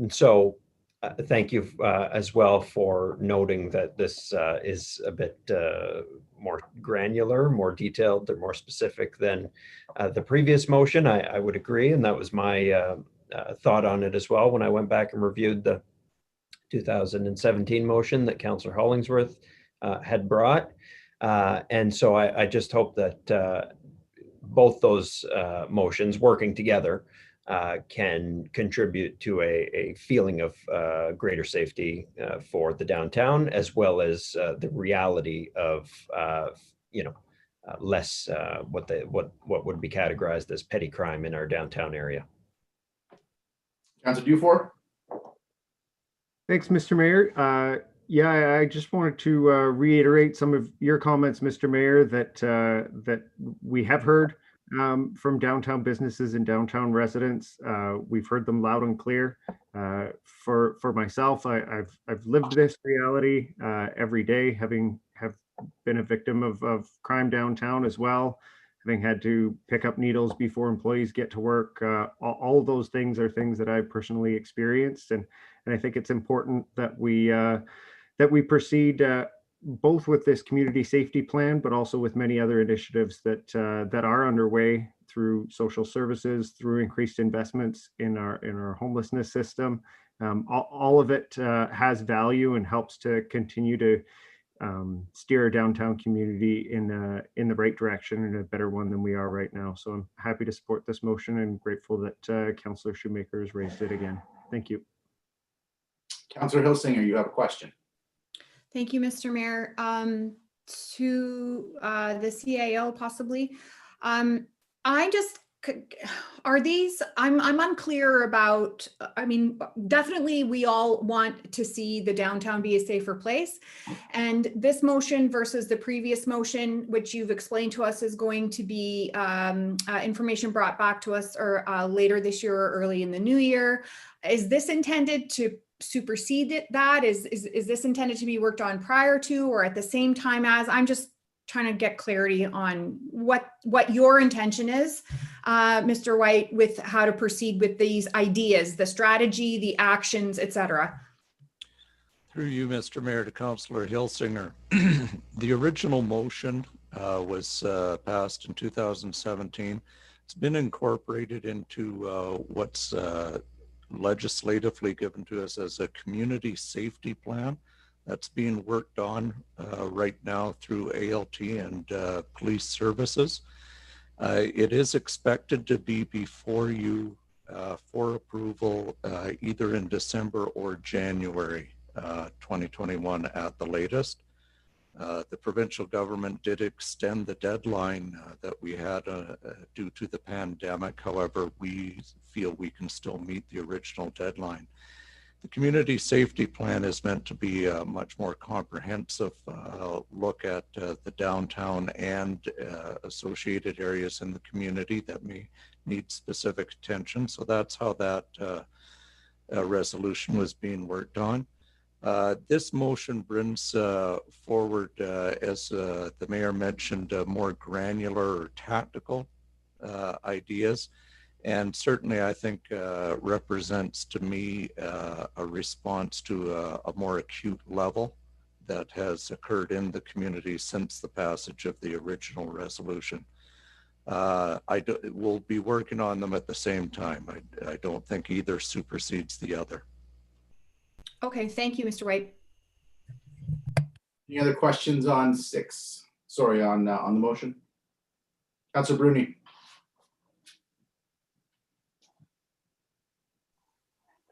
So thank you as well for noting that this is a bit more granular, more detailed, or more specific than the previous motion. I would agree, and that was my thought on it as well when I went back and reviewed the 2017 motion that Councillor Hollingsworth had brought. And so I just hope that both those motions working together can contribute to a feeling of greater safety for the downtown, as well as the reality of less what would be categorized as petty crime in our downtown area. Councillor Dufour. Thanks, Mr. Mayor. Yeah, I just wanted to reiterate some of your comments, Mr. Mayor, that we have heard from downtown businesses and downtown residents. We've heard them loud and clear. For myself, I've lived this reality every day, have been a victim of crime downtown as well, having had to pick up needles before employees get to work. All of those things are things that I personally experienced, and I think it's important that we proceed both with this community safety plan, but also with many other initiatives that are underway through social services, through increased investments in our homelessness system. All of it has value and helps to continue to steer our downtown community in the right direction and a better one than we are right now. So I'm happy to support this motion and grateful that Councillor Shoemaker has raised it again. Thank you. Councillor Hilsinger, you have a question. Thank you, Mr. Mayor. To the CAO possibly. I'm unclear about, I mean, definitely we all want to see the downtown be a safer place. And this motion versus the previous motion, which you've explained to us is going to be information brought back to us or later this year or early in the new year. Is this intended to supersede that? Is this intended to be worked on prior to or at the same time as? I'm just trying to get clarity on what your intention is, Mr. White, with how to proceed with these ideas, the strategy, the actions, etc. Through you, Mr. Mayor, to Councillor Hilsinger. The original motion was passed in 2017. It's been incorporated into what's legislatively given to us as a community safety plan. That's being worked on right now through ALT and police services. It is expected to be before you for approval either in December or January 2021 at the latest. The provincial government did extend the deadline that we had due to the pandemic. However, we feel we can still meet the original deadline. The community safety plan is meant to be a much more comprehensive look at the downtown and associated areas in the community that may need specific attention. So that's how that resolution was being worked on. This motion brings forward, as the mayor mentioned, more granular or tactical ideas. And certainly I think represents to me a response to a more acute level that has occurred in the community since the passage of the original resolution. We'll be working on them at the same time. I don't think either supersedes the other. Okay, thank you, Mr. White. Any other questions on 6? Sorry, on the motion? Councillor Bruni.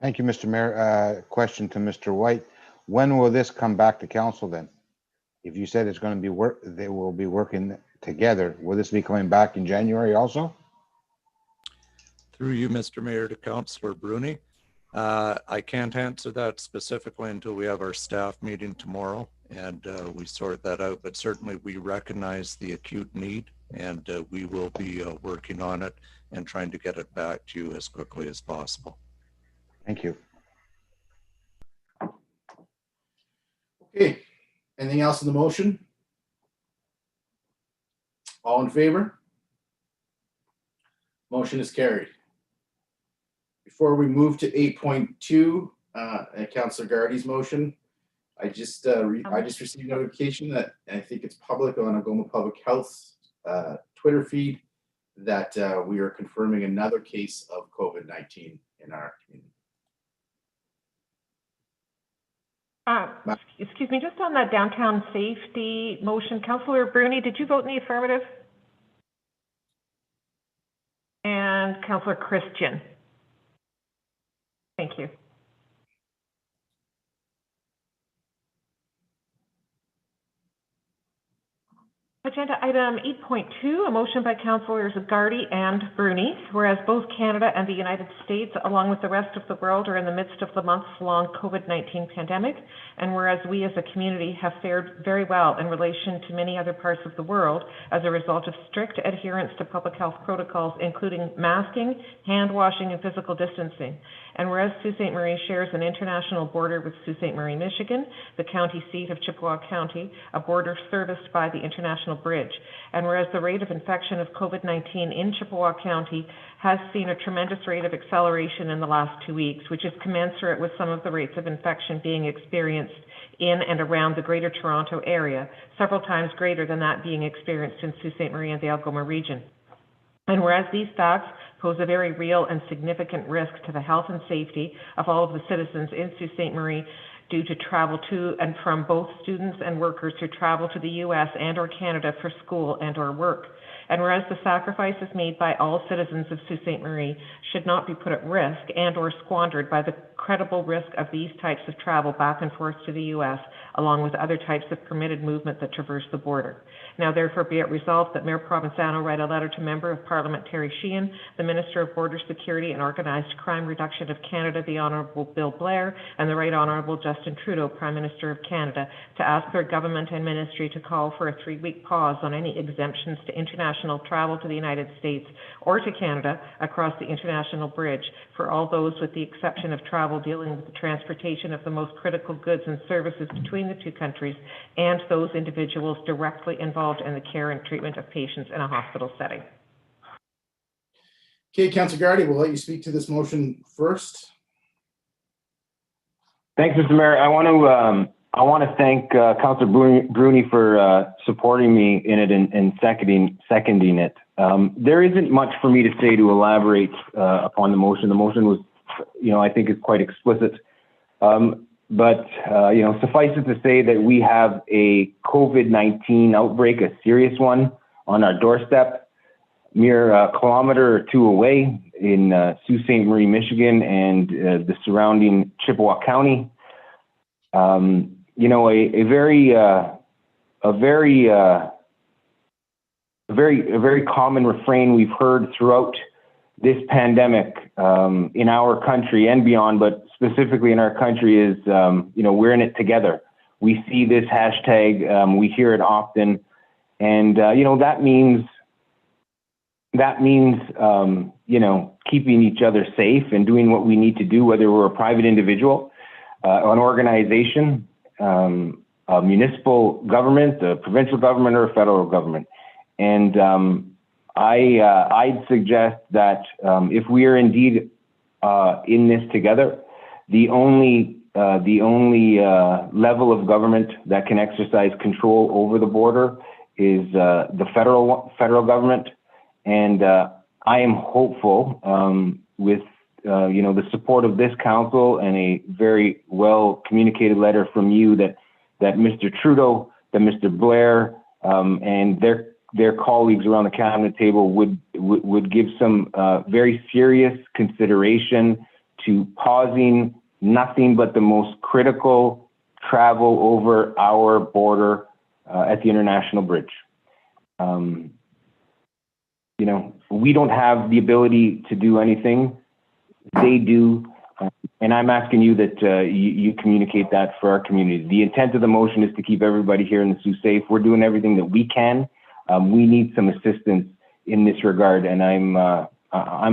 Thank you, Mr. Mayor. Question to Mr. White. When will this come back to council then? If you said it's going to be they will be working together, will this be coming back in January also? Through you, Mr. Mayor, to Councillor Bruni. I can't answer that specifically until we have our staff meeting tomorrow and we sort that out, but certainly we recognize the acute need and we will be working on it and trying to get it back to you as quickly as possible. Thank you. Okay, anything else in the motion? All in favor? Motion is carried. Before we move to 8.2, Councillor Gardy's motion, I just received notification that, and I think it's public on Algoma Public Health's Twitter feed, that we are confirming another case of COVID-19 in our community. Excuse me, just on that downtown safety motion, Councillor Bruni, did you vote in the affirmative? And Councillor Christian. Thank you. Agenda item 8.2, a motion by Councillors Gardy and Bruni, whereas both Canada and the United States, along with the rest of the world, are in the midst of the months-long COVID-19 pandemic, and whereas we as a community have fared very well in relation to many other parts of the world as a result of strict adherence to public health protocols, including masking, hand washing, and physical distancing. And whereas Sault Ste. Marie shares an international border with Sault Ste. Marie, Michigan, the county seat of Chippewa County, a border serviced by the International Bridge. And whereas the rate of infection of COVID-19 in Chippewa County has seen a tremendous rate of acceleration in the last 2 weeks, which is commensurate with some of the rates of infection being experienced in and around the Greater Toronto area, several times greater than that being experienced in Sault Ste. Marie and the Algoma region. And whereas these facts pose a very real and significant risk to the health and safety of all of the citizens in Sault Ste. Marie due to travel to and from both students and workers who travel to the U.S. and or Canada for school and or work. And whereas the sacrifices made by all citizens of Sault Ste. Marie should not be put at risk and or squandered by the credible risk of these types of travel back and forth to the U.S., along with other types of permitted movement that traverse the border. Now therefore be it resolved that Mayor Provenzano write a letter to Member of Parliament Terry Sheehan, the Minister of Border Security and Organized Crime Reduction of Canada, the Honourable Bill Blair, and the Right Honourable Justin Trudeau, Prime Minister of Canada, to ask their government and ministry to call for a 3-week pause on any exemptions to international travel to the United States or to Canada across the international bridge for all those with the exception of travel dealing with the transportation of the most critical goods and services between the two countries and those individuals directly involved in the care and treatment of patients in a hospital setting. Okay, Councillor Gardy, we'll let you speak to this motion first. Thanks, Mr. Mayor. I want to thank Councillor Bruni for supporting me in it and seconding it. There isn't much for me to say to elaborate upon the motion. The motion was, I think is quite explicit. But suffice it to say that we have a COVID-19 outbreak, a serious one, on our doorstep, mere kilometer or two away in Sault Ste. Marie, Michigan, and the surrounding Chippewa County. A very common refrain we've heard throughout this pandemic in our country and beyond, but specifically in our country is, we're in it together. We see this hashtag, we hear it often, and that means keeping each other safe and doing what we need to do, whether we're a private individual, an organization, a municipal government, a provincial government, or a federal government. And I'd suggest that if we are indeed in this together, the only level of government that can exercise control over the border is the federal government, and I am hopeful with the support of this council and a very well communicated letter from you that Mr. Trudeau, that Mr. Blair, and their colleagues around the cabinet table would give some very serious consideration to pausing nothing but the most critical travel over our border at the international bridge. We don't have the ability to do anything. They do. And I'm asking you that you communicate that for our community. The intent of the motion is to keep everybody here in the Sioux safe. We're doing everything that we can. We need some assistance in this regard, and I'm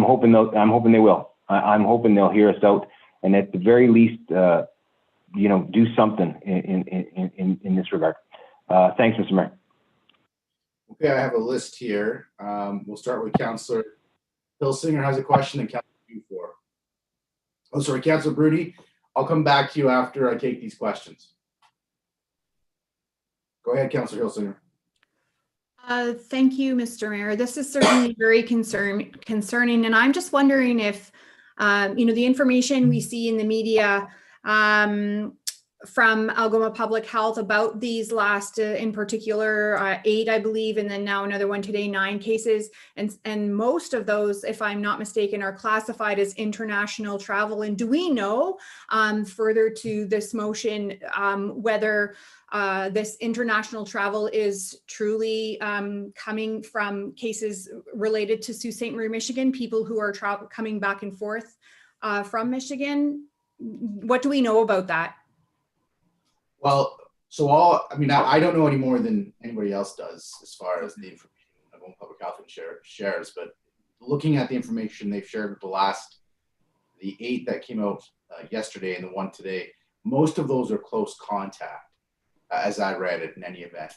hoping they will. I'm hoping they'll hear us out, and at the very least, do something in this regard. Thanks, Mr. Mayor. Okay, I have a list here. We'll start with Councillor Hilsinger has a question, and Councillor Dufour. Oh, sorry, Councillor Bruni. I'll come back to you after I take these questions. Go ahead, Councillor Hilsinger. Thank you, Mr. Mayor. This is certainly very concerning, and I'm just wondering if, the information we see in the media from Algoma Public Health about these last, in particular, 8, I believe, and then now another one today, 9 cases, and most of those, if I'm not mistaken, are classified as international travel. And do we know, further to this motion, whether this international travel is truly coming from cases related to Sault Ste. Marie, Michigan, people who are coming back and forth from Michigan? What do we know about that? Well, I don't know any more than anybody else does as far as the information that Public Health shares, but looking at the information they've shared with the 8 that came out yesterday and the 1 today, most of those are close contact, as I read it in any event.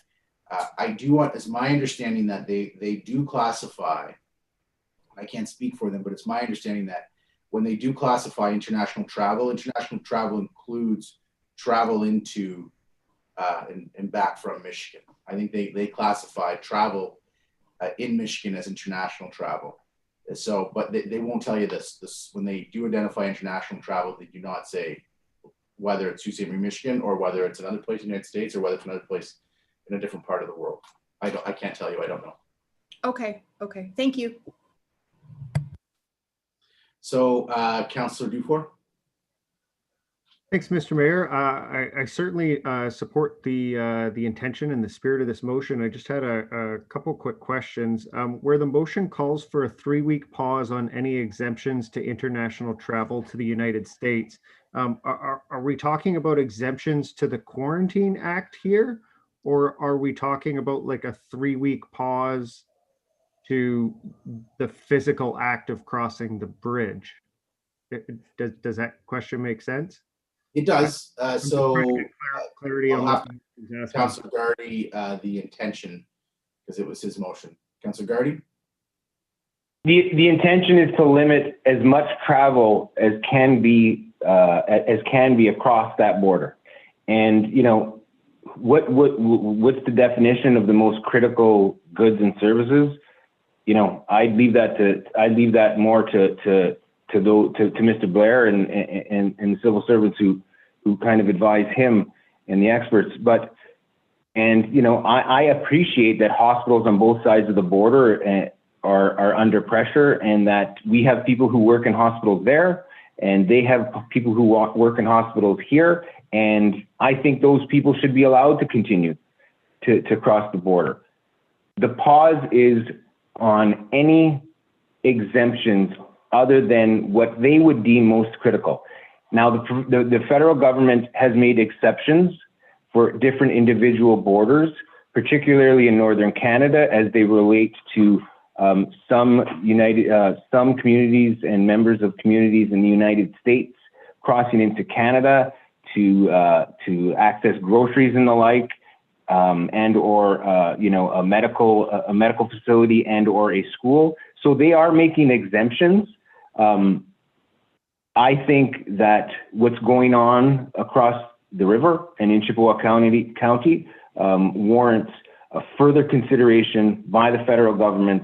It's my understanding that they do classify, I can't speak for them, but it's my understanding that when they do classify international travel includes travel into and back from Michigan. I think they classify travel in Michigan as international travel. So, but they won't tell you this when they do identify international travel, they do not say whether it's Sault Ste. Marie, Michigan, or whether it's another place in the United States, or whether it's another place in a different part of the world. I can't tell you. I don't know. Okay. Thank you. So, Councillor Dufour. Thanks, Mr. Mayor. I certainly support the intention and the spirit of this motion. I just had a couple quick questions. Where the motion calls for a 3-week pause on any exemptions to international travel to the United States, are we talking about exemptions to the Quarantine Act here, or are we talking about like a 3-week pause to the physical act of crossing the bridge? Does that question make sense? It does. Clarity on what Councillor Gardy, the intention, because it was his motion. Councillor Gardy? The intention is to limit as much travel as can be across that border. And what's the definition of the most critical goods and services? I'd leave that more to Mr. Blair and the civil servants who kind of advise him and the experts. I appreciate that hospitals on both sides of the border are under pressure, and that we have people who work in hospitals there, and they have people who work in hospitals here. And I think those people should be allowed to continue to cross the border. The pause is on any exemptions other than what they would deem most critical. Now, the federal government has made exceptions for different individual borders, particularly in northern Canada, as they relate to some communities and members of communities in the United States crossing into Canada to access groceries and the like. and or a medical facility and or a school. So they are making exemptions. I think that what's going on across the river and in Chippewa County warrants a further consideration by the federal government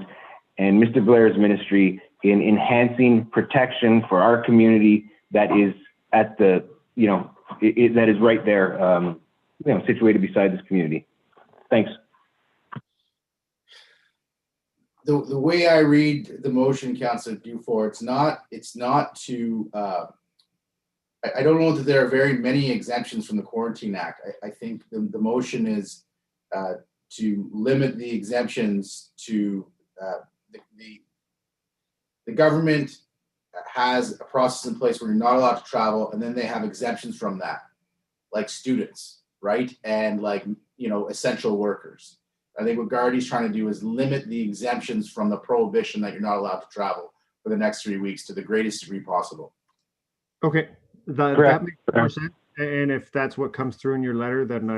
and Mr. Blair's ministry in enhancing protection for our community that is at the, that is right there, situated beside this community. Thanks. The way I read the motion, Councillor Dufour, it's not to, I don't know that there are very many exemptions from the Quarantine Act. I think the motion is to limit the exemptions to the government has a process in place where you're not allowed to travel, and then they have exemptions from that, like students, right? And like, essential workers. I think what Gardy's trying to do is limit the exemptions from the prohibition that you're not allowed to travel for the next 3 weeks to the greatest degree possible. Okay, that makes more sense. And if that's what comes through in your letter, then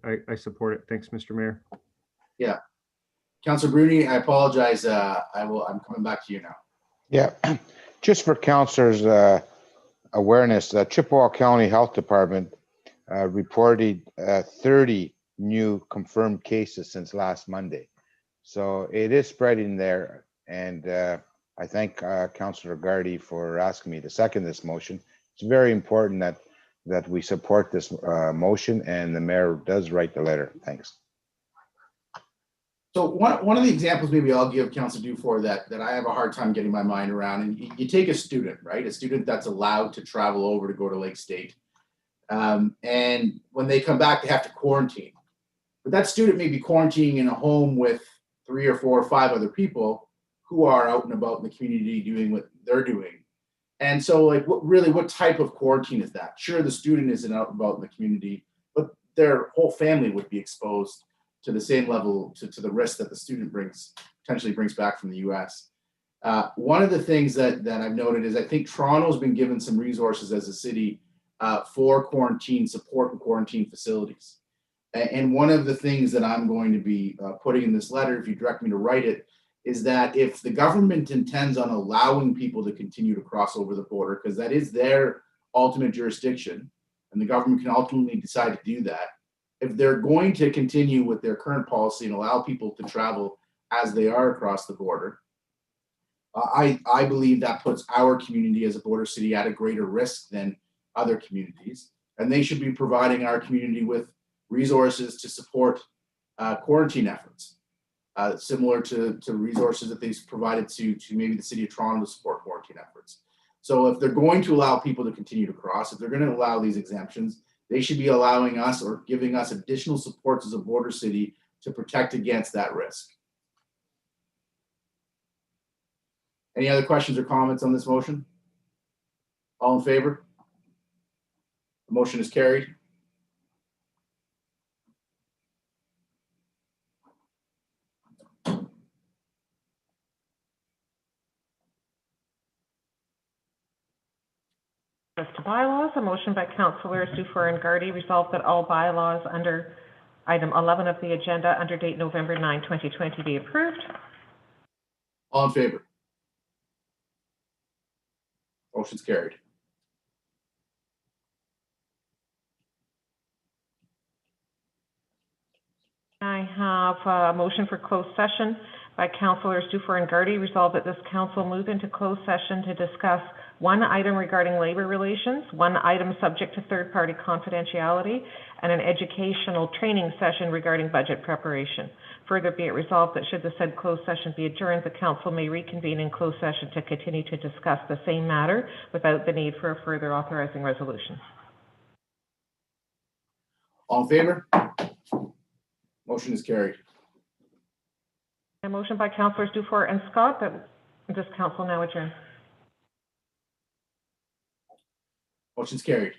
I support it. Thanks, Mr. Mayor. Yeah. Councillor Bruni, I apologize. I'm coming back to you now. Yeah, just for councillors' awareness, the Chippewa County Health Department reported 30 new confirmed cases since last Monday. So it is spreading there. And I thank Councillor Gardy for asking me to second this motion. It's very important that we support this motion, and the mayor does write the letter. Thanks. So one of the examples maybe I'll give Councillor Dufour that I have a hard time getting my mind around, and you take a student, right? A student that's allowed to travel over to go to Lake State. And when they come back, they have to quarantine. But that student may be quarantining in a home with 3 or 4 or 5 other people who are out and about in the community doing what they're doing. And so like what type of quarantine is that? Sure, the student isn't out and about in the community, but their whole family would be exposed to the same level, to the risk that the student potentially brings back from the US. One of the things that I've noted is I think Toronto's been given some resources as a city for quarantine support and quarantine facilities. And one of the things that I'm going to be putting in this letter, if you direct me to write it, is that if the government intends on allowing people to continue to cross over the border, because that is their ultimate jurisdiction, and the government can ultimately decide to do that, if they're going to continue with their current policy and allow people to travel as they are across the border, I believe that puts our community as a border city at a greater risk than other communities. And they should be providing our community with resources to support quarantine efforts, similar to resources that they've provided to maybe the city of Toronto to support quarantine efforts. So if they're going to allow people to continue to cross, if they're going to allow these exemptions, they should be allowing us or giving us additional supports as a border city to protect against that risk. Any other questions or comments on this motion? All in favor? The motion is carried. As to bylaws, a motion by Councillors Dufour and Gardy resolved that all bylaws under item 11 of the agenda under date November 9, 2020 be approved. All in favor? Motion's carried. I have a motion for closed session by Councillors Dufour and Gardy. Resolved that this council move into closed session to discuss one item regarding labor relations, one item subject to third-party confidentiality, and an educational training session regarding budget preparation. Further be it resolved that should the said closed session be adjourned, the council may reconvene in closed session to continue to discuss the same matter without the need for a further authorizing resolution. All in favor? Motion is carried. A motion by Councillors Dufour and Scott that this council now adjourn. Motion's carried.